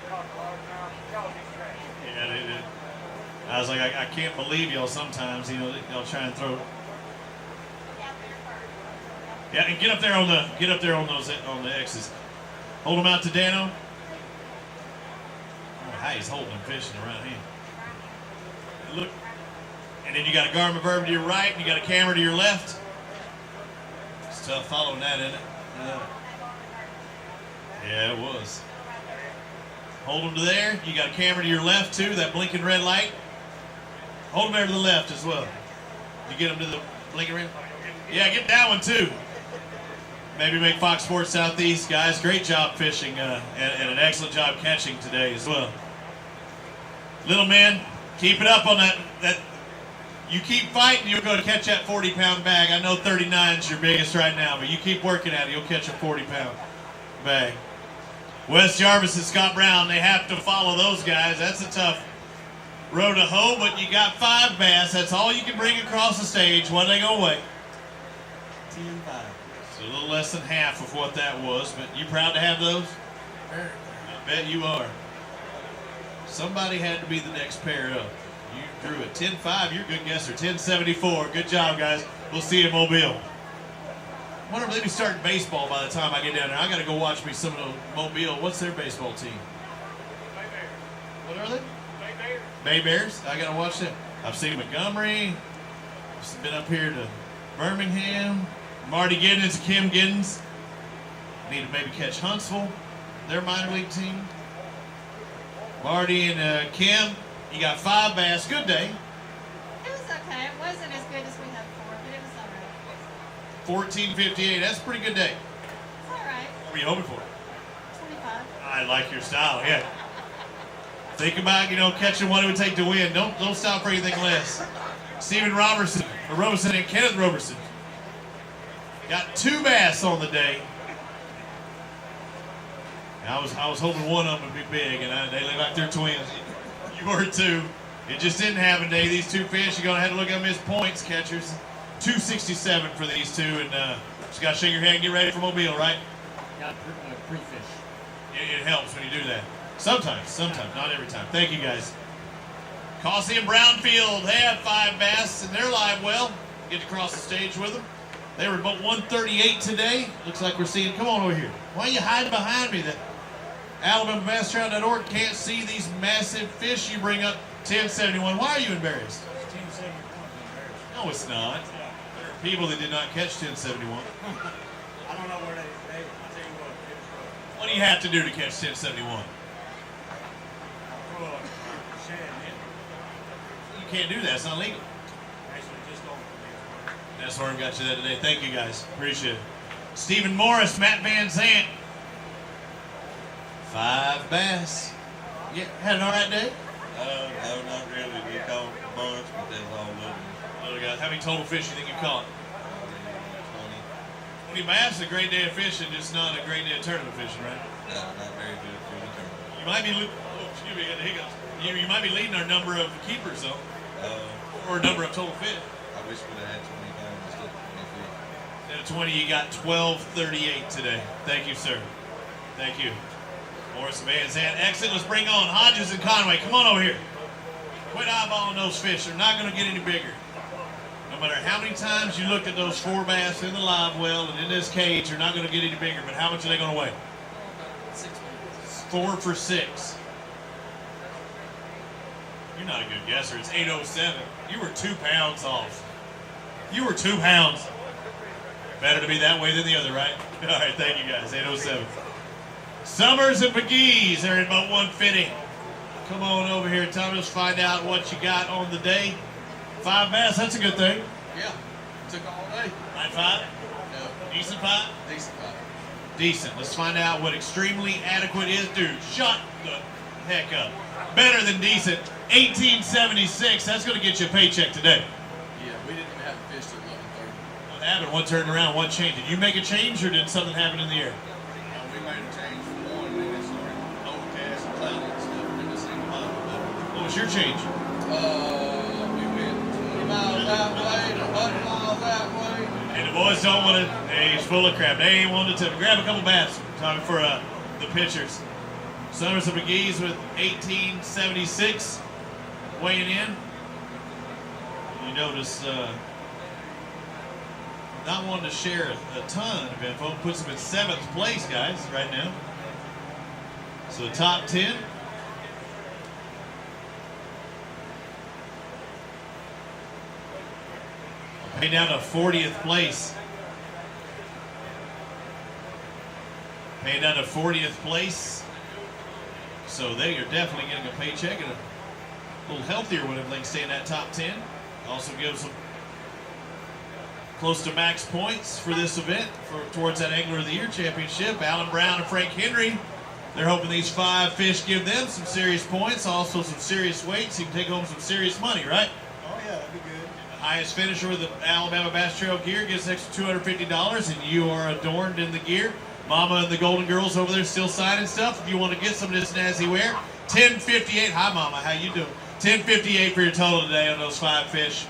Caught a largemouth. Y'all be great. Yeah, they did. I was like, I can't believe y'all sometimes. You know, y'all try and throw. Yeah, and get up there on the X's. Hold them out to Dano. Oh, how he's holding them fishing around here. Look, and then you got a Garmin Verb to your right, and you got a camera to your left. It's tough following that, isn't it? Yeah, it was. Hold them to there. You got a camera to your left too. That blinking red light. Hold them there to the left as well. You get them to the blinking red. Yeah, get that one too. Maybe make Fox Sports Southeast, guys. Great job fishing and an excellent job catching today as well. Little man, keep it up on that. You keep fighting, you'll go to catch that 40-pound bag. I know 39 is your biggest right now, but you keep working at it, you'll catch a 40-pound bag. Wes Jarvis and Scott Brown, they have to follow those guys. That's a tough road to hoe, but you got 5 bass. That's all you can bring across the stage. What are they going to weigh? 10-5. So a little less than half of what that was, but you proud to have those? Very. I bet you are. Somebody had to be the next pair up. You drew a 10-5. You're a good guesser. 10-74. Good job, guys. We'll see you in Mobile. I wonder if they'll be starting baseball by the time I get down there. I got to go watch me some of the Mobile. What's their baseball team? What are they? Bay Bears. I got to watch them. I've seen Montgomery. I've been up here to Birmingham. Marty Giddens, Kim Giddens. Need to maybe catch Huntsville, their minor league team. Marty and Kim, you got 5 bass. Good day. It was okay. It wasn't as good as we hoped for, but it was all right. 14.58. That's a pretty good day. It's all right. What were you hoping for? 25. I like your style, yeah. Think about, catching what it would take to win. Don't stop for anything less. Stephen Robertson and Kenneth Robertson got 2 bass on the day. I was hoping one of them would be big, and they look like they're twins. You were too. It just didn't happen today. These 2 fish, you're gonna have to look at them as points catchers. 267 for these 2, and just gotta shake your head and get ready for Mobile, right? Got pre-fish. It helps when you do that. Sometimes, not every time. Thank you, guys. Causey and Brownfield, they have 5 bass, and they're live well. Get to cross the stage with them. They were about 138 today. Looks like we're seeing, come on over here. Why are you hiding behind me? The AlabamaBassTrout.org can't see these massive fish you bring up. 1071. Why are you embarrassed? 1071 is embarrassing. No, it's not. There are people that did not catch 1071. I don't know where they I tell you what, it was rough. What do you have to do to catch 1071? Pull up, shed, can't do that. It's not legal. Actually, just on. That's where we got you there today. Thank you, guys. Appreciate it. Stephen Morris, Matt Van Zant. 5 bass. Yeah, had an all right day? No, not really. We caught a bunch, but that's all of them. Oh, God. How many total fish do you think you caught? 20 bass is a great day of fishing, just not a great day of tournament fishing, right? No, not very good for the tournament. You might be, excuse me, I got the hiccups. You might be leading our number of keepers, though. Or number of total fish. I wish we'd have had 20 pounds instead of 20 fish. Instead of 20, you got 1238 today. Thank you, sir. Thank you. Morris Van Zant. Excellent. Let's bring on Hodges and Conway. Come on over here. Quit eyeballing those fish. They're not going to get any bigger. No matter how many times you look at those 4 bass in the live well and in this cage, they're not going to get any bigger. But how much are they going to weigh? 4 for 6. You're not a good guesser. It's 807. You were 2 pounds off. You were 2 pounds. Better to be that way than the other, right? All right, thank you guys. 807. Summers and McGee's are in about 150. Come on over here, Thomas. Find out what you got on the day. 5 bass. That's a good thing. Yeah, took all day. 9.5. No. Decent 5. Decent 5. Decent. Let's find out what extremely adequate is. Dude, shut the heck up. Better than decent. 1876. That's going to get you a paycheck today. Yeah, we didn't even have a fish till 11:30. What happened? One turned around, one changed. Did you make a change or did something happen in the air? We made a change from one, and it started overcast and cloudy and stuff. We just seen the bottom of it. What was your change? We went 20 miles that way, 100 miles that way. And the boys don't want to. Hey, he's full of crap. They ain't wanting to grab a couple bass. Talking for the pitchers. Summers and McGee's with 1876 weighing in. You notice not wanting to share a ton of info. Puts them in 7th place, guys, right now. So the top 10. Pay down to 40th place. Paying down to 40th place. So they are definitely getting a paycheck and a little healthier one if they can stay in that top 10. Also gives them close to max points for this event towards that Angler of the Year championship. Alan Brown and Frank Henry, they're hoping these 5 fish give them some serious points, also some serious weights. You can take home some serious money, right? Oh yeah, that'd be good. The highest finisher with the Alabama Bass Trail gear gets an extra $250, and you are adorned in the gear. Mama and the Golden Girls over there still signing stuff. If you want to get some of this snazzy wear, $10.58. Hi, Mama. How you doing? $10.58 for your total today on those 5 fish.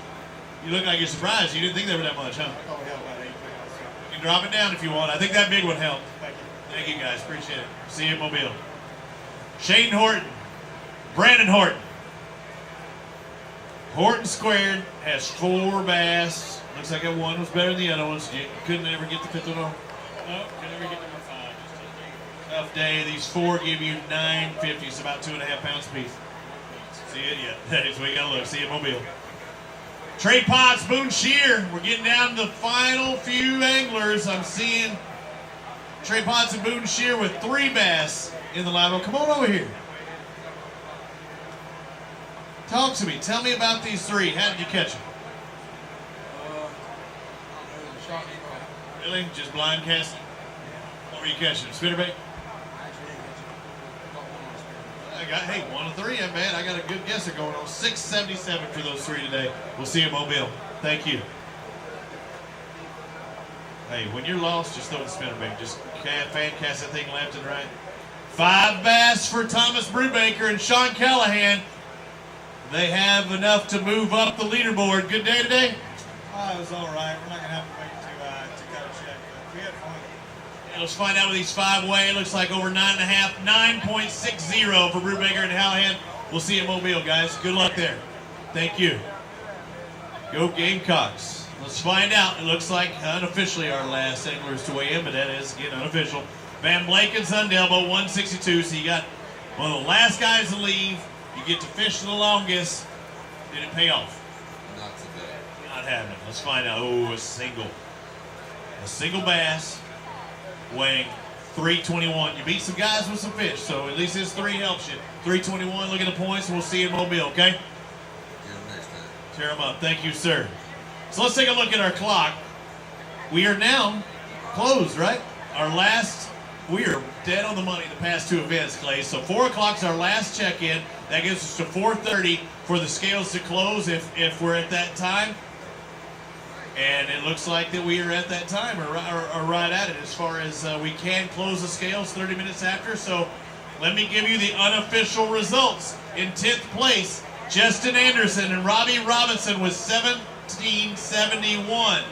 You look like you're surprised. You didn't think they were that much, huh? Oh yeah, about 8 pounds. You can drop it down if you want. I think that big one helped. Thank you. Thank you, guys. Appreciate it. See you in Mobile. Shane Horton. Brandon Horton. Horton squared has 4 bass. Looks like that one was better than the other ones. You couldn't ever get the 5th one on. No, can never get number 5. Just Tough day. These 4 give you 950. It's about 2.5 pounds apiece. See it? Yeah. That is where you gotta look. See it, Mobile. Trey Potts, Boone Shear. We're getting down to the final few anglers. I'm seeing Trey Potts and Boone Shear with 3 bass in the live. Come on over here. Talk to me. Tell me about these 3. How did you catch them? Really? Just blind casting? What were you catching? Spinnerbait? I got, hey, 1 of 3, ain't bad. I got a good guesser going on. 677 for those 3 today. We'll see you in Mobile. Thank you. Hey, when you're lost, just throw the spinnerbait. Just fan cast that thing left and right. 5 bass for Thomas Brubaker and Sean Callahan. They have enough to move up the leaderboard. Good day today? Oh, it was all right. We're not gonna have to wait to cut a check, but we had fun. Yeah, let's find out what these 5 weigh. It looks like over 9.5, 9.60 for Brubaker and Callahan. We'll see you in Mobile, guys. Good luck there. Thank you. Go Gamecocks. Let's find out. It looks like unofficially our last anglers to weigh in, but that is, again, unofficial. Van Blake and Sundelbo, 162. So you got one of the last guys to leave. You get to fish the longest. Did it pay off? Not today. Not happening. Let's find out. Oh, a single bass weighing 321. You beat some guys with some fish, so at least this 3 helps you. 321. Look at the points, and we'll see you in Mobile, okay? Get them next time. Tear them up. Thank you, sir. So let's take a look at our clock. We are now closed, right? We are dead on the money the past two events, Clay. So 4 o'clock's our last check-in. That gives us to 4:30 for the scales to close if we're at that time. And it looks like that we are at that time or right at it as far as we can close the scales 30 minutes after. So let me give you the unofficial results. In 10th place, Justin Anderson and Robbie Robinson with 1771.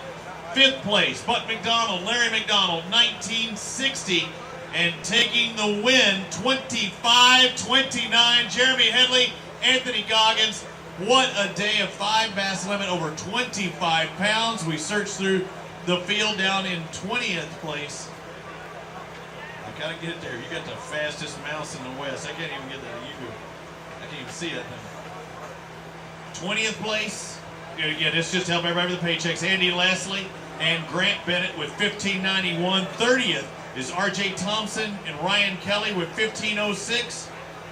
5th place, Buck McDonald, Larry McDonald, 1960. And taking the win, 25-29, Jeremy Headley, Anthony Goggins. What a day of 5 bass limit over 25 pounds. We searched through the field down in 20th place. I gotta get it there. You got the fastest mouse in the West. I can't even get that. I can't even see that thing. 20th place. Again, this just help everybody with the paychecks. Andy Leslie and Grant Bennett with 1591. 30th is RJ Thompson and Ryan Kelly with 1506.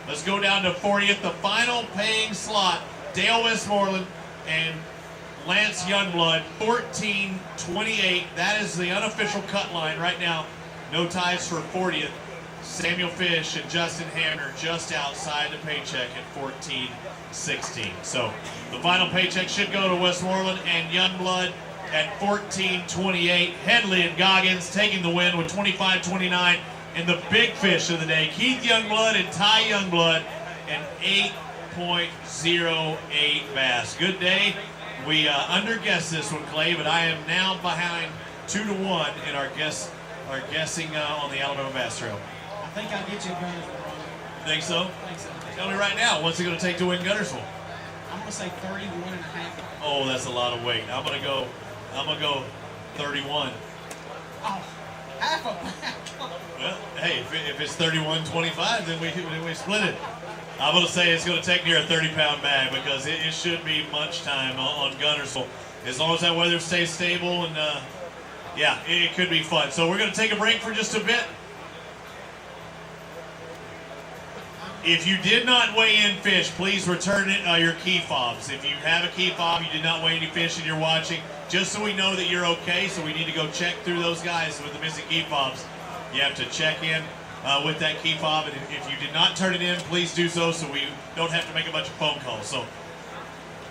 Let's go down to 40th, the final paying slot. Dale Westmoreland and Lance Youngblood, 1428. That is the unofficial cut line right now. No ties for 40th. Samuel Fish and Justin Hamner just outside the paycheck at 1416. So the final paycheck should go to Westmoreland and Youngblood at 1428. Headley and Goggins taking the win with 25-29. And the big fish of the day, Keith Youngblood and Ty Youngblood, an 8.08 bass. Good day. We underguessed this one, Clay, but I am now behind 2-1 in our guessing on the Alabama Bass Trail. I think I'll get you a Gunnersville run. Think so? I think so. Tell me right now, what's it going to take to win Gunnersville? I'm going to say 31.5. Oh, that's a lot of weight. I'm gonna go 31. Oh, half a pound. Well, hey, if it's 31.25, then we split it. I'm gonna say it's gonna take near a 30-pound bag because it should be munch time on Gunnersville. As long as that weather stays stable and yeah, it could be fun. So we're gonna take a break for just a bit. If you did not weigh in fish, please return your key fobs. If you have a key fob, you did not weigh any fish and you're watching, just so we know that you're okay, so we need to go check through those guys with the missing key fobs. You have to check in with that key fob, and if you did not turn it in, please do so we don't have to make a bunch of phone calls. So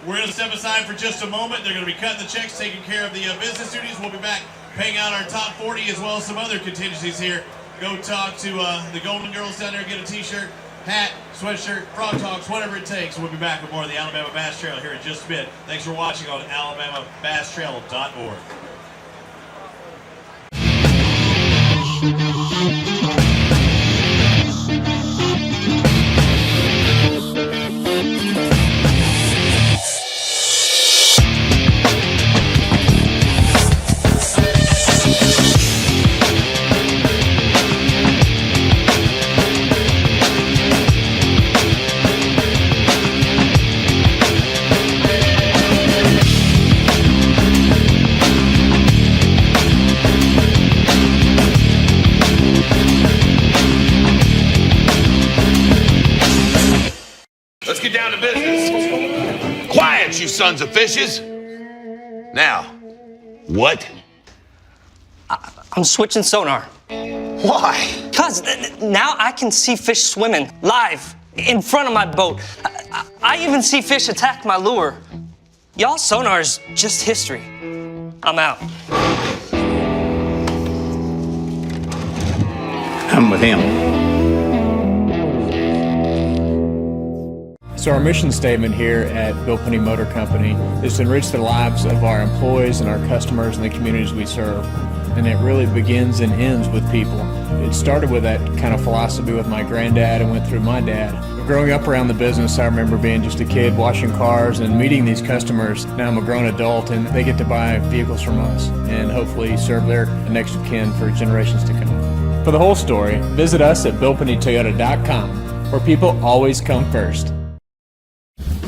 we're going to step aside for just a moment. They're going to be cutting the checks, taking care of the business duties. We'll be back paying out our top 40 as well as some other contingencies here. Go talk to the Golden Girls down there, get a t-shirt, hat, sweatshirt, Frog Talks, whatever it takes. We'll be back with more of the Alabama Bass Trail here in just a bit. Thanks for watching on AlabamaBassTrail.org. Let's get down to business. Quiet, you sons of fishes. Now, what? I'm switching sonar. Why? Because now I can see fish swimming live in front of my boat. I even see fish attack my lure. Y'all sonar's just history. I'm out. I'm with him. So our mission statement here at Bill Penny Motor Company is to enrich the lives of our employees and our customers and the communities we serve. And it really begins and ends with people. It started with that kind of philosophy with my granddad and went through my dad. Growing up around the business, I remember being just a kid washing cars and meeting these customers. Now I'm a grown adult and they get to buy vehicles from us and hopefully serve their next of kin for generations to come. For the whole story, visit us at BillPennyToyota.com, where people always come first.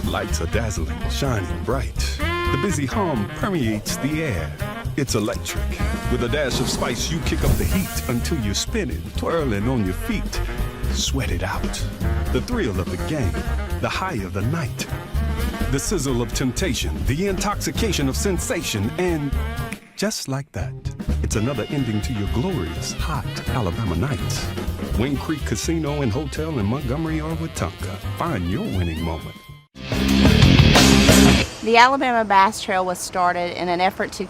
Lights are dazzling, shining bright. The busy hum permeates the air. It's electric. With a dash of spice, you kick up the heat until you're spinning, twirling on your feet. Sweat it out. The thrill of the game, the high of the night. the sizzle of temptation, the intoxication of sensation, and just like that, it's another ending to your glorious, hot Alabama nights. Wayne Creek Casino and Hotel in Montgomery or Wetumpka. Find your winning moment. The Alabama Bass Trail was started in an effort to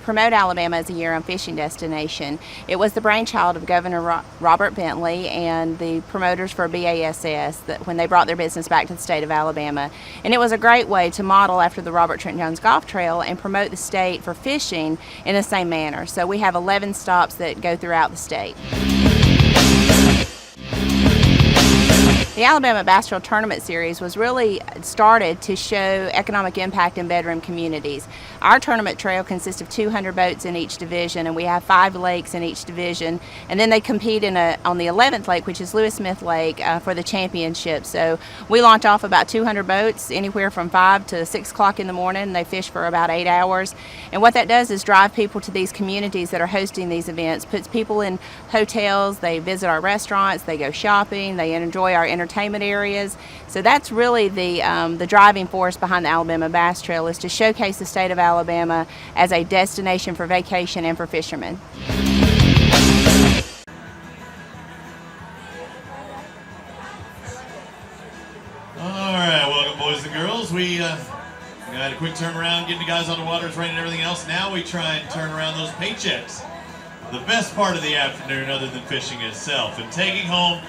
promote Alabama as a year-round fishing destination. It was the brainchild of Governor Robert Bentley and the promoters for BASS when they brought their business back to the state of Alabama. And it was a great way to model after the Robert Trent Jones Golf Trail and promote the state for fishing in the same manner. So we have 11 stops that go throughout the state. The Alabama Bass Trail Tournament Series was really started to show economic impact in bedroom communities. Our tournament trail consists of 200 boats in each division, and we have 5 lakes in each division. And then they compete on the 11th lake, which is Lewis Smith Lake, for the championship. So we launch off about 200 boats, anywhere from 5 to 6 o'clock in the morning. They fish for about 8 hours. And what that does is drive people to these communities that are hosting these events, puts people in hotels, they visit our restaurants, they go shopping, they enjoy our entertainment areas. So that's really the driving force behind the Alabama Bass Trail, is to showcase the state of Alabama as a destination for vacation and for fishermen. All right, welcome boys and girls. We got a quick turnaround, getting the guys on the water, it's raining and everything else. Now we try and turn around those paychecks. The best part of the afternoon other than fishing itself, and taking home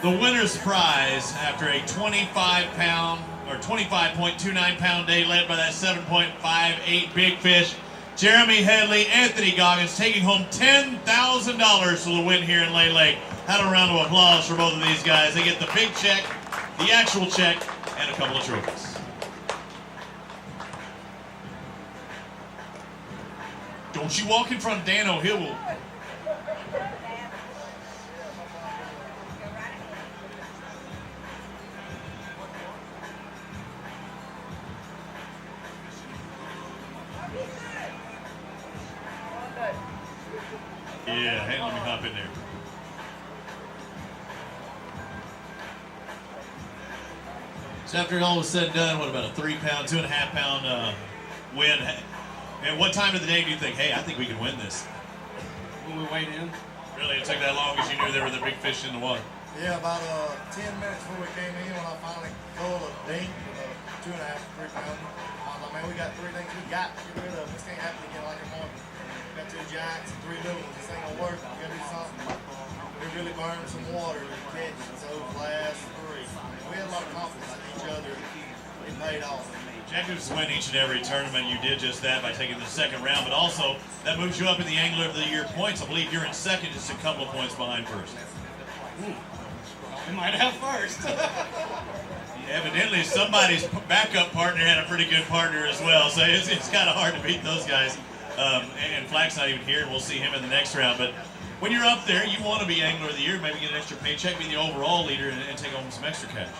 the winner's prize after a 25-pound or 25.29 pound day led by that 7.58 big fish. Jeremy Headley, Anthony Goggins taking home $10,000 for the win here in Lay Lake. Have a round of applause for both of these guys. They get the big check, the actual check, and a couple of trophies. Don't you walk in front of Dan O'Hill. Yeah, hey, let me hop in there. So after all was said and done, what about a 3-pound, 2.5-pound win? And what time of the day do you think, hey, I think we can win this? When we weighed in. Really, it took that long because you knew there were the big fish in the water? Yeah, about 10 minutes before we came in, when I finally caught a dink with a 2.5 to 3 pound. I was like, man, we got 3 things we got to get rid of. This can't happen again like it happened. We got 2 giants and 3 little ones. This ain't gonna work. We gotta do something. We really burned some water to catch those last 3. We had a lot of confidence in each other. It paid off. Objectives win each and every tournament. You did just that by taking the second round, but also that moves you up in the Angler of the Year points. I believe you're in second, just a couple of points behind first. We might have first. Evidently, somebody's backup partner had a pretty good partner as well, so it's kind of hard to beat those guys. And Flack's not even here, and we'll see him in the next round. But when you're up there, you want to be Angler of the Year, maybe get an extra paycheck, be the overall leader, and take home some extra cash.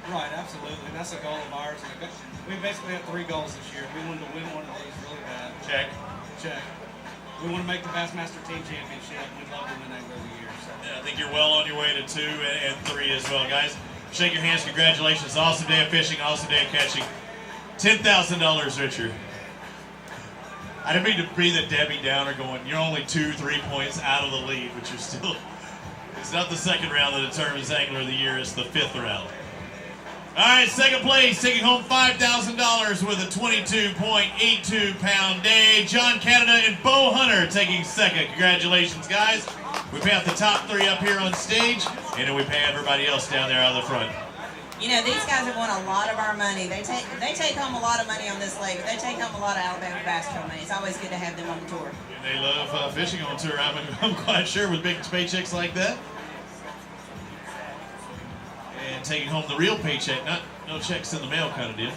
Right, absolutely. That's a goal of ours. We basically have 3 goals this year. We wanted to win one of these really bad. Check. Check. We want to make the Bassmaster Team Championship. We'd love to win Angler of the Year. So. Yeah, I think you're well on your way to 2 and 3 as well, guys. Shake your hands. Congratulations. Awesome day of fishing. Awesome day of catching. $10,000, Richard. I didn't mean to be the Debbie Downer going, you're only 2-3 points out of the lead, but you're still, it's not the second round that determines Angler of the Year, it's the 5th round. All right, second place, taking home $5,000 with a 22.82 pound day. John Canada and Bo Hunter taking second. Congratulations, guys. We pay out the top 3 up here on stage, and then we pay everybody else down there out of the front. You know, these guys have won a lot of our money. They take home a lot of money on this lake, but they take home a lot of Alabama Bass Trail money. It's always good to have them on the tour. And they love fishing on tour, I'm quite sure, with big paychecks like that. And taking home the real paycheck, not no checks in the mail kind of deal.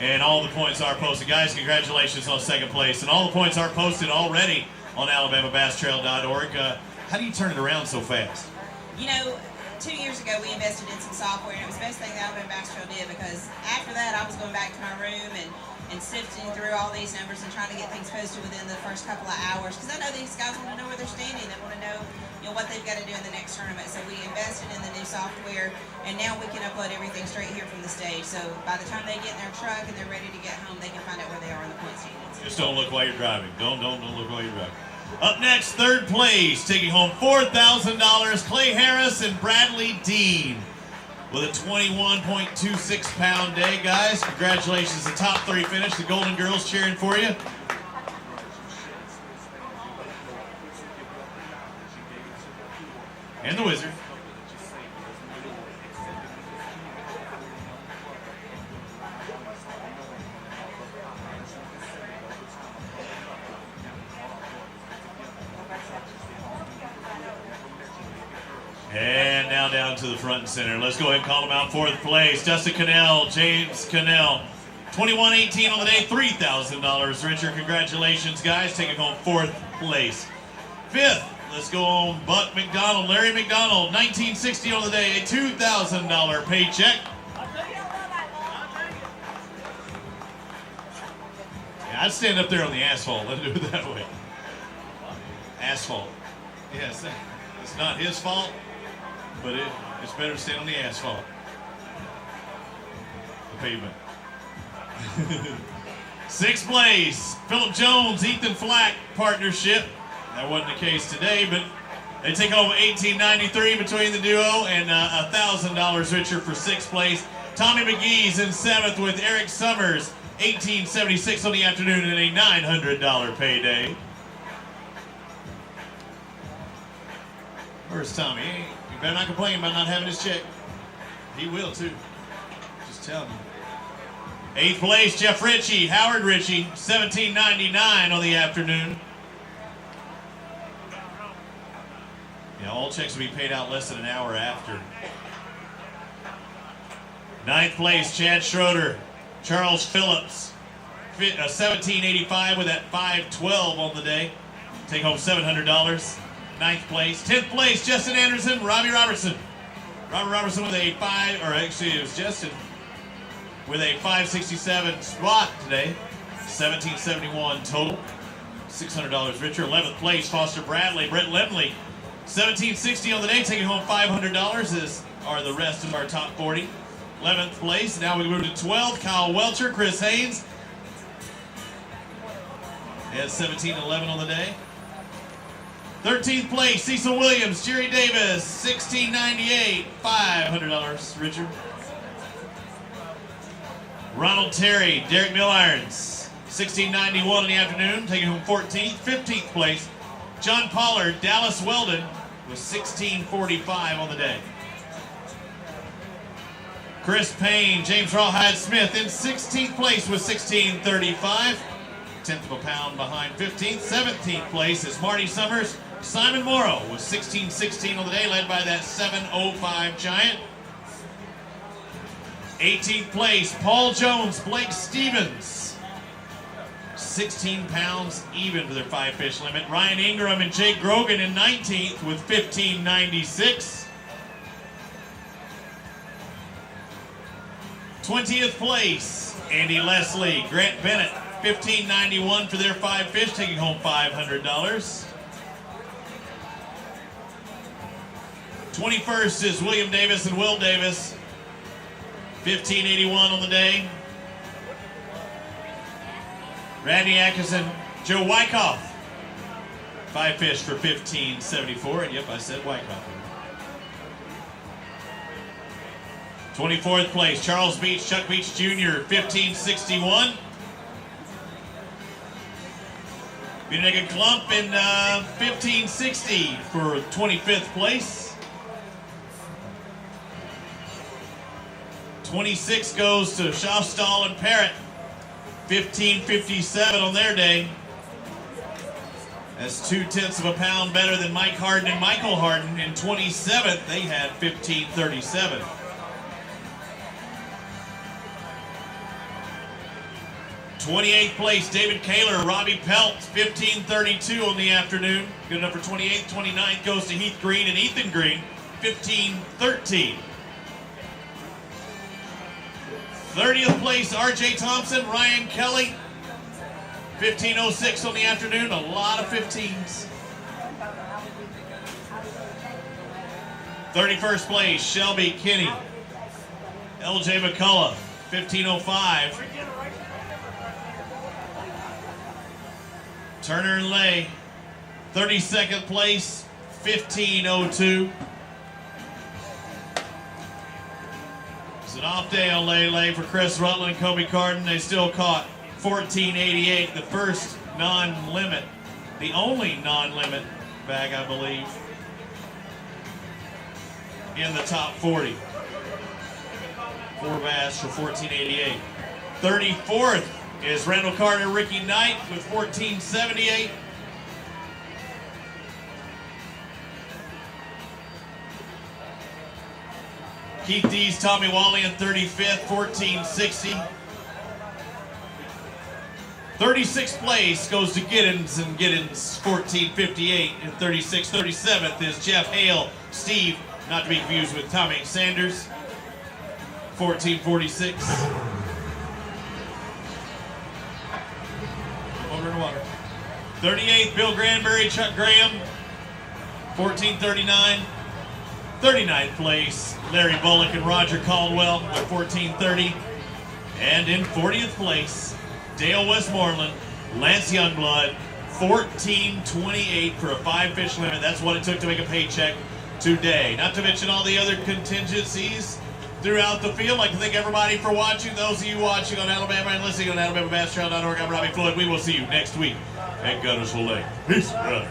And all the points are posted. Guys, congratulations on second place. And all the points are posted already on AlabamaBassTrail.org. How do you turn it around so fast? You know, 2 years ago we invested in some software, and it was the best thing the Alabama Bass Trail did, because after that I was going back to my room and and sifting through all these numbers and trying to get things posted within the first couple of hours. Because I know these guys want to know where they're standing. They want to know, what they've got to do in the next tournament. So we invested in the new software, and now we can upload everything straight here from the stage. So by the time they get in their truck and they're ready to get home, they can find out where they are in the point standings. Just don't look while you're driving. Don't look while you're driving. Up next, third place, taking home $4,000, Clay Harris and Bradley Dean with a 21.26-pound day. Guys, congratulations. The top three finished. The Golden Girls cheering for you. And the Wizard. And now down to the front and center. Let's go ahead and call them out. Fourth place, Justin Cannell, James Cannell. 21-18 on the day, $3,000 richer. Congratulations, guys, taking home fourth place. Fifth, let's go on Buck McDonald, Larry McDonald, 1960 on the day, a $2,000 paycheck. Yeah, I'd stand up there on the asphalt. Let's do it that way. Asphalt. Yes, it's not his fault, but it's better to stand on the asphalt. The pavement. Sixth place, Phillip Jones, Ethan Flack partnership. That wasn't the case today, but they take home $1,893 between the duo and $1,000 richer for sixth place. Tommy McGee's in seventh with Eric Summers, $1,876 on the afternoon and a $900 payday. Where's Tommy? You better not complain about not having his check. He will too. Just tell him. Eighth place, Jeff Ritchie, Howard Ritchie, $1,799 on the afternoon. Yeah, all checks will be paid out less than an hour after. Ninth place, Chad Schroeder, Charles Phillips, $1,785 with that 512 on the day. Take home $700. Ninth place. 10th place, Justin Anderson, Robbie Robertson. Robert Robertson with a it was Justin with a 567 spot today. 1771 total. $600 richer. 11th place, Foster Bradley, Brett Lemley. 1760 on the day, taking home $500, as are the rest of our top 40. 11th place. Now we move to 12th, Kyle Welcher, Chris Haynes. He has 1711 on the day. 13th place, Cecil Williams, Jerry Davis, 1698, $500 richer. Ronald Terry, Derek Milirons, 1691 in the afternoon, taking home 14th. 15th place, John Pollard, Dallas Weldon, with 1645 on the day. Chris Payne, James Rawhide Smith in 16th place with 1635. 10th of a pound behind 15th. 17th place is Marty Summers, Simon Morrow with 1616 on the day, led by that 705 Giant. 18th place, Paul Jones, Blake Stevens. 16 pounds even for their 5-fish limit. Ryan Ingram and Jake Grogan in 19th with 1596. 20th place, Andy Leslie, Grant Bennett, 1591 for their 5-fish, taking home $500. 21st is William Davis and Will Davis, 1581 on the day. Randy Atkinson, Joe Wyckoff, 5-fish for 1574, and yep, I said Wyckoff. 24th place, Charles Beach, Chuck Beach Jr., 1561. Benedict Klump in 1560 for 25th place. 26 goes to Shofstall and Parrott, 1557 on their day. That's 0.2 of a pound better than Mike Harden and Michael Harden. In 27th, they had 1537. '28th place, David Kaler, Robbie Pelt, 1532 on the afternoon. Good enough for 28th. 29th goes to Heath Green and Ethan Green, 1513. 30th place, R.J. Thompson, Ryan Kelly. 15:06 on the afternoon, a lot of 15s. 31st place, Shelby Kinney. L.J. McCullough, 15:05. Turner and Lay, 32nd place, 15:02. It's an off day on Lay for Chris Rutland and Kobe Carden. They still caught 14.88, the first non-limit, the only non-limit bag, I believe, in the top 40. 4 bass for 14.88. 34th is Randall Carter, Ricky Knight with 14.78. Keith Dees, Tommy Wally in 35th, 14.60. 36th place goes to Giddens, and Giddens 14.58. And 37th is Jeff Hale, Steve, not to be confused with Tommy Sanders, 14.46. Over in water. 38th, Bill Granberry, Chuck Graham, 14.39. 39th place, Larry Bullock and Roger Caldwell with 14.30. And in 40th place, Dale Westmoreland, Lance Youngblood, 14.28 for a 5-fish limit. That's what it took to make a paycheck today. Not to mention all the other contingencies throughout the field. I'd like to thank everybody for watching. Those of you watching on Alabama and listening on AlabamaBassTrail.org, I'm Robbie Floyd. We will see you next week at Guntersville Lake. Peace, brother.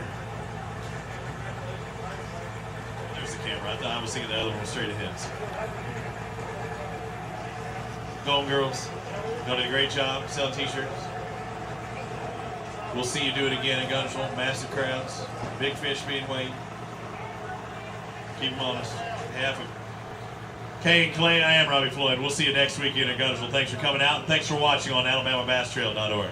There's the camera. I thought I was thinking the other one was straight ahead. Go on, girls. Y'all did a great job selling t-shirts. We'll see you do it again in Guntersville. Massive crowds. Big fish being weighed. Keep them honest. Half of Kay and Clay, I am Robbie Floyd. We'll see you next weekend at Guntersville. Thanks for coming out, and thanks for watching on AlabamaBassTrail.org.